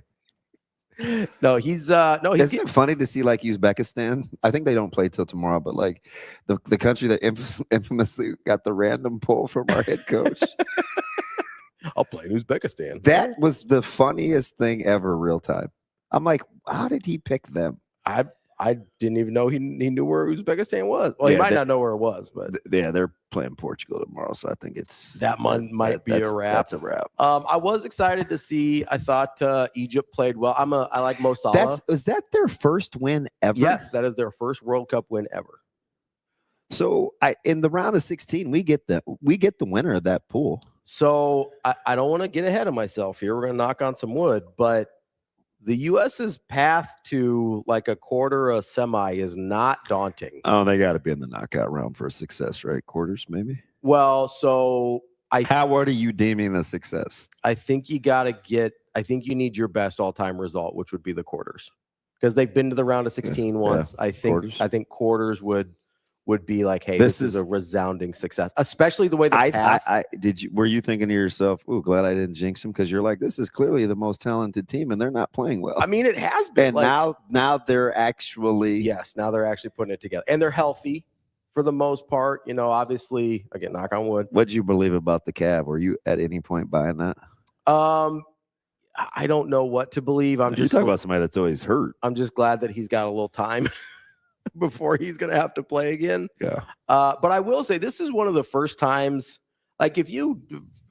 No, he's Isn't it funny to see like Uzbekistan? I think they don't play till tomorrow, but like the country that infamously got the random pull from our head coach. I'll play in Uzbekistan. That was the funniest thing ever, real time. I'm like, how did he pick them? I didn't even know he knew where Uzbekistan was. Well, he might not know where it was, but yeah, they're playing Portugal tomorrow, so I think that might be a wrap. That's a wrap. I was excited to see. I thought Egypt played well. I like Mo Salah. Is that their first win ever? Yes, that is their first World Cup win ever. So in the round of 16, we get the winner of that pool. So I don't want to get ahead of myself here. We're going to knock on some wood, but the U.S.'s path to like a quarter, a semi is not daunting. Oh, they got to be in the knockout round for a success, right? Quarters, maybe? Well, so what are you deeming a success? I think you need your best all-time result, which would be the quarters. Because they've been to the round of 16 once. Yeah, I think quarters would be like, hey, this is a resounding success, especially the way the path. Were you thinking to yourself, "Ooh, glad I didn't jinx them," because you're like, this is clearly the most talented team, and they're not playing well. I mean, it has been. And now they're actually now they're actually putting it together, and they're healthy for the most part. Obviously, again, knock on wood. What did you believe about the Cav? Were you at any point buying that? I don't know what to believe. You're talking about somebody that's always hurt. I'm just glad that he's got a little time before he's going to have to play again. Yeah. But I will say this is one of the first times, like if you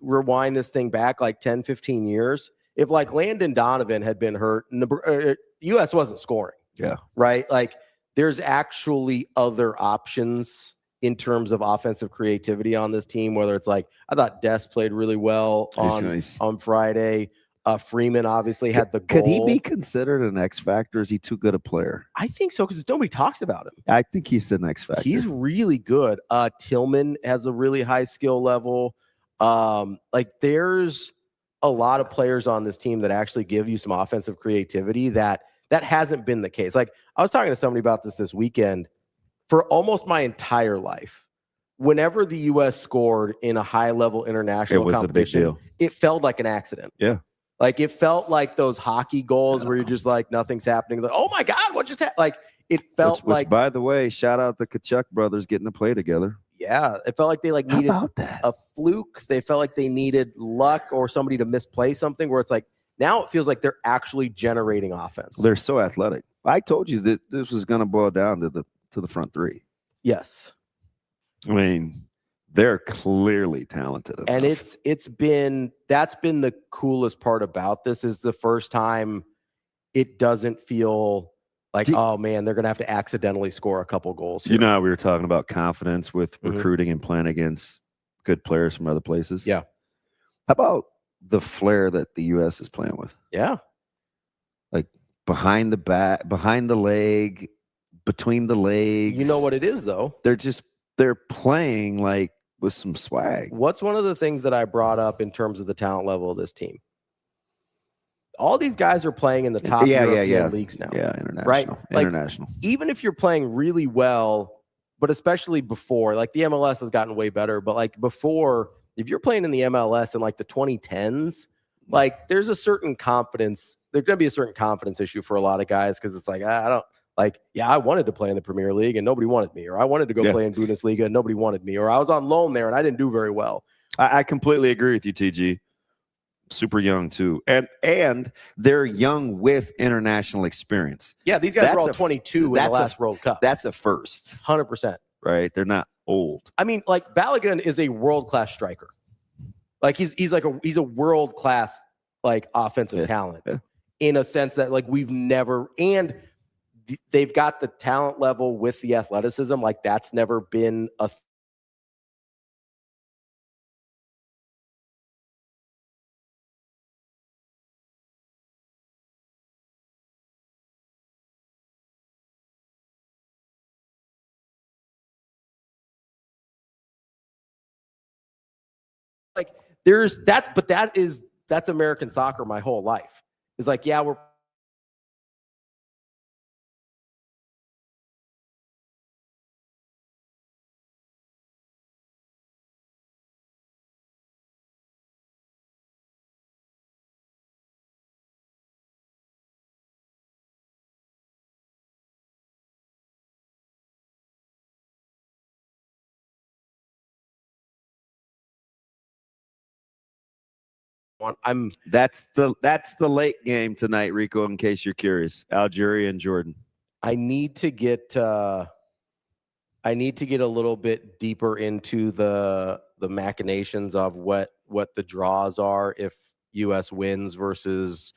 rewind this thing back like 10, 15 years, if like Landon Donovan had been hurt, U.S. wasn't scoring. Yeah. Right? Like there's actually other options in terms of offensive creativity on this team, whether it's like, I thought Des played really well on Friday. Freeman obviously had the goal. Could he be considered an X factor? Is he too good a player? I think so because nobody talks about him. I think he's the next factor. He's really good. Tillman has a really high skill level. Like there's a lot of players on this team that actually give you some offensive creativity that hasn't been the case. Like I was talking to somebody about this weekend. For almost my entire life, whenever the U.S. scored in a high-level international competition, a big deal. It felt like an accident. Yeah. Like it felt like those hockey goals where you're just like nothing's happening. Like, oh my God, what just happened? Like it felt like. By the way, shout out the Kachuk brothers getting to play together. Yeah, it felt like they needed a fluke. They felt like they needed luck or somebody to misplay something. Where it's like now it feels like they're actually generating offense. They're so athletic. I told you that this was going to boil down to the front three. Yes, I mean. They're clearly talented enough. And that's been the coolest part about this is the first time it doesn't feel like, oh man, they're going to have to accidentally score a couple goals here. You know how we were talking about confidence with recruiting and playing against good players from other places? Yeah. How about the flair that the U.S. is playing with? Yeah. Like behind the back, behind the leg, between the legs. You know what it is, though? They're playing like with some swag. What's one of the things that I brought up in terms of the talent level of this team? All these guys are playing in the top European leagues now. Yeah, international. Right? Like, international. even if you're playing really well, but especially before, like the MLS has gotten way better, but like before, if you're playing in the MLS in like the 2010s, like there's a certain confidence. There's going to be a certain confidence issue for a lot of guys because it's like, I don't like, I wanted to play in the Premier League and nobody wanted me, or I wanted to go play in Bundesliga and nobody wanted me, or I was on loan there and I didn't do very well. I completely agree with you, TG. Super young too, and they're young with international experience. Yeah, these guys were all 22 in the last World Cup. That's a first, 100%. Right? They're not old. I mean, like Balogun is a world-class striker. Like he's a world-class like offensive talent in a sense that like we've never, and they've got the talent level with the athleticism. Like that's never been a like that's American soccer my whole life. It's like, yeah, we're That's the late game tonight, Rico, in case you're curious. Algeria and Jordan. I need to get a little bit deeper into the machinations of what the draws are if US wins versus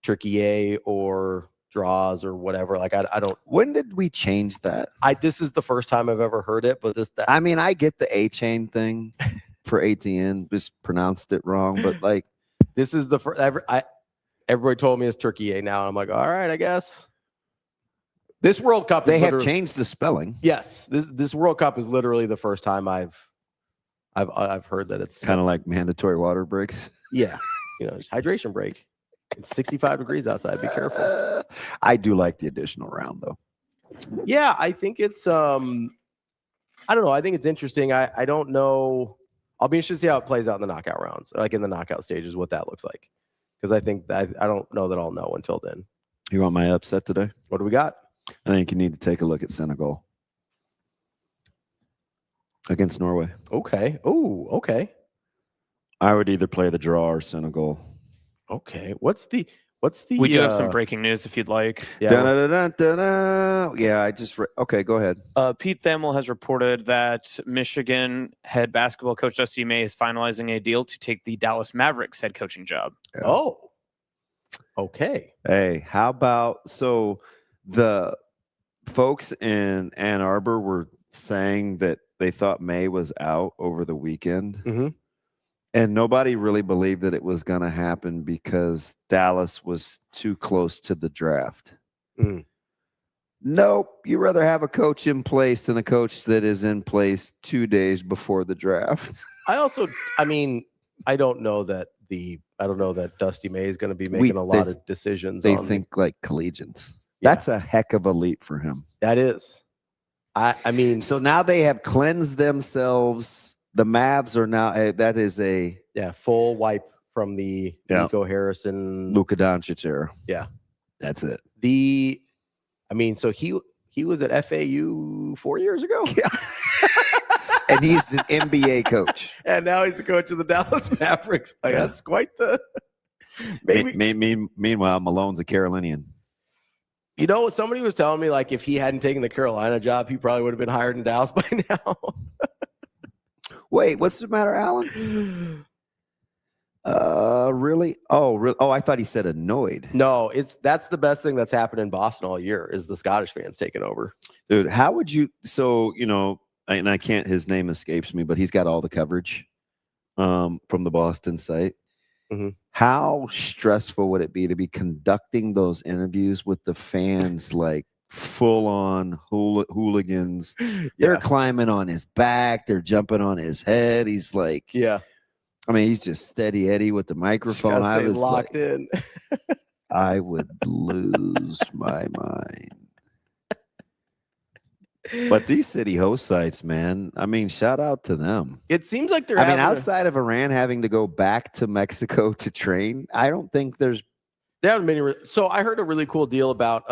Turkey or draws or whatever. Like I don't. When did we change that? This is the first time I've ever heard it, but I mean, I get the A chain thing for ATN, just pronounced it wrong, but like this is the first. Everybody told me it's Turkey now. I'm like, all right, I guess. This World Cup, they have changed the spelling. Yes, this World Cup is literally the first time I've heard that it's kind of like mandatory water breaks. Yeah, it's hydration break. It's 65 degrees outside. Be careful. I do like the additional round though. Yeah, I think it's I don't know. I think it's interesting. I don't know. I'll be interested to see how it plays out in the knockout rounds, like in the knockout stages, what that looks like. Because I think I don't know that I'll know until then. You want my upset today? What do we got? I think you need to take a look at Senegal against Norway. Okay. Oh, okay. I would either play the draw or Senegal. Okay. What's the? We do have some breaking news if you'd like. Yeah. Yeah, I just okay. Go ahead. Pete Thamel has reported that Michigan head basketball coach Dusty May is finalizing a deal to take the Dallas Mavericks head coaching job. Yeah. Oh. Okay. Hey, how about the folks in Ann Arbor were saying that they thought May was out over the weekend. Mm-hmm. And nobody really believed that it was going to happen because Dallas was too close to the draft. Mm. Nope. You rather have a coach in place than a coach that is in place 2 days before the draft. I don't know that Dusty May is going to be making a lot of decisions. They think like collegians. Yeah. That's a heck of a leap for him. That is. I mean, so now they have cleansed themselves. The Mavs are now that is a full wipe from the Nico Harrison, Luka Doncic era. Yeah, that's it. So he was at FAU 4 years ago. Yeah. And he's an NBA coach. And now he's the coach of the Dallas Mavericks. Like, that's quite the Meanwhile, Malone's a Carolinian. Somebody was telling me like if he hadn't taken the Carolina job, he probably would have been hired in Dallas by now. Wait, what's the matter, Alan? Really? Oh, I thought he said annoyed. No, that's the best thing that's happened in Boston all year is the Scottish fans taking over. Dude, how would you? So and I can't. His name escapes me, but he's got all the coverage from the Boston site. How stressful would it be to be conducting those interviews with the fans, like full on hooligans? They're climbing on his back. They're jumping on his head. He's like, I mean, he's just steady Eddie with the microphone. I was locked in. I would lose my mind. But these city host sites, man, I mean, shout out to them. It seems like they're outside of Iran having to go back to Mexico to train, I don't think there haven't been any. So I heard a really cool deal about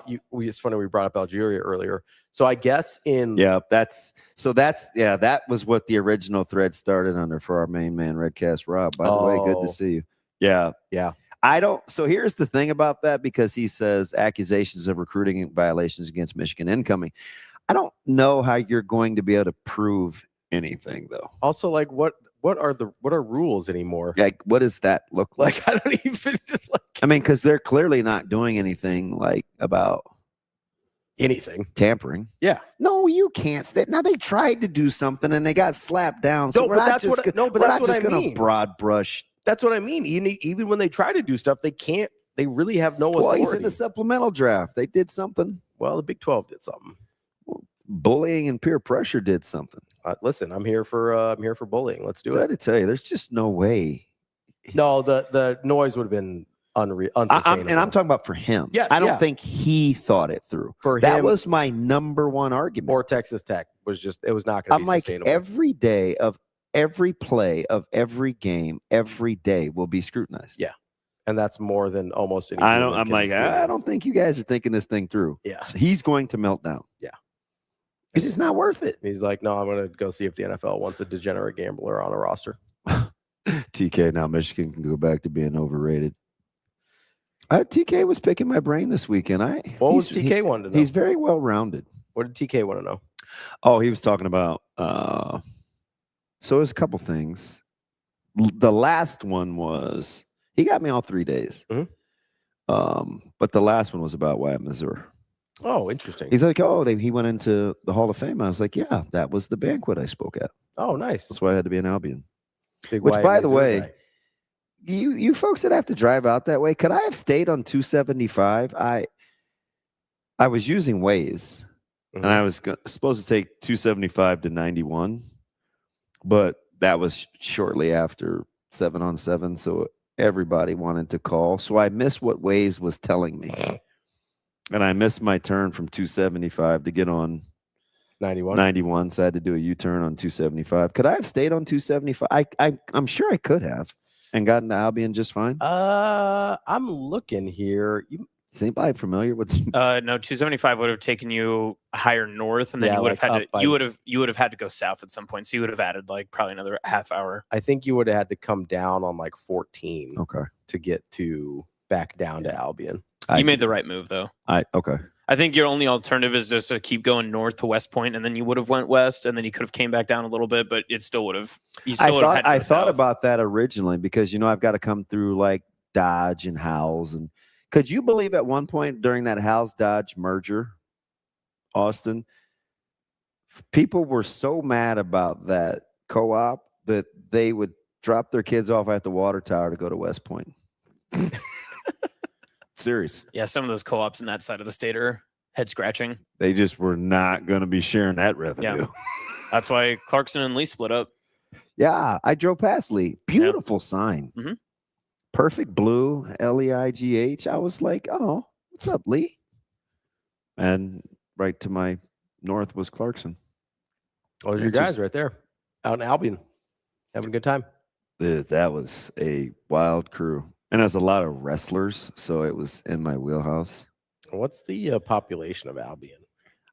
you. It's funny we brought up Algeria earlier. So I guess that was what the original thread started under for our main man, Redcast Rob. By the way, good to see you. Yeah. So here's the thing about that, because he says accusations of recruiting violations against Michigan incoming. I don't know how you're going to be able to prove anything, though. Also, like what are rules anymore? Like, what does that look like? I don't even I mean, because they're clearly not doing anything like about anything tampering. Yeah. No, you can't. Now they tried to do something and they got slapped down. So we're not just going to broad brush. That's what I mean. Even when they try to do stuff, they can't. They really have no authority. Well, he's in the supplemental draft. They did something. Well, the Big 12 did something. Bullying and peer pressure did something. Listen, I'm here for bullying. Let's do it. I had to tell you, there's just no way. No, the noise would have been unsustainable. And I'm talking about for him. Yes, I don't think he thought it through. That was my number one argument. Or Texas Tech was it was not going to be sustainable. Every day of every play of every game, every day will be scrutinized. Yeah. And that's more than almost any. I don't think you guys are thinking this thing through. Yeah. So he's going to melt down. Yeah. It's just not worth it. He's like, no, I'm going to go see if the NFL wants a degenerate gambler on a roster. TK, now Michigan can go back to being overrated. TK was picking my brain this weekend. What was TK wanted to know? He's very well rounded. What did TK want to know? Oh, he was talking about so there's a couple things. The last one was he got me all 3 days. But the last one was about Wyatt, Missouri. Oh, interesting. He's like, he went into the Hall of Fame. I was like, yeah, that was the banquet I spoke at. Oh, nice. That's why I had to be in Albion. Big Which, Wyatt by the Missouri way, guy. you folks that have to drive out that way, could I have stayed on 275? I was using Waze, and I was supposed to take 275 to 91, but that was shortly after 7-on-7, so everybody wanted to call. So I missed what Waze was telling me, and I missed my turn from 275 to get on 91, so I had to do a U-turn on 275. Could I have stayed on 275? I'm sure I could have and gotten to Albion just fine. I'm looking here. Is anybody familiar with? No, 275 would have taken you higher north, and then you would have had to. You would have had to go south at some point. So you would have added like probably another half hour. I think you would have had to come down on like 14. Okay. To get back down to Albion. You made the right move though. Okay. I think your only alternative is just to keep going north to West Point, and then you would have went west, and then you could have came back down a little bit, but it still would have. I thought about that originally because I've got to come through like Dodge and Howells, and could you believe at one point during that Howells Dodge merger, Austin, people were so mad about that co-op that they would drop their kids off at the water tower to go to West Point. Serious. Yeah, some of those co-ops in that side of the state are head scratching. They just were not going to be sharing that revenue. Yeah. That's why Clarkson and Lee split up. Yeah, I drove past Lee. Beautiful sign. Mm-hmm. Perfect blue, Leigh. I was like, oh, what's up, Lee? And right to my north was Clarkson. Oh, your guys right there out in Albion having a good time. Dude, that was a wild crew. And there's a lot of wrestlers, so it was in my wheelhouse. What's the population of Albion?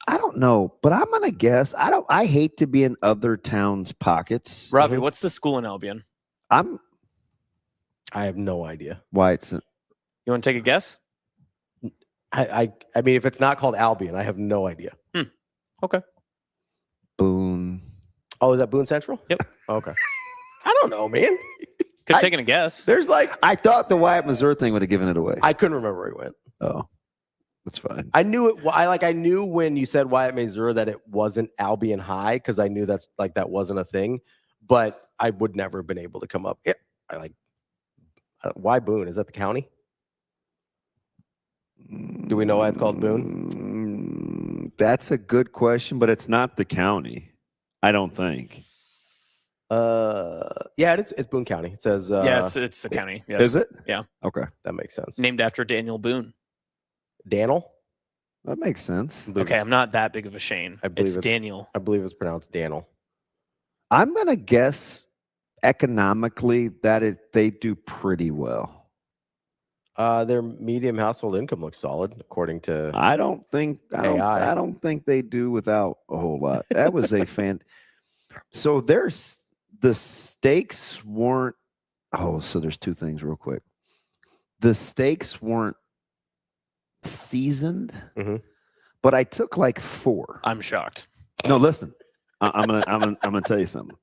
I don't know, but I'm gonna guess. I hate to be in other towns' pockets. Ravi, what's the school in Albion? I have no idea. Why it's? You want to take a guess? I mean, if it's not called Albion, I have no idea. Okay. Boone. Oh, is that Boone Central? Yep. Okay. I don't know, man. Could have taken a guess. There's like I thought the Wyatt, Missouri thing would have given it away. I couldn't remember where he went. Oh, that's fine. I knew it. I knew when you said Wyatt, Missouri that it wasn't Albion High because I knew that wasn't a thing. But I would never have been able to come up. Yeah, Why Boone? Is that the county? Do we know why it's called Boone? That's a good question, but it's not the county. I don't think. Yeah, it's Boone County. It says it's the county. Yes. Is it? Yeah. Okay. That makes sense. Named after Daniel Boone. Daniel? That makes sense. Okay, I'm not that big of a Shane. It's Daniel. I believe it's pronounced Daniel. I'm gonna guess economically that they do pretty well. Their medium household income looks solid, according to I don't think they do without a whole lot. That was a fan. So there's the steaks weren't. Oh, so there's two things real quick. The steaks weren't seasoned, but I took like 4. I'm shocked. No, listen, I'm gonna tell you something.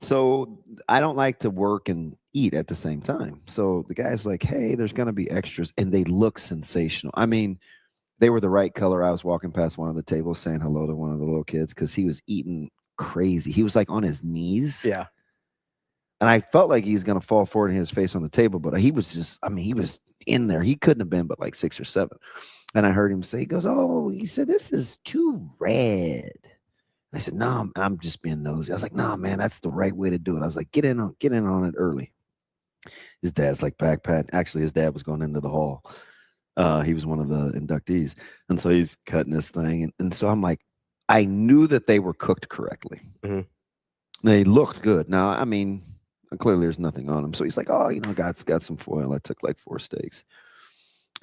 So I don't like to work and eat at the same time. So the guy's like, hey, there's going to be extras. And they look sensational. I mean, they were the right color. I was walking past one of the tables saying hello to one of the little kids because he was eating crazy. He was like on his knees. Yeah. And I felt like he was going to fall forward and his face on the table. But he was just, I mean, he was in there. He couldn't have been but like 6 or 7. And I heard him say, he goes, oh, he said, this is too red. I said, no, I'm just being nosy. I was like, no, man, that's the right way to do it. I was like, get in on it early. His dad's like backpack. Actually, his dad was going into the hall. He was one of the inductees. And so he's cutting this thing. And so I'm like, I knew that they were cooked correctly. They looked good. Now, I mean, clearly there's nothing on them. So he's like, oh, you know, got some foil. I took like 4 steaks.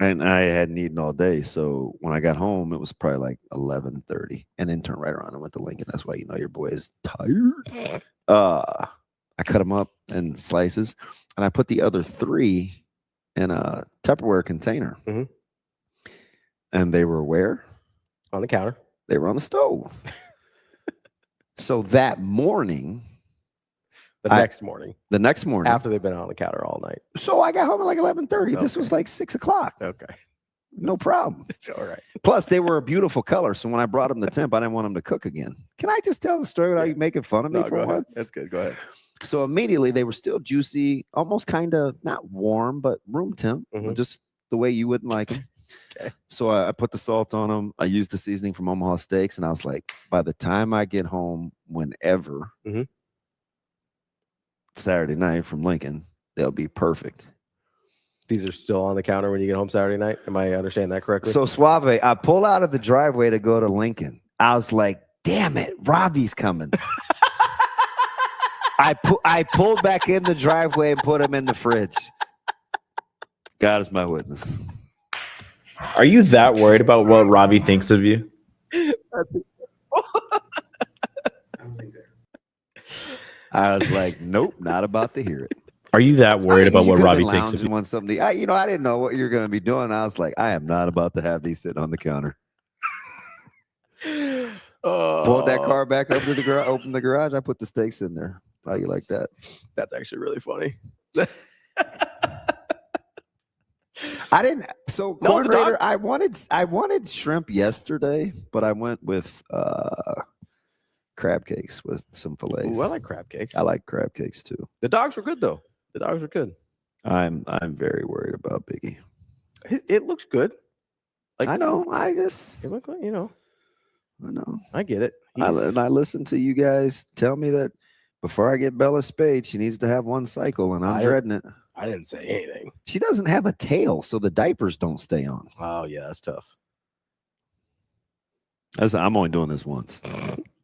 And I hadn't eaten all day. So when I got home, it was probably like 11:30. And then turned right around and went to Lincoln. That's why you know your boy is tired. I cut them up in slices. And I put the other 3 in a Tupperware container. And they were where? On the counter. They were on the stove. So that morning. The next morning. After they've been on the counter all night. So I got home at like 11:30. Okay. This was like 6 o'clock. Okay. No problem. It's all right. Plus, they were a beautiful color. So when I brought them to temp, I didn't want them to cook again. Can I just tell the story without you making fun of me for once? That's good. Go ahead. So immediately they were still juicy, almost kind of not warm, but room temp, just the way you wouldn't like them. Okay. So I put the salt on them. I used the seasoning from Omaha Steaks. And I was like, by the time I get home, whenever, Saturday night from Lincoln, they'll be perfect. These are still on the counter when you get home Saturday night. Am I understanding that correctly? So Suave, I pull out of the driveway to go to Lincoln. I was like, damn it, Ravi's coming. I pulled back in the driveway and put him in the fridge. God is my witness. Are you that worried about what Ravi thinks of you? I was like, nope, not about to hear it. Are you that worried about what Ravi thinks of you? Want something I didn't know what you're going to be doing. I was like, I am not about to have these sitting on the counter. Pulled that car back up to the garage, opened the garage. I put the steaks in there. How you like that? That's actually really funny. I didn't. So corn raider, I wanted shrimp yesterday, but I went with crab cakes with some fillets. Ooh, I like crab cakes. I like crab cakes too. The dogs were good though. The dogs were good. I'm very worried about Biggie. It looks good. Like, I know. I guess it looked like, you know. I know. I get it. I listen to you guys tell me that before I get Bella spayed, she needs to have one cycle, and I'm dreading it. I didn't say anything. She doesn't have a tail, so the diapers don't stay on. Oh yeah, that's tough. I'm only doing this once.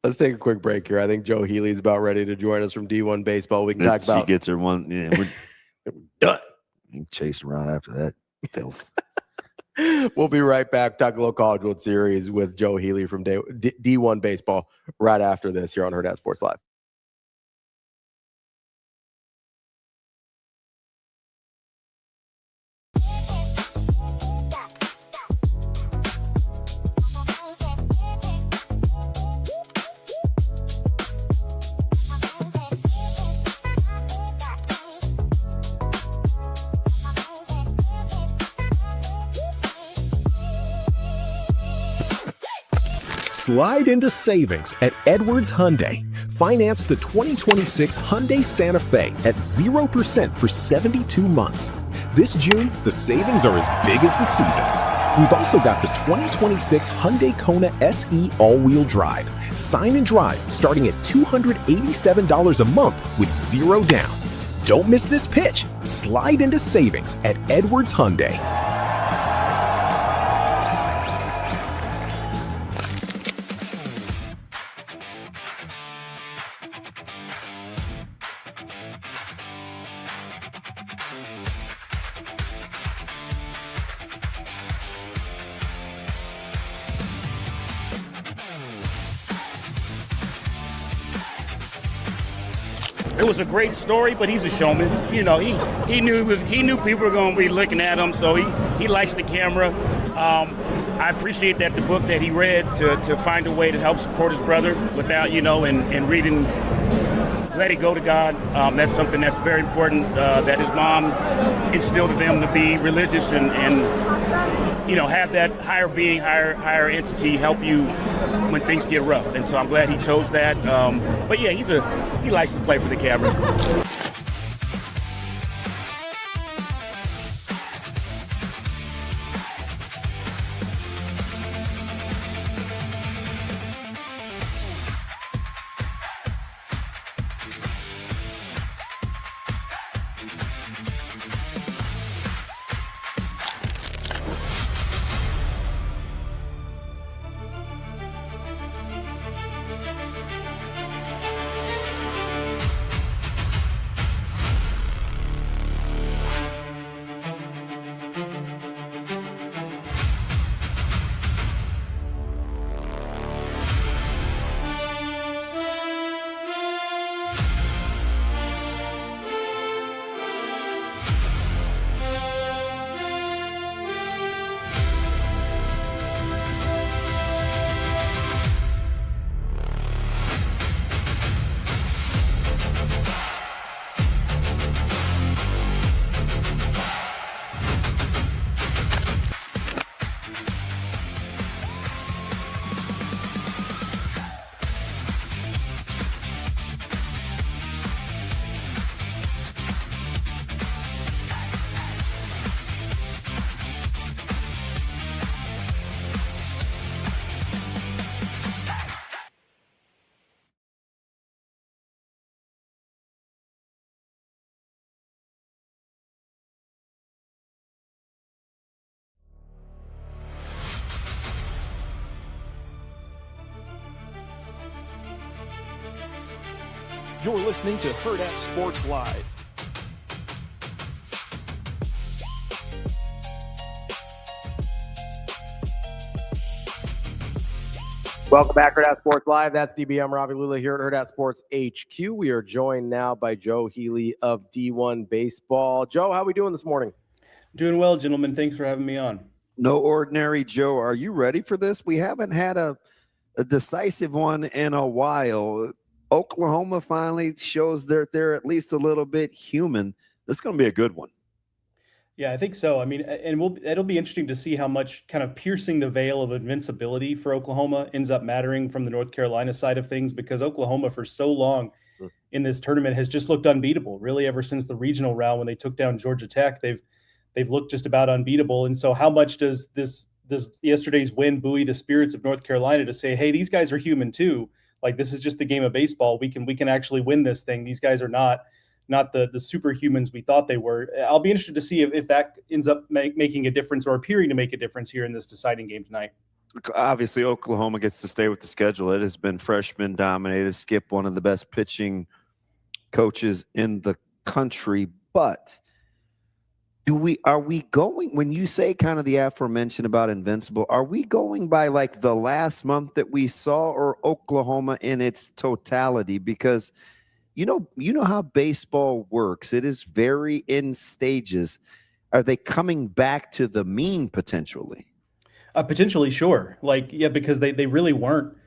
Let's take a quick break here. I think Joe Healy's about ready to join us from D1 Baseball. We can talk about. She gets her one. Yeah, we're done. Chasing around after that filth. We'll be right back. Talk a little College World Series with Joe Healy from D1 Baseball right after this here on Hurrdat Sports Live. Slide into savings at Edwards Hyundai. Finance the 2026 Hyundai Santa Fe at 0% for 72 months. This June, the savings are as big as the season. We've also got the 2026 Hyundai Kona SE all-wheel drive. Sign and drive starting at $287 a month with 0 down. Don't miss this pitch. Slide into savings at Edwards Hyundai. It was a great story, but he's a showman. You know, he knew people were going to be looking at him, so he likes the camera. I appreciate that the book that he read to find a way to help support his brother without, and reading Let It Go to God. That's something that's very important that his mom instilled in them, to be religious and have that higher being, higher entity help you when things get rough. And so I'm glad he chose that. But yeah, he likes to play for the camera. You're listening to Hurrdat Sports Live. Welcome back, Hurrdat Sports Live. That's DB. I'm Ravi Lulla here at Hurrdat Sports HQ. We are joined now by Joe Healy of D1 Baseball. Joe, how are we doing this morning? Doing well, gentlemen. Thanks for having me on. No ordinary Joe. Are you ready for this? We haven't had a decisive one in a while. Oklahoma finally shows that they're at least a little bit human. This is going to be a good one. Yeah, I think so. I mean, and it'll be interesting to see how much kind of piercing the veil of invincibility for Oklahoma ends up mattering from the North Carolina side of things, because Oklahoma for so long in this tournament has just looked unbeatable, really, ever since the regional round when they took down Georgia Tech. They've looked just about unbeatable. And so how much does this yesterday's win buoy the spirits of North Carolina to say, hey, these guys are human too. Like, this is just the game of baseball. We can actually win this thing. These guys are not the superhumans we thought they were. I'll be interested to see if that ends up making a difference, or appearing to make a difference here in this deciding game tonight. Obviously, Oklahoma gets to stay with the schedule. It has been freshman dominated. Skip, one of the best pitching coaches in the country. But are we going, when you say kind of the aforementioned about invincible, are we going by like the last month that we saw, or Oklahoma in its totality? Because you know how baseball works. It is very in stages. Are they coming back to the mean potentially? Potentially, sure. Because they really weren't.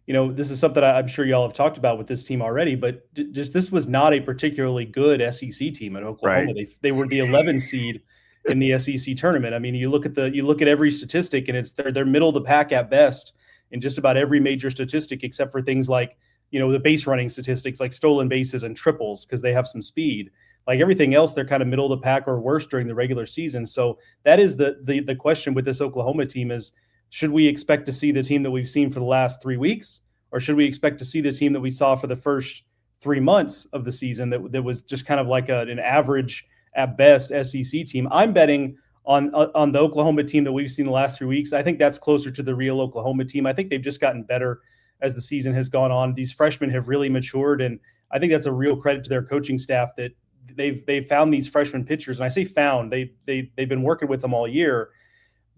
This is something I'm sure y'all have talked about with this team already, but just this was not a particularly good SEC team at Oklahoma. Right. They were the 11 seed in the SEC tournament. I mean, you look at every statistic, and they're middle of the pack at best in just about every major statistic, except for things like the base running statistics like stolen bases and triples because they have some speed. Like everything else, they're kind of middle of the pack or worse during the regular season. So that is the question with this Oklahoma team is, should we expect to see the team that we've seen for the last 3 weeks, or should we expect to see the team that we saw for the first 3 months of the season that was just kind of like an average at best SEC team? I'm betting on the Oklahoma team that we've seen the last 3 weeks. I think that's closer to the real Oklahoma team. I think they've just gotten better as the season has gone on. These freshmen have really matured, and I think that's a real credit to their coaching staff that they've found these freshman pitchers. And I say found, they've been working with them all year,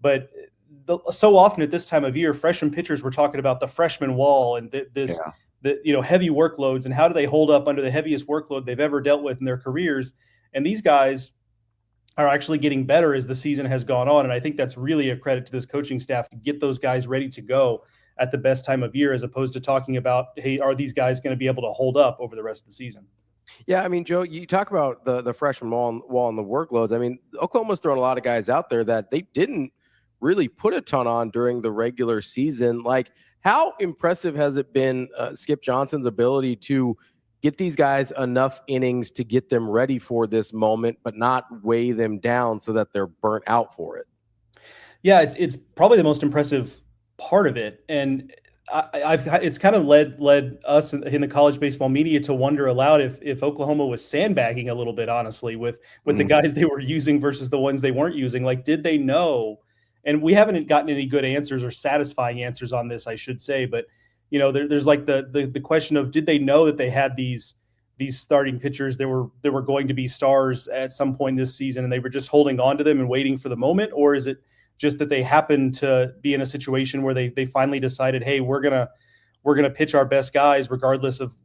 but so often at this time of year, freshman pitchers, we're talking about the freshman wall and heavy workloads and how do they hold up under the heaviest workload they've ever dealt with in their careers. And these guys are actually getting better as the season has gone on. And I think that's really a credit to this coaching staff to get those guys ready to go at the best time of year, as opposed to talking about, hey, are these guys going to be able to hold up over the rest of the season? Yeah, I mean, Joe, you talk about the freshman wall and the workloads. I mean, Oklahoma's throwing a lot of guys out there that they didn't really put a ton on during the regular season. Like, how impressive has it been, Skip Johnson's ability to get these guys enough innings to get them ready for this moment, but not weigh them down so that they're burnt out for it? Yeah, it's probably the most impressive part of it. And it's kind of led us in the college baseball media to wonder aloud if Oklahoma was sandbagging a little bit, honestly, with the guys they were using versus the ones they weren't using. Like, did they know? And we haven't gotten any good answers or satisfying answers on this, I should say. But there's like the question of, did they know that they had these starting pitchers that were going to be stars at some point this season, and they were just holding on to them and waiting for the moment? Or is it just that they happened to be in a situation where they finally decided, hey, we're gonna pitch our best guys regardless of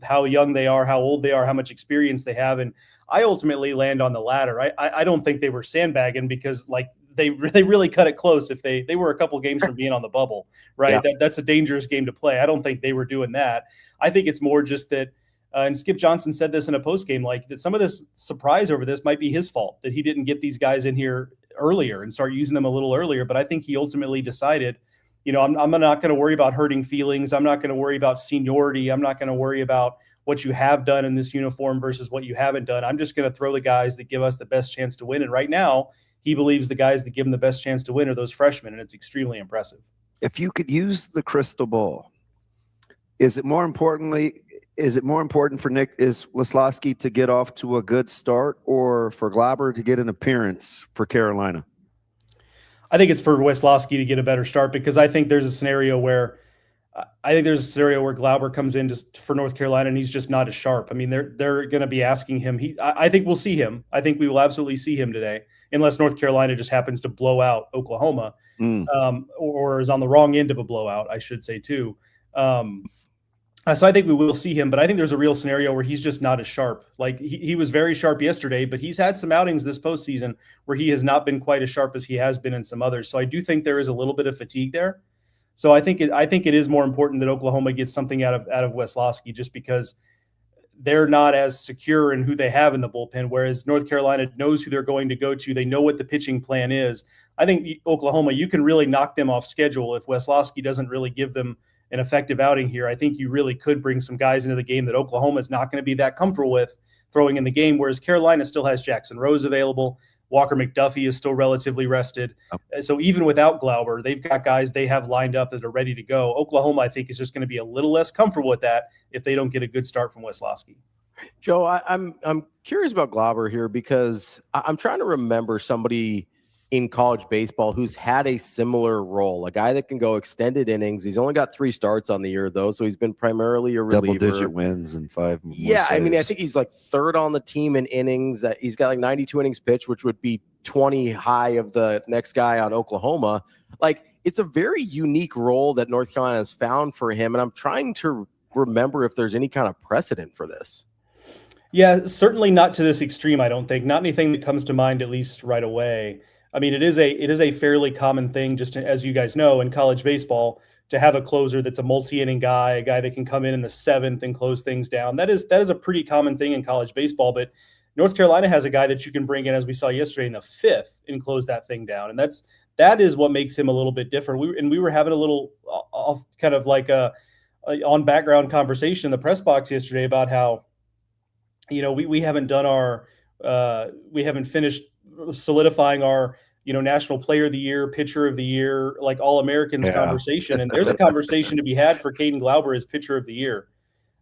how young they are, how old they are, how much experience they have? And I ultimately land on the latter. I don't think they were sandbagging, because like they really cut it close. If they were a couple games from being on the bubble, right? Yeah. That's a dangerous game to play. I don't think they were doing that. I think it's more just that, and Skip Johnson said this in a post game, like that some of this surprise over this might be his fault, that he didn't get these guys in here earlier and start using them a little earlier. But I think he ultimately decided, I'm not going to worry about hurting feelings. I'm not going to worry about seniority. I'm not going to worry about what you have done in this uniform versus what you haven't done. I'm just going to throw the guys that give us the best chance to win. And right now, he believes the guys that give him the best chance to win are those freshmen, and it's extremely impressive. If you could use the crystal ball, is it more important for Nick Wisloski to get off to a good start, or for Glauber to get an appearance for Carolina? I think it's for Wisloski to get a better start, because I think there's a scenario where Glauber comes in for North Carolina and he's just not as sharp. I mean, they're going to be asking him. I think we'll see him. I think we will absolutely see him today, unless North Carolina just happens to blow out Oklahoma, or is on the wrong end of a blowout, I should say too. So I think we will see him, but I think there's a real scenario where he's just not as sharp. Like he was very sharp yesterday, but he's had some outings this postseason where he has not been quite as sharp as he has been in some others. So I do think there is a little bit of fatigue there. So I think it is more important that Oklahoma gets something out of Wisloski, just because they're not as secure in who they have in the bullpen, whereas North Carolina knows who they're going to go to. They know what the pitching plan is. I think Oklahoma, you can really knock them off schedule if Wisloski doesn't really give them an effective outing here. I think you really could bring some guys into the game that Oklahoma is not going to be that comfortable with throwing in the game, whereas Carolina still has Jackson Rose available. Walker McDuffie is still relatively rested. So even without Glauber, they've got guys they have lined up that are ready to go. Oklahoma, I think, is just going to be a little less comfortable with that if they don't get a good start from Wisloski. Joe, I'm curious about Glauber here, because I'm trying to remember somebody in college baseball who's had a similar role, a guy that can go extended innings. He's only got 3 starts on the year, though, so he's been primarily a reliever. Double-digit wins and 5 more Yeah, saves. I mean, I think he's like 3rd on the team in innings. He's got like 92 innings pitched, which would be 20 high of the next guy on Oklahoma. Like, it's a very unique role that North Carolina has found for him, and I'm trying to remember if there's any kind of precedent for this. Yeah, certainly not to this extreme, I don't think. Not anything that comes to mind, at least right away. I mean, it is a fairly common thing, just as you guys know, in college baseball, to have a closer that's a multi-inning guy, a guy that can come in the 7th and close things down. That is a pretty common thing in college baseball. But North Carolina has a guy that you can bring in, as we saw yesterday, in the 5th and close that thing down. And that is what makes him a little bit different. We were having a little kind of like a on background conversation in the press box yesterday about how, we haven't done our, we haven't finished solidifying our, National Player of the Year, Pitcher of the Year, like All-Americans conversation. And there's a conversation to be had for Caden Glauber as Pitcher of the Year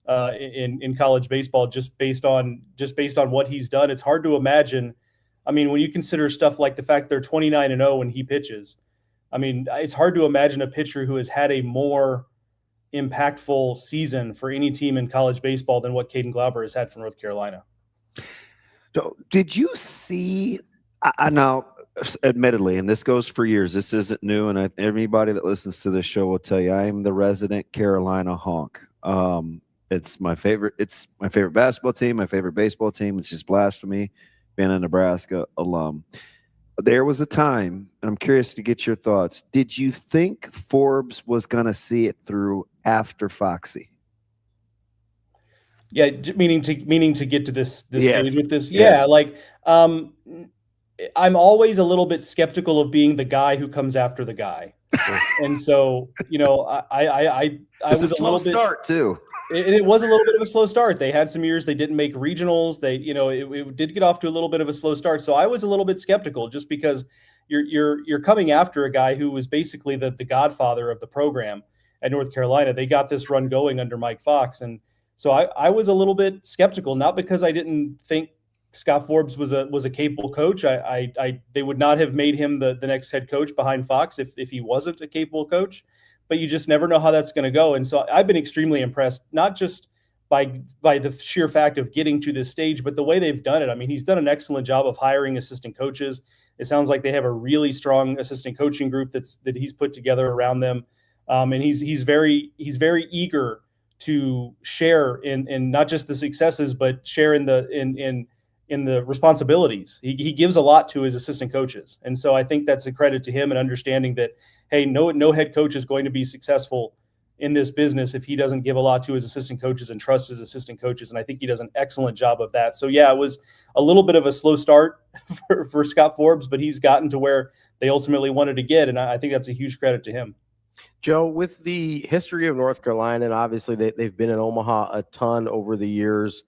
in college baseball, just based on what he's done. It's hard to imagine. I mean, when you consider stuff like the fact they're 29-0 when he pitches, I mean, it's hard to imagine a pitcher who has had a more impactful season for any team in college baseball than what Caden Glauber has had for North Carolina. So did you see now, admittedly, and this goes for years, this isn't new, and everybody that listens to this show will tell you I am the resident Carolina honk. It's my favorite basketball team, my favorite baseball team. It's just blasphemy being a Nebraska alum. There was a time, and I'm curious to get your thoughts. Did you think Forbes was going to see it through after Foxy? Yeah, meaning to get to this stage with this. Yeah, like I'm always a little bit skeptical of being the guy who comes after the guy, and so I was a slow start too. It was a little bit of a slow start. They had some years they didn't make regionals. They, it did get off to a little bit of a slow start. So I was a little bit skeptical just because you're coming after a guy who was basically the godfather of the program at North Carolina. They got this run going under Mike Fox. And so I was a little bit skeptical, not because I didn't think Scott Forbes was a capable coach. They would not have made him the next head coach behind Fox if he wasn't a capable coach. But you just never know how that's going to go. And so I've been extremely impressed, not just by the sheer fact of getting to this stage, but the way they've done it. I mean, he's done an excellent job of hiring assistant coaches. It sounds like they have a really strong assistant coaching group that he's put together around them. And he's very eager to share in not just the successes, but share in the responsibilities. He gives a lot to his assistant coaches. And so I think that's a credit to him and understanding that, hey, no head coach is going to be successful in this business if he doesn't give a lot to his assistant coaches and trust his assistant coaches. And I think he does an excellent job of that. So yeah, it was a little bit of a slow start for Scott Forbes, but he's gotten to where they ultimately wanted to get. And I think that's a huge credit to him. Joe, with the history of North Carolina, and obviously they've been in Omaha a ton over the years,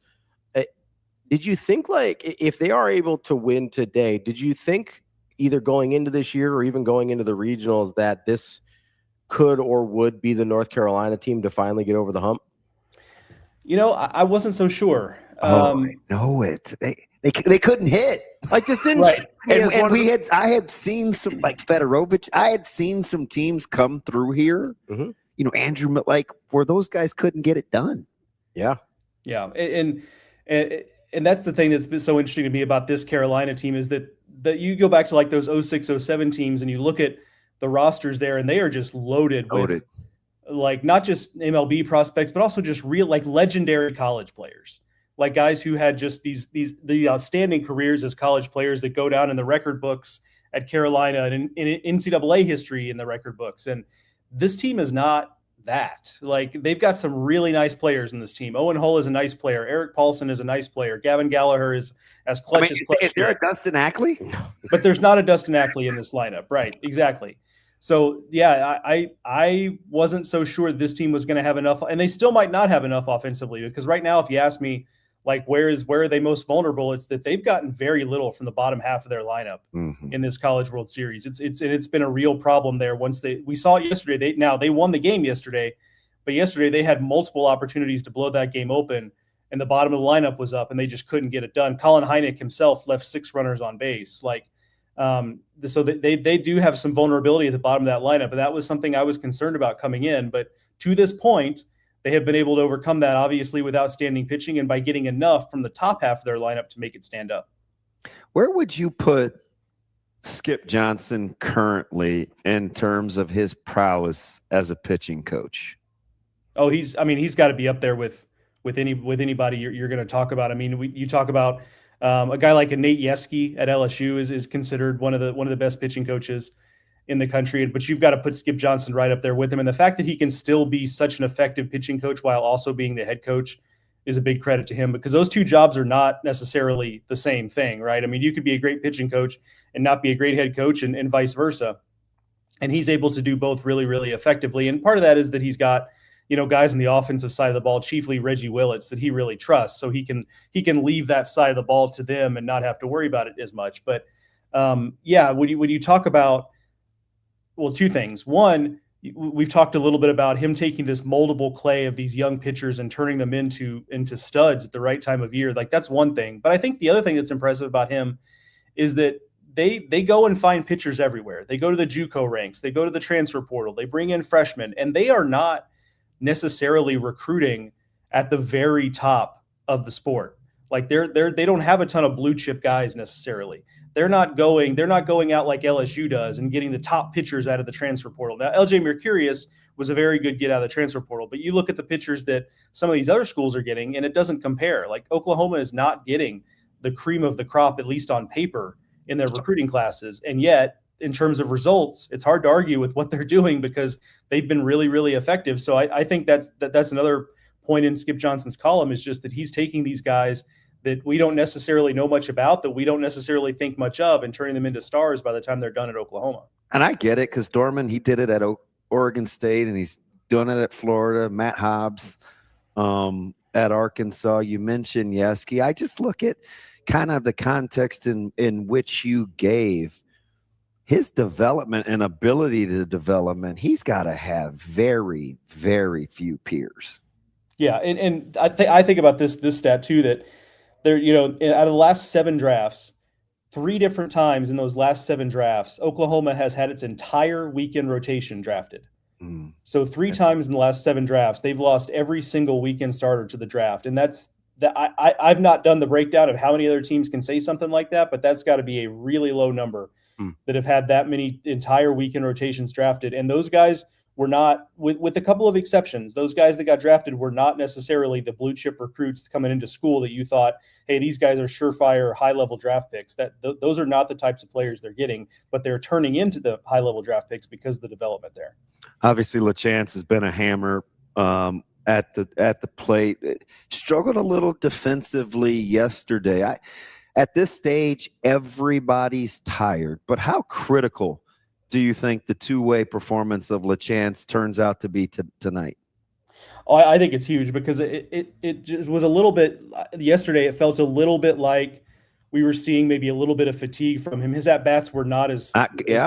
did you think, like, if they are able to win today, did you think either going into this year or even going into the regionals that this could or would be the North Carolina team to finally get over the hump? I wasn't so sure. I know it. They couldn't hit. Like this didn't. Right. And I had seen some, like Fedorovich. I had seen some teams come through here. Mm-hmm. Andrew, like where those guys couldn't get it done. Yeah. And that's the thing that's been so interesting to me about this Carolina team is that you go back to like those 06, 07 teams and you look at the rosters there and they are just loaded. With like not just MLB prospects, but also just real like legendary college players, like guys who had just the outstanding careers as college players that go down in the record books at Carolina and in NCAA history in the record books. And this team is not that. Like they've got some really nice players in this team. Owen Hull is a nice player. Eric Paulson is a nice player. Gavin Gallagher is as clutch as clutch. Is there a Dustin Ackley? But there's not a Dustin Ackley in this lineup. Right. Exactly. So yeah, I wasn't so sure this team was going to have enough, and they still might not have enough offensively, because right now, if you ask me, like where are they most vulnerable? It's that they've gotten very little from the bottom half of their lineup in this College World Series. It's been a real problem there. We saw it yesterday. They won the game yesterday, but yesterday they had multiple opportunities to blow that game open, and the bottom of the lineup was up, and they just couldn't get it done. Colin Heineck himself left 6 runners on base. So they do have some vulnerability at the bottom of that lineup, and that was something I was concerned about coming in. But to this point, they have been able to overcome that, obviously, with outstanding pitching and by getting enough from the top half of their lineup to make it stand up. Where would you put Skip Johnson currently in terms of his prowess as a pitching coach? Oh, he's got to be up there with anybody you're going to talk about. I mean, you talk about a guy like a Nate Yeske at LSU is considered one of the best pitching coaches in the country, but you've got to put Skip Johnson right up there with him. And the fact that he can still be such an effective pitching coach while also being the head coach is a big credit to him, because those two jobs are not necessarily the same thing, right? I mean, you could be a great pitching coach and not be a great head coach, and vice versa. And he's able to do both really, really effectively. And part of that is that he's got, guys on the offensive side of the ball, chiefly Reggie Willits, that he really trusts, so he can leave that side of the ball to them and not have to worry about it as much. But when you talk about, well, two things. One, we've talked a little bit about him taking this moldable clay of these young pitchers and turning them into studs at the right time of year. Like, that's one thing. But I think the other thing that's impressive about him is that they go and find pitchers everywhere. They go to the JUCO ranks, they go to the transfer portal, they bring in freshmen, and they are not necessarily recruiting at the very top of the sport. Like, they don't have a ton of blue chip guys necessarily. They're not going out like LSU does and getting the top pitchers out of the transfer portal. Now, LJ Mercurius was a very good get out of the transfer portal, but you look at the pitchers that some of these other schools are getting, and it doesn't compare. Like, Oklahoma is not getting the cream of the crop, at least on paper, in their recruiting classes. And yet, in terms of results, it's hard to argue with what they're doing because they've been really, really effective. So I think that's another point in Skip Johnson's column, is just that he's taking these guys that we don't necessarily know much about, that we don't necessarily think much of, and turning them into stars by the time they're done at Oklahoma. And I get it, because Dorman, he did it at Oregon State, and he's doing it at Florida. Matt Hobbs at Arkansas. You mentioned Yeski. I just look at kind of the context in which you gave his development and ability to development. He's got to have very, very few peers. Yeah, and I think about this stat too, that there, out of the last 7 drafts, 3 different times in those last 7 drafts, Oklahoma has had its entire weekend rotation drafted. So 3 times in the last 7 drafts, they've lost every single weekend starter to the draft. And I've not done the breakdown of how many other teams can say something like that, but that's got to be a really low number that have had that many entire weekend rotations drafted. And those guys were not, with a couple of exceptions, those guys that got drafted were not necessarily the blue chip recruits coming into school that you thought, hey, these guys are surefire high-level draft picks. Those are not the types of players they're getting, but they're turning into the high-level draft picks because of the development there. Obviously, LaChance has been a hammer at the plate. Struggled a little defensively yesterday. At this stage, everybody's tired. But how critical do you think the two-way performance of LaChance turns out to be tonight? I think it's huge, because it just was a little bit yesterday. It felt a little bit like we were seeing maybe a little bit of fatigue from him. His at-bats were not as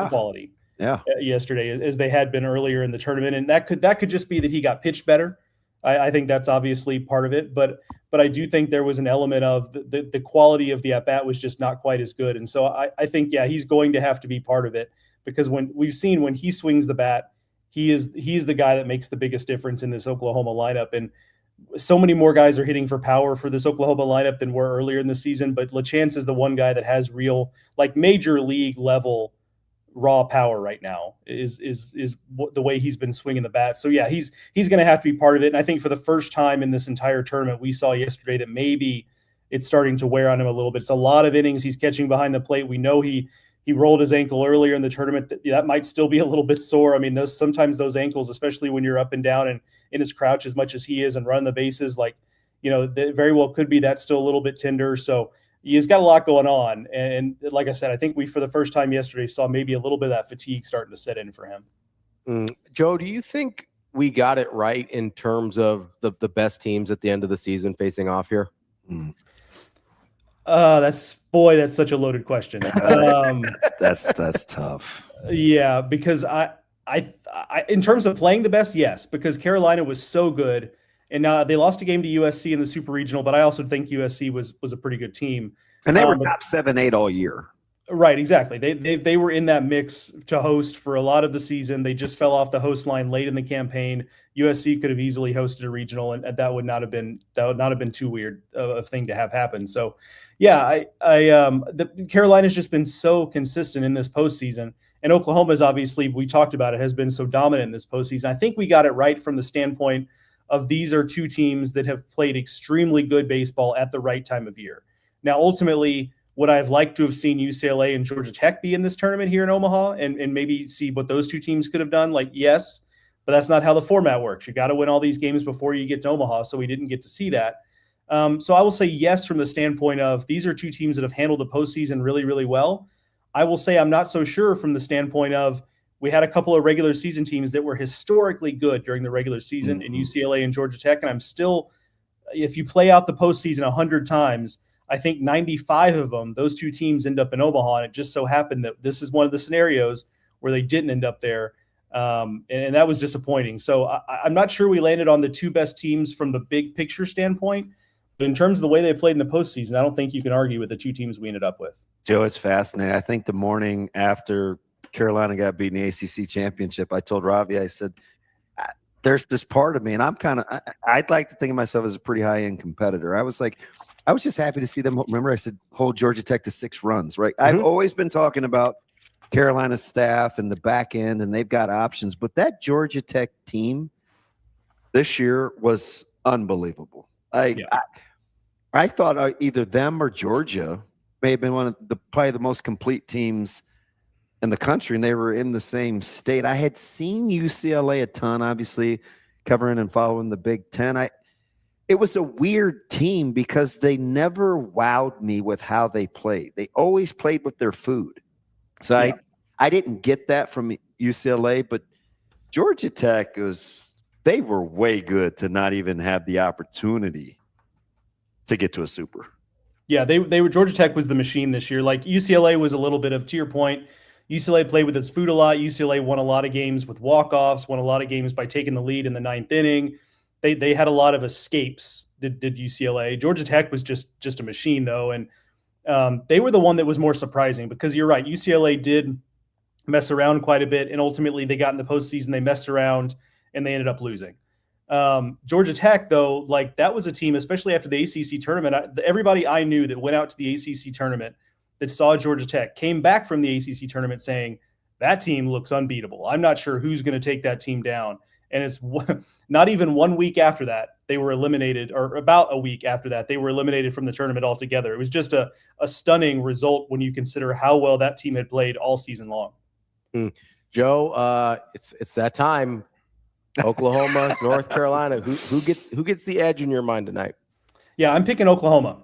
quality yesterday as they had been earlier in the tournament. And that could just be that he got pitched better. I think that's obviously part of it, but I do think there was an element of the quality of the at-bat was just not quite as good. And so I think, he's going to have to be part of it, because when he swings the bat, he's the guy that makes the biggest difference in this Oklahoma lineup. And so many more guys are hitting for power for this Oklahoma lineup than were earlier in the season, but LaChance is the one guy that has real, like, major league level raw power right now, is the way he's been swinging the bat. So he's going to have to be part of it. And I think for the first time in this entire tournament, we saw yesterday that maybe it's starting to wear on him a little bit. It's a lot of innings he's catching behind the plate. We know he rolled his ankle earlier in the tournament. That might still be a little bit sore. I mean, sometimes those ankles, especially when you're up and down and in his crouch as much as he is and running the bases, very well could be that's still a little bit tender. So he's got a lot going on. And like I said, I think we, for the first time yesterday, saw maybe a little bit of that fatigue starting to set in for him. Joe, do you think we got it right in terms of the best teams at the end of the season facing off here? That's such a loaded question. That's tough. Yeah, because I in terms of playing the best, yes, because Carolina was so good, and they lost a game to USC in the Super Regional, but I also think USC was a pretty good team, and they were top 7-8 all year. Right, exactly. They were in that mix to host for a lot of the season. They just fell off the host line late in the campaign. USC could have easily hosted a regional, and that would not have been too weird of a thing to have happen. So, the Carolina's just been so consistent in this postseason, and Oklahoma's obviously, we talked about it, has been so dominant in this postseason. I think we got it right from the standpoint of these are two teams that have played extremely good baseball at the right time of year. Now, ultimately, would I have liked to have seen UCLA and Georgia Tech be in this tournament here in Omaha and maybe see what those two teams could have done? Yes, but that's not how the format works. You got to win all these games before you get to Omaha, so we didn't get to see that. So I will say yes from the standpoint of these are two teams that have handled the postseason really, really well. I will say I'm not so sure from the standpoint of we had a couple of regular season teams that were historically good during the regular season in UCLA and Georgia Tech. And I'm still, if you play out the postseason 100 times, I think 95 of them, those two teams end up in Omaha. And it just so happened that this is one of the scenarios where they didn't end up there. And that was disappointing. So I'm not sure we landed on the two best teams from the big picture standpoint. But in terms of the way they played in the postseason, I don't think you can argue with the two teams we ended up with. Joe, it's fascinating. I think the morning after Carolina got beat in the ACC championship, I told Ravi, I said, there's this part of me, and I'd like to think of myself as a pretty high-end competitor. I was just happy to see them. Remember, I said, hold Georgia Tech to 6 runs, right? I've always been talking about Carolina's staff and the back end, and they've got options. But that Georgia Tech team this year was unbelievable. I thought either them or Georgia may have been probably the most complete teams in the country, and they were in the same state. I had seen UCLA a ton, obviously, covering and following the Big Ten. It was a weird team because they never wowed me with how they played. They always played with their food. So yeah. I didn't get that from UCLA, but Georgia Tech they were way good to not even have the opportunity to get to a super. Yeah, they were. Georgia Tech was the machine this year. Like UCLA was a little bit of, to your point, UCLA played with its food a lot. UCLA won a lot of games with walk-offs, won a lot of games by taking the lead in the 9th inning. They had a lot of escapes, did UCLA. Georgia Tech was just a machine, though, and they were the one that was more surprising because you're right, UCLA did mess around quite a bit, and ultimately they got in the postseason, they messed around, and they ended up losing. Georgia Tech, though, like that was a team, especially after the ACC tournament, everybody I knew that went out to the ACC tournament that saw Georgia Tech came back from the ACC tournament saying, that team looks unbeatable. I'm not sure who's going to take that team down. And it's not even 1 week after that, they were eliminated, or about a week after that, they were eliminated from the tournament altogether. It was just a stunning result when you consider how well that team had played all season long. Joe, it's that time. Oklahoma, North Carolina. Who gets the edge in your mind tonight? Yeah, I'm picking Oklahoma.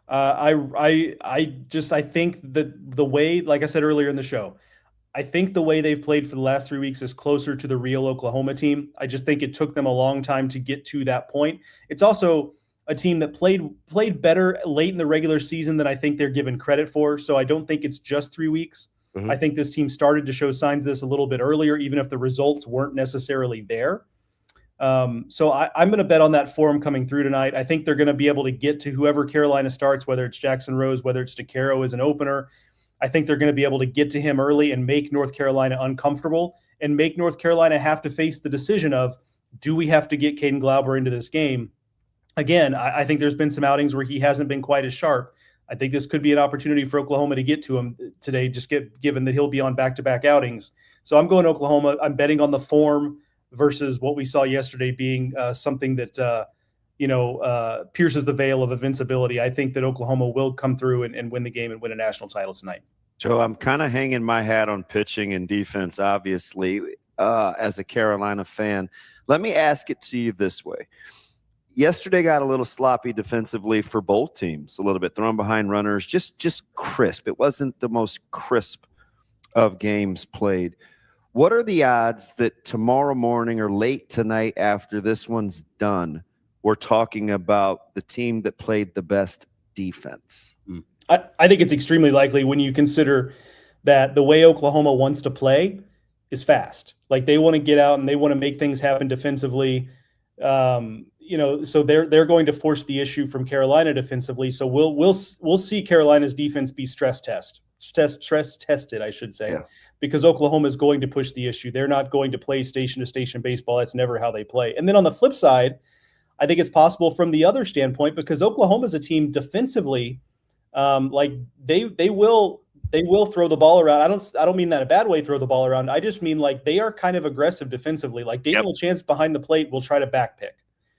I think that the way, like I said earlier in the show, I think the way they've played for the last 3 weeks is closer to the real Oklahoma team. I just think it took them a long time to get to that point. It's also a team that played better late in the regular season than I think they're given credit for. So I don't think it's just 3 weeks. I think this team started to show signs of this a little bit earlier, even if the results weren't necessarily there. So I'm going to bet on that form coming through tonight. I think they're going to be able to get to whoever Carolina starts, whether it's Jackson Rose, whether it's DeCaro as an opener. I think they're going to be able to get to him early and make North Carolina uncomfortable and make North Carolina have to face the decision of, do we have to get Caden Glauber into this game? Again, I think there's been some outings where he hasn't been quite as sharp. I think this could be an opportunity for Oklahoma to get to him today, given that he'll be on back-to-back outings. So I'm going Oklahoma. I'm betting on the form versus what we saw yesterday being something that, pierces the veil of invincibility. I think that Oklahoma will come through and win the game and win a national title tonight. So I'm kind of hanging my hat on pitching and defense, obviously, as a Carolina fan. Let me ask it to you this way. Yesterday got a little sloppy defensively for both teams, a little bit thrown behind runners, just crisp. It wasn't the most crisp of games played. What are the odds that tomorrow morning or late tonight after this one's done, we're talking about the team that played the best defense? I think it's extremely likely when you consider that the way Oklahoma wants to play is fast. Like they want to get out and they want to make things happen defensively. So they're going to force the issue from Carolina defensively. So we'll see Carolina's defense be stress tested, I should say, because Oklahoma is going to push the issue. They're not going to play station to station baseball. That's never how they play. And then on the flip side, I think it's possible from the other standpoint, because Oklahoma is a team defensively, they will throw the ball around. I don't mean that in a bad way, throw the ball around. I just mean like they are kind of aggressive defensively. Like Daniel Chance behind the plate will try to backpick.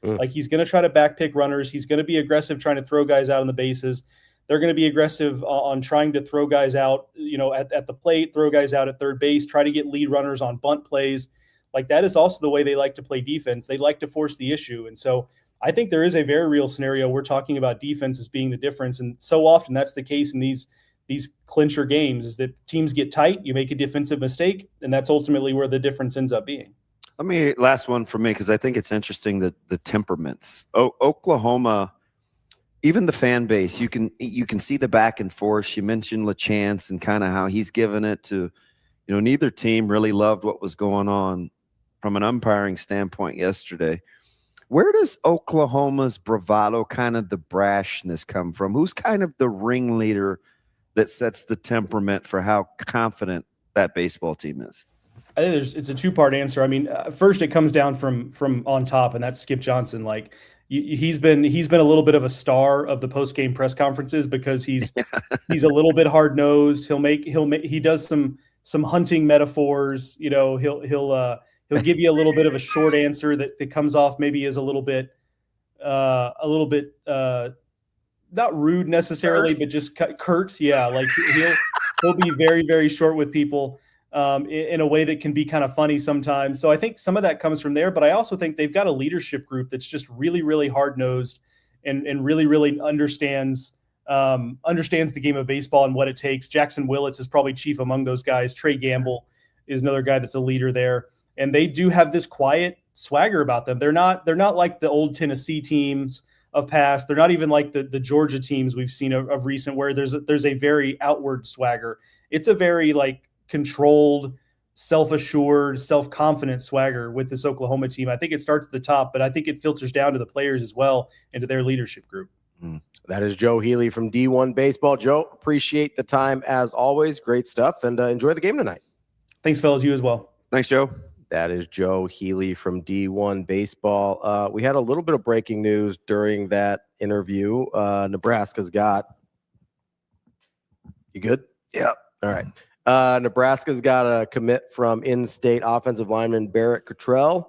Like he's going to try to backpick runners. He's going to be aggressive trying to throw guys out on the bases. They're going to be aggressive on trying to throw guys out, at the plate, throw guys out at third base, try to get lead runners on bunt plays. Like that is also the way they like to play defense. They like to force the issue. And so I think there is a very real scenario. We're talking about defense as being the difference. And so often that's the case in these these clincher games is that teams get tight, you make a defensive mistake, and that's ultimately where the difference ends up being. Let me last one for me, because I think it's interesting that the temperaments. Oklahoma, even the fan base, you can see the back and forth. She mentioned LaChance and kind of how he's given it to, neither team really loved what was going on from an umpiring standpoint yesterday. Where does Oklahoma's bravado, kind of the brashness, come from? Who's kind of the ringleader that sets the temperament for how confident that baseball team is? I think it's a two-part answer. I mean, first it comes down from on top, and that's Skip Johnson. Like he's been a little bit of a star of the post-game press conferences because he's a little bit hard-nosed. He does some hunting metaphors. He'll give you a little bit of a short answer that comes off maybe as a little bit not rude necessarily, but just curt. Yeah, like he'll be very, very short with people in a way that can be kind of funny sometimes. So I think some of that comes from there, but I also think they've got a leadership group that's just really, really hard-nosed and really, really understands the game of baseball and what it takes. Jackson Willits is probably chief among those guys. Trey Gamble is another guy that's a leader there. And they do have this quiet swagger about them. They're not like the old Tennessee teams of past. They're not even like the Georgia teams we've seen of recent, where there's a very outward swagger. It's a very like controlled, self-assured, self-confident swagger with this Oklahoma team. I think it starts at the top, but I think it filters down to the players as well and to their leadership group. That is Joe Healy from D1 Baseball. Joe, appreciate the time as always. Great stuff, and enjoy the game tonight. Thanks, fellas. You as well. Thanks, Joe. That is Joe Healy from D1 Baseball. We had a little bit of breaking news during that interview. Nebraska's got – you good? Yeah. All right. Nebraska's got a commit from in-state offensive lineman Barrett Kitrell,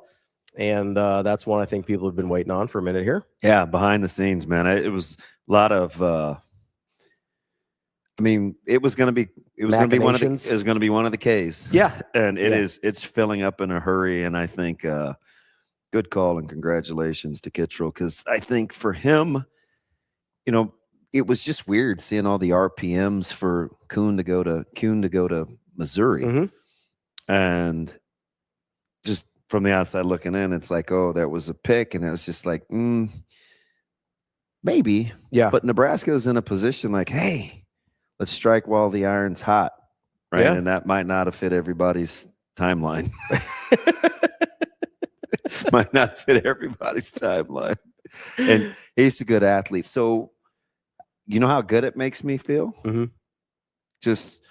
and that's one I think people have been waiting on for a minute here. Yeah, behind the scenes, man. It was a lot of it was going to be one of the K's. Yeah, and it's filling up in a hurry. And I think good call and congratulations to Kitrell, because I think for him, it was just weird seeing all the RPMs for Kuhn to go to Missouri, and just from the outside looking in, it's like, oh, that was a pick, and it was just like, maybe, yeah. But Nebraska is in a position like, hey, let's strike while the iron's hot, right? Yeah. And that might not have fit everybody's timeline. Might not fit everybody's timeline. And he's a good athlete. So, you know how good it makes me feel? Just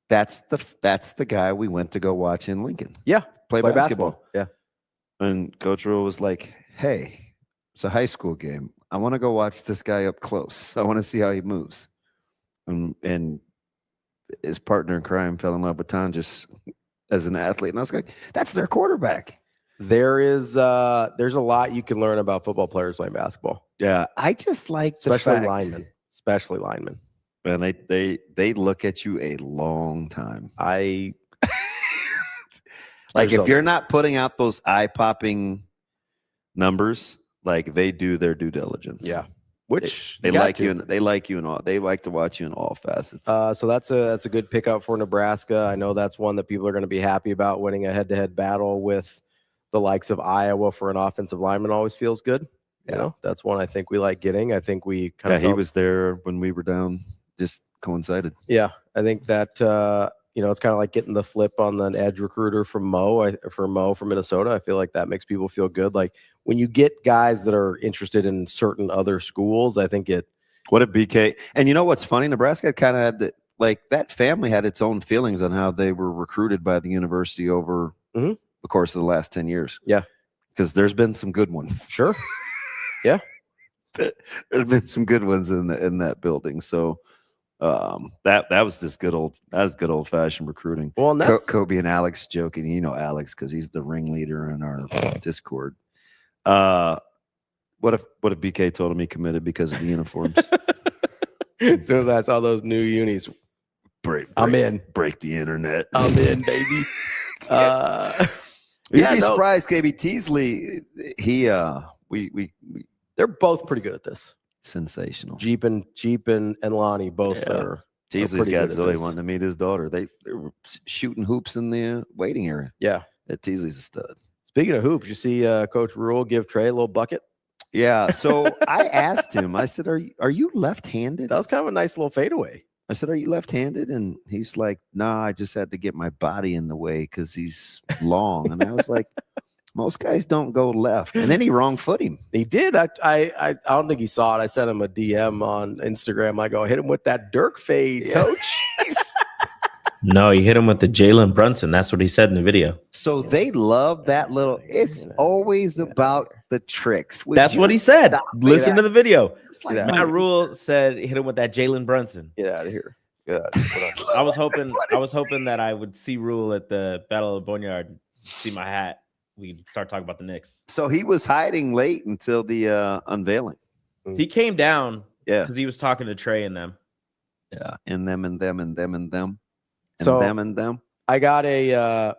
that's the guy we went to go watch in Lincoln. Yeah, play basketball. Yeah. And Coach Rhule was like, hey, it's a high school game. I want to go watch this guy up close. I want to see how he moves. And his partner in crime fell in love with Tonjes as an athlete. And I was like, that's their quarterback. There's a lot you can learn about football players playing basketball. Yeah. I just like especially linemen. And they look at you a long time. Like if you're not putting out those eye-popping numbers, like they do their due diligence. Yeah. Which they like you, and they like you in all. They like to watch you in all facets. So that's a good pickup for Nebraska. I know that's one that people are going to be happy about. Winning a head-to-head battle with the likes of Iowa for an offensive lineman always feels good. You know, that's one I think we like getting. I think we kind of he was there when we were down. Just coincided. Yeah, I think that it's kind of like getting the flip on an edge recruiter from Mo from Minnesota. I feel like that makes people feel good. Like when you get guys that are interested in certain other schools, I think what a BK. And you know what's funny? Nebraska kind of had that family had its own feelings on how they were recruited by the university over the course of the last 10 years. Yeah. Because there's been some good ones. Sure. Yeah. There's been some good ones in that building. So that was just good old fashioned recruiting. Well, and that's Kobe and Alex joking. Alex because he's the ringleader in our Discord. What if BK told him he committed because of the uniforms? As soon as I saw those new unis, I'm in. Break the internet. I'm in, baby. You'd be surprised, KB Teasley. They're both pretty good at this. Sensational. Jeep and Lonnie both are Teasley's got Zoe wanting to meet his daughter. They were shooting hoops in the waiting area. Yeah. Teasley's a stud. Speaking of hoops, you see Coach Rhule give Trae a little bucket? Yeah. So I asked him, I said, are you left-handed? That was kind of a nice little fadeaway. I said, are you left-handed? And he's like, nah, I just had to get my body in the way because he's long. And I was like, most guys don't go left. And then he wrong foot him. He did. I don't think he saw it. I sent him a DM on Instagram. I go, hit him with that Dirk fade, coach. No, he hit him with the Jalen Brunson. That's what he said in the video. So they love that little. It's always about the tricks. That's what he said. Listen to the video. Like Matt Rhule said hit him with that Jalen Brunson. Get out of here. I was hoping that I would see Rhule at the Battle of Boneyard, see my hat. We'd start talking about the Knicks. So he was hiding late until the unveiling. He came down, yeah, because he was talking to Trae and them. Yeah, and them and them and them and them. And so them and them. I got a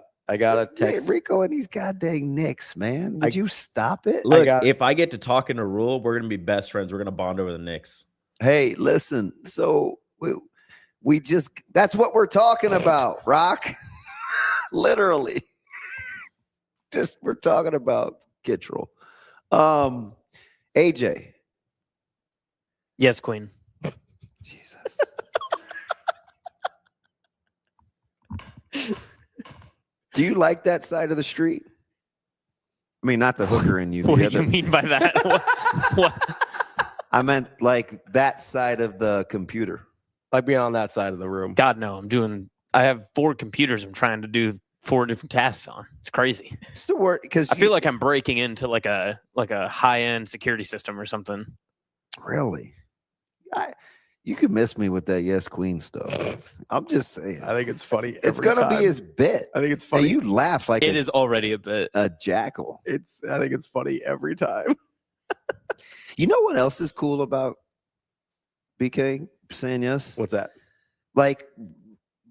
text. Hey, Rico and these goddamn Knicks, man. Would you stop it? Look, if I get to talking to Rhule, we're gonna be best friends. We're gonna bond over the Knicks. Hey, listen. So we just that's what we're talking about, Rock. Literally. Just we're talking about Kitrell. AJ. Yes, Queen. Jesus. Do you like that side of the street? I mean, not the hooker in you. What do you mean by that? what? I meant like that side of the computer. Like being on that side of the room. God, no. I have 4 computers I'm trying to do 4 different tasks on. It's crazy. It's the work because I feel like I'm breaking into like a high-end security system or something. Really? You could miss me with that Yes Queen stuff. I'm just saying. I think it's funny. It's gonna be his bit. I think it's funny. And you laugh like it is already a bit. A jackal. I think it's funny every time. You know what else is cool about BK saying yes? What's that? Like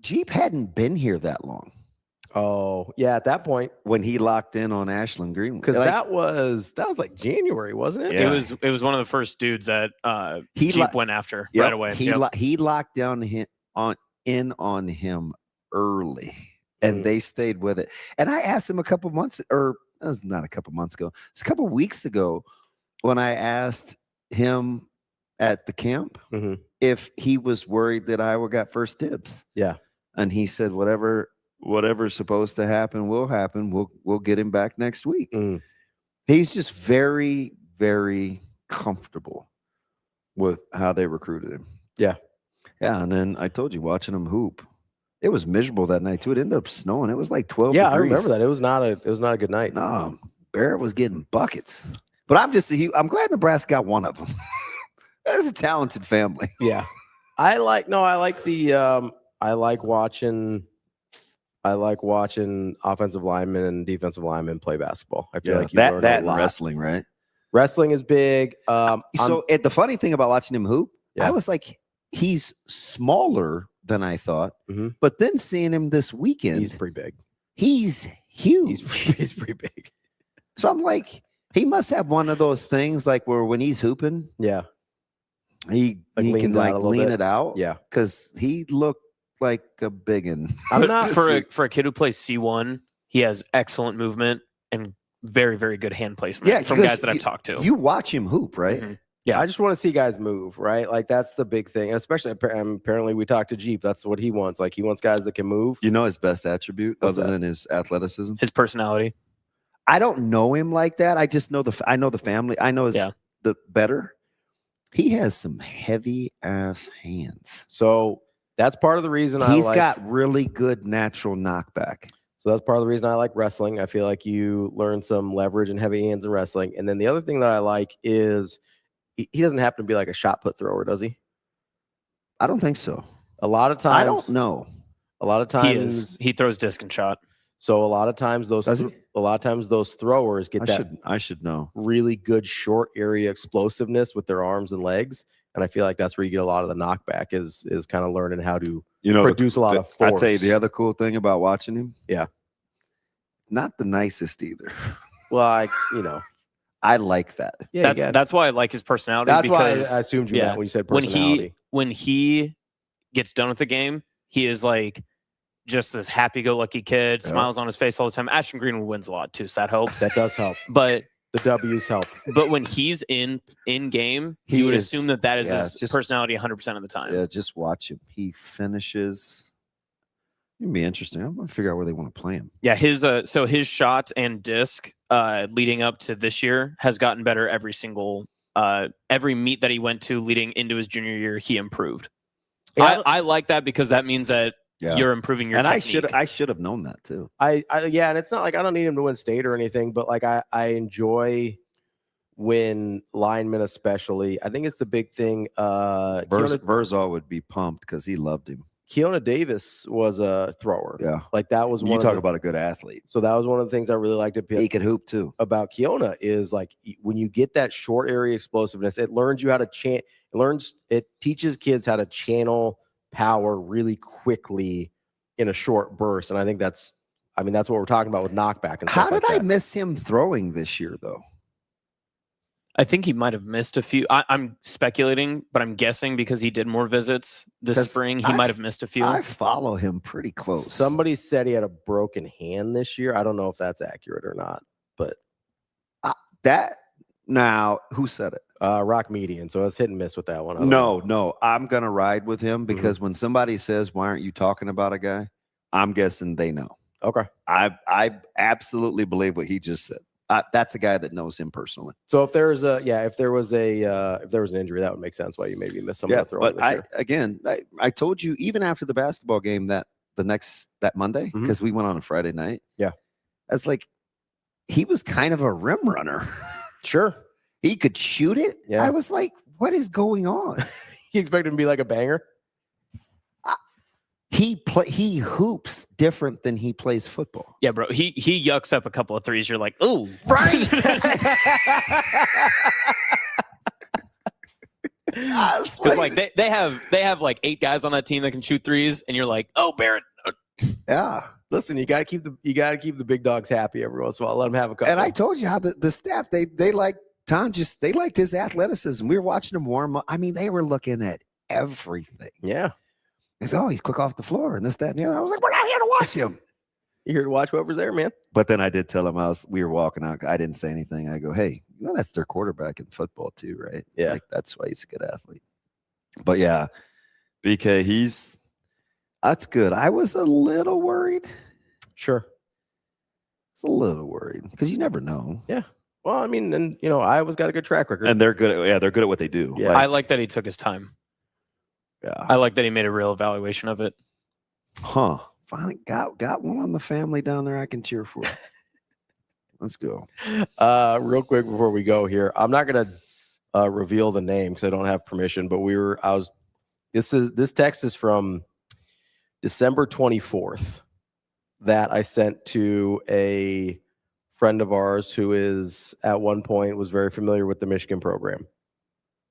Jeep hadn't been here that long. Oh, yeah, at that point when he locked in on Ashland-Greenwood. Because that was like January, wasn't it? Yeah. It was one of the first dudes that Jeep went after right away. He locked down on him early, and they stayed with it. And I asked him a couple months, or that was not a couple months ago. It's a couple weeks ago when I asked him at the camp if he was worried that Iowa got first dibs. Yeah, and he said whatever's supposed to happen will happen. We'll get him back next week. He's just very, very comfortable with how they recruited him. Yeah. Yeah. And then I told you, watching him hoop, it was miserable that night too. It ended up snowing. It was like 12 degrees. I remember that. It was not a good night. No, Barrett was getting buckets. But I'm glad Nebraska got one of them. That's a talented family. Yeah. I like watching offensive linemen and defensive linemen play basketball. I feel like you learn a lot. Wrestling, right? Wrestling is big. The funny thing about watching him hoop, I was like, he's smaller than I thought. But then seeing him this weekend, he's pretty big. He's huge. He's pretty big. So I'm like, he must have one of those things like where when he's hooping, he can like lean it out. Yeah, because he looked like a biggin. I'm not for a kid who plays C1. He has excellent movement and very, very good hand placement from guys that I've talked to. You watch him hoop, right? Yeah, I just want to see guys move, right? Like that's the big thing. Especially apparently we talked to Jeep. That's what he wants. Like he wants guys that can move. You know his best attribute other than his athleticism? His personality. I don't know him like that. I just know I know the family. I know the better. He has some heavy ass hands. So that's part of the reason he's got really good natural knockback. So that's part of the reason I like wrestling. I feel like you learn some leverage and heavy hands in wrestling. And then the other thing that I like is he doesn't happen to be like a shot put thrower, does he? I don't think so. A lot of times. I don't know. A lot of times he throws disc and shot. So a lot of times those throwers get I should know really good short area explosiveness with their arms and legs. And I feel like that's where you get a lot of the knockback is kind of learning how to produce a lot of force. I'll tell you the other cool thing about watching him. Yeah. Not the nicest either. Well, I like that. Yeah, that's why I like his personality. That's why I assumed you meant when you said personality. When he gets done with the game, he is like just this happy-go-lucky kid, smiles on his face all the time. Ashland-Greenwood wins a lot too, so that helps. That does help. But the W's help. But when he's in game, you would assume that is his personality 100% of the time. Yeah, just watch him. He finishes. It'd be interesting. I'm gonna figure out where they want to play him. Yeah, his his shot and disc leading up to this year has gotten better every single every meet that he went to leading into his junior year. He improved. Yeah, I like that because that means that you're improving your technique. I should have known that too. Yeah, and it's not like I don't need him to win state or anything, but like I enjoy when linemen, especially. I think it's the big thing. Verzal would be pumped because he loved him. Keona Davis was a thrower. Yeah, like that was one. You talk about a good athlete. So that was one of the things I really liked. He could hoop too. About Keona is like when you get that short area explosiveness, it learns you how to it teaches kids how to channel power really quickly in a short burst, and I think that's what we're talking about with knockback and stuff. How did I miss him throwing this year though? I think he might have missed a few. I'm speculating, but I'm guessing because he did more visits this spring, he might have missed a few. I follow him pretty close. Somebody said he had a broken hand this year. I don't know if that's accurate or not, but who said it? Rock Median. So it's hit and miss with that one. No, I'm gonna ride with him because when somebody says, "Why aren't you talking about a guy?" I'm guessing they know. Okay, I absolutely believe what he just said. That's a guy that knows him personally. So if there was an injury, that would make sense why you maybe missed some of the throwing. But I told you even after the basketball game that Monday, because we went on a Friday night. Yeah. That's like he was kind of a rim runner. Sure. He could shoot it. Yeah. I was like, what is going on? You expect him to be like a banger? He hoops different than he plays football. Yeah, bro. He yucks up a couple of threes. You're like, oh, right. Because like they have like 8 guys on that team that can shoot threes, and you're like, oh, Barrett. Yeah. Listen, you got to keep the big dogs happy every once in a while. Let them have a couple. And I told you how the staff they like Tom. They liked his athleticism. We were watching him warm up. I mean, they were looking at everything. Yeah. He's he's quick off the floor and this, that, and the other. I was like, we're not here to watch him. You're here to watch whoever's there, man. But then I did tell him we were walking out. I didn't say anything. I go, hey, that's their quarterback in football too, right? Yeah. Like, that's why he's a good athlete. But yeah, BK, that's good. I was a little worried. Sure. It's a little worried because you never know. Yeah. Well, I mean, and Iowa's got a good track record. And they're good at what they do. Yeah. I like that he took his time. Yeah. I like that he made a real evaluation of it. Huh. Finally got one on the family down there I can cheer for. Let's go. Real quick before we go here, I'm not gonna reveal the name because I don't have permission, but this text is from December 24th that I sent to a friend of ours who is at one point was very familiar with the Michigan program,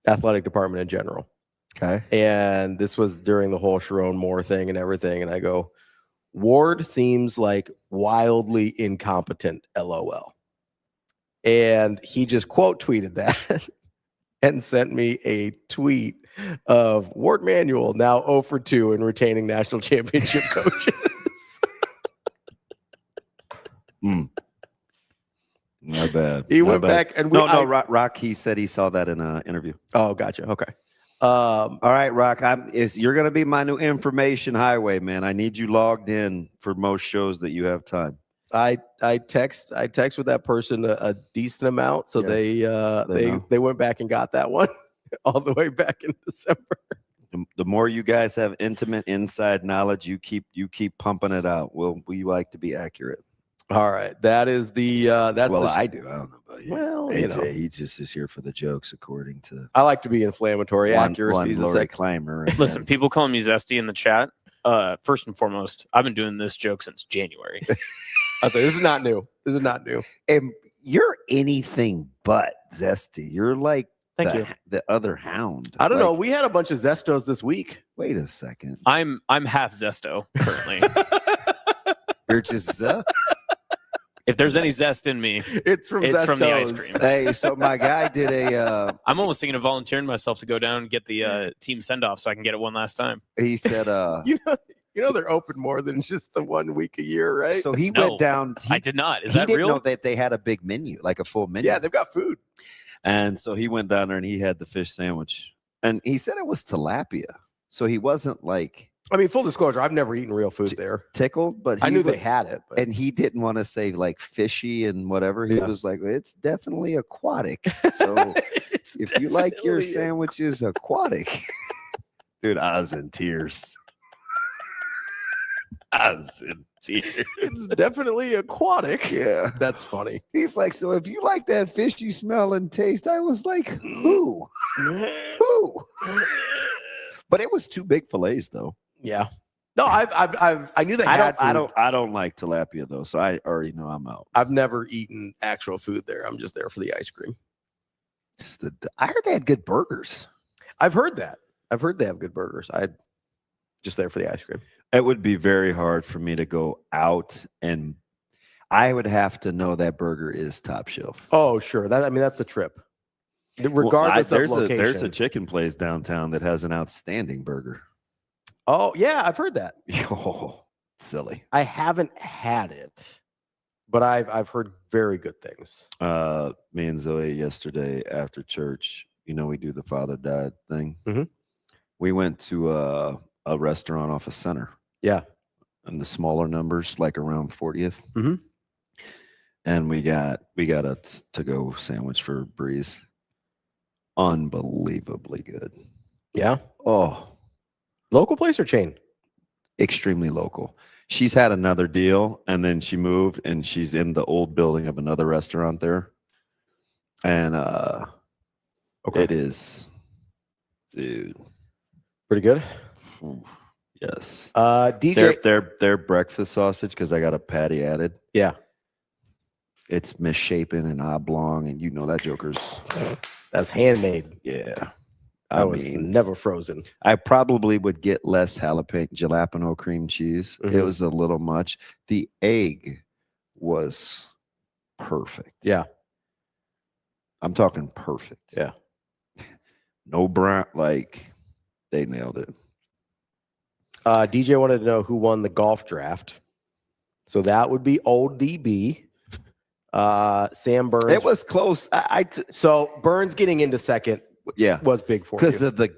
athletic department in general. Okay. And this was during the whole Sharon Moore thing and everything. And I go, Ward seems like wildly incompetent, LOL. And he just quote tweeted that and sent me a tweet of Ward Manuel now 0 for 2 in retaining national championship coaches. Not bad. He went back and Rock. He said he saw that in an interview. Oh, gotcha. Okay. All right, Rock. You're going to be my new information highway, man. I need you logged in for most shows that you have time. I text with that person a decent amount, so they went back and got that one all the way back in December. The more you guys have intimate inside knowledge, you keep pumping it out. We like to be accurate. All right, that is the that's I do. I don't know about you. Well, AJ, he just is here for the jokes, according to. I like to be inflammatory. Accuracy is a climber. Listen, people calling me Zesty in the chat. First and foremost, I've been doing this joke since January. I say this is not new. This is not new. And you're anything but Zesty. You're like the other hound. I don't know. We had a bunch of Zestos this week. Wait a second. I'm half Zesto currently. You're just If there's any zest in me, it's from the ice cream. Hey, so my guy did a. I'm almost thinking of volunteering myself to go down and get the team send off so I can get it one last time. He said, you know they're open more than just the 1 week a year, right? So he went down. I did not. Is he that didn't real? know that they had a big menu, like a full menu. Yeah, they've got food. And so he went down there and he had the fish sandwich. And he said it was tilapia. So he wasn't like. I mean, full disclosure, I've never eaten real food there. Tickled, but I knew they had it. But. And he didn't want to say like fishy and whatever. He was like, it's definitely aquatic. So if you like your sandwiches aquatic. Dude, I was in tears. It's definitely aquatic. Yeah. That's funny. He's like, so if you like that fishy smell and taste, I was like, who? Who? But it was 2 big fillets though. Yeah. No, I knew they had food. I don't like tilapia though, so I already know I'm out. I've never eaten actual food there. I'm just there for the ice cream. I heard they had good burgers. I've heard that. I've heard they have good burgers. I just there for the ice cream. It would be very hard for me to go out, and I would have to know that burger is top shelf. Oh, sure. That's a trip. Regardless of location. There's a chicken place downtown that has an outstanding burger. Oh, yeah, I've heard that. Oh, silly. I haven't had it, but I've heard very good things. Me and Zoe yesterday after church, we do the father died thing. Mm-hmm. We went to a restaurant off of Center. Yeah. And the smaller numbers, like around 40th. Mm-hmm. And we got a to-go sandwich for Breeze. Unbelievably good. Yeah. Oh. Local place or chain? Extremely local. She's had another deal, and then she moved, and she's in the old building of another restaurant there. And it is, dude, pretty good. Yes. DJ, their breakfast sausage, because I got a patty added. Yeah. It's misshapen and oblong, and that joker's. That's handmade. Yeah. I mean, never frozen. I probably would get less jalapeno cream cheese. Mm-hmm. It was a little much. The egg was perfect. Yeah. I'm talking perfect. Yeah. No brown, they nailed it. DJ wanted to know who won the golf draft. So that would be old DB. Sam Burns. It was close. So Burns getting into second. Yeah, was big for because of the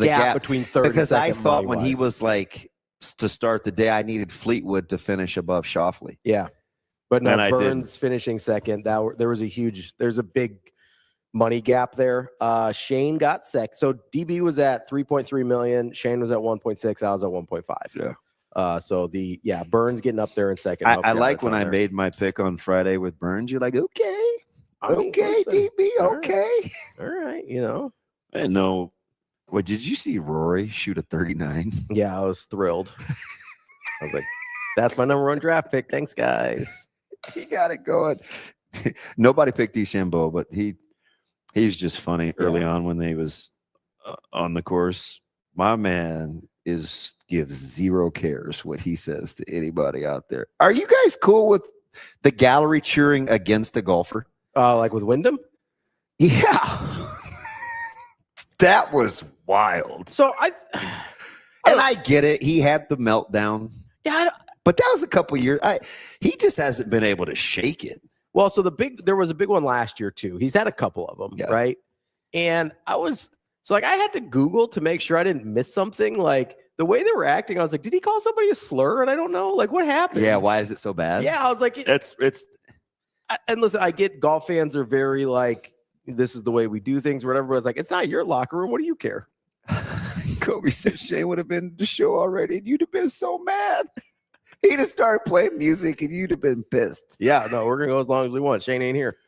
gap between third. Because and I second thought when he was to start the day, I needed Fleetwood to finish above Shoffley. Yeah, but no, And Burns finishing second. There's a big money gap there. Shane got second. So DB was at 3.3 million. Shane was at 1.6. I was at 1.5. Yeah. So Burns getting up there in second. I like when I made my pick on Friday with Burns. You're like, okay, listen, DB, okay, all right, I know. What did you see Rory shoot a 39? Yeah, I was thrilled. I was like, that's my number 1 draft pick. Thanks, guys. He got it going. Nobody picked DeChambeau, but he's just funny early on when they was on the course. My man gives 0 cares what he says to anybody out there. Are you guys cool with the gallery cheering against a golfer? Like with Wyndham? Yeah. That was wild. So I get it. He had the meltdown. Yeah, but that was a couple years. He just hasn't been able to shake it. Well, so there was a big one last year too. He's had a couple of them, right? And I had to Google to make sure I didn't miss something. Like the way they were acting, I was like, did he call somebody a slur? And I don't know. Like, what happened? Yeah, why is it so bad? Yeah, I was like, and listen, I get golf fans are very this is the way we do things, or whatever. But it's like, it's not your locker room. What do you care? Kobe said Shane would have been the show already, and you'd have been so mad. He'd have started playing music, and you'd have been pissed. Yeah, no, we're gonna go as long as we want. Shane ain't here.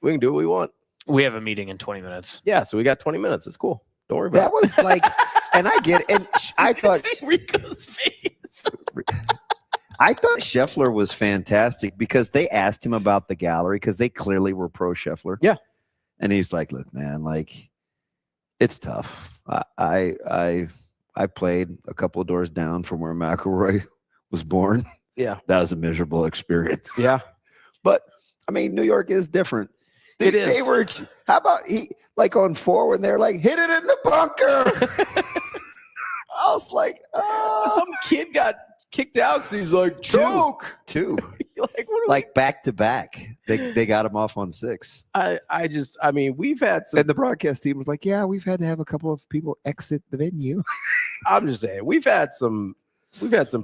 We can do what we want. We have a meeting in 20 minutes. Yeah, so we got 20 minutes. It's cool. Don't worry about that. Was and I get it. And I thought Rico's face. I thought Scheffler was fantastic because they asked him about the gallery because they clearly were pro Scheffler. Yeah. And he's like, look, man, it's tough. I played a couple of doors down from where McElroy was born. Yeah. That was a miserable experience. Yeah. But I mean, New York is different. It is. They were. How about on 4 when they're like, hit it in the bunker? I was like, some kid got kicked out because he's like, choke. Two. like back to back. They got him off on 6. I mean, we've had some. And the broadcast team was like, yeah, we've had to have a couple of people exit the venue. I'm just saying, we've had some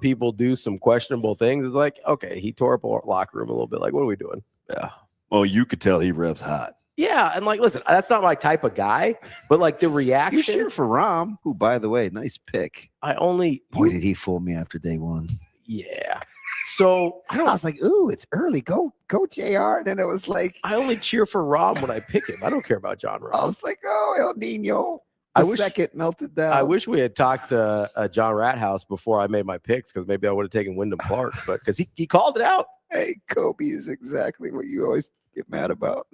people do some questionable things. It's like, okay, he tore up our locker room a little bit. Like, what are we doing? Yeah. Well, you could tell he revs hot. Yeah, and like, listen, that's not my type of guy, but like the reaction. You cheer for Rom, who, by the way, nice pick. Boy, did he fool me after day 1. Yeah. So I was like, ooh, it's early. Go, JR. And then it was like, I only cheer for Rom when I pick him. I don't care about John Rom. I was like, oh, El Nino. Second melted down. I wish we had talked to John Rathouse before I made my picks, because maybe I would have taken Wyndham Park, but because he called it out. Hey, Kobe is exactly what you always get mad about.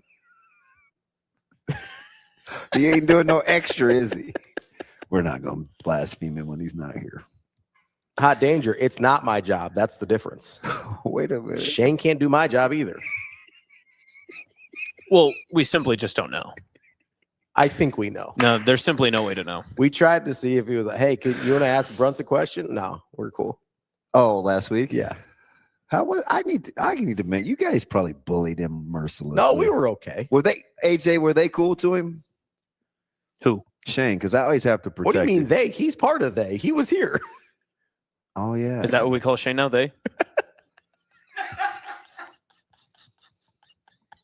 He ain't doing no extra, is he? We're not going to blaspheme him when he's not here. Hot danger. It's not my job. That's the difference. Wait a minute. Shane can't do my job either. Well, we simply just don't know. I think we know. No, there's simply no way to know. We tried to see if he was like, hey, could you want to ask Brunson a question? No, we're cool. Oh, last week? Yeah. How was I need to make you guys probably bullied him mercilessly. No, we were okay. Were they AJ, were they cool to him? Who? Shane, because I always have to protect What do you mean him. they? He's part of they. He was here. Oh yeah. Is that what we call Shane now? They?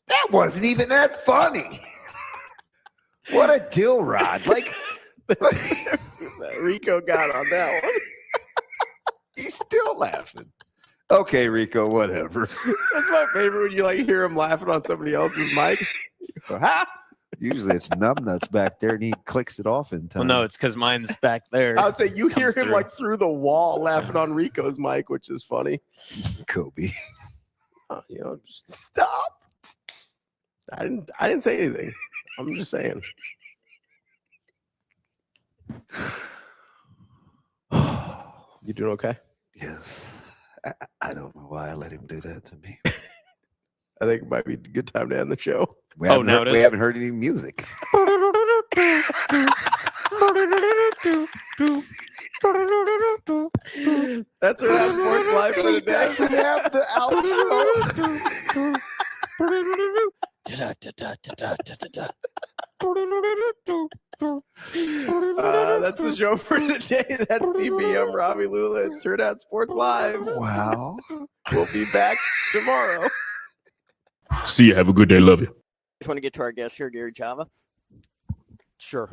That wasn't even that funny. What a dill rod. Like Rico got on that one. He's still laughing. Okay, Rico, whatever. That's my favorite when you like hear him laughing on somebody else's mic. Ha! Usually it's numbnuts back there and he clicks it off in time. Well, no, it's because mine's back there. I would say you hear him through. like through the wall laughing on Rico's mic, which is funny. Kobe. Just stop. I didn't say anything. I'm just saying. You doing okay? Yes. I don't know why I let him do that to me. I think it might be a good time to end the show. We haven't heard any music. That's our Sports Live for the day. Doesn't have the outro. That's the show for today. That's DB. I'm Ravi, Lulla. It's Hurrdat Sports Live. Wow. We'll be back tomorrow. See you. Have a good day. Love you. Just want to get to our guest here, Gary Java. Sure.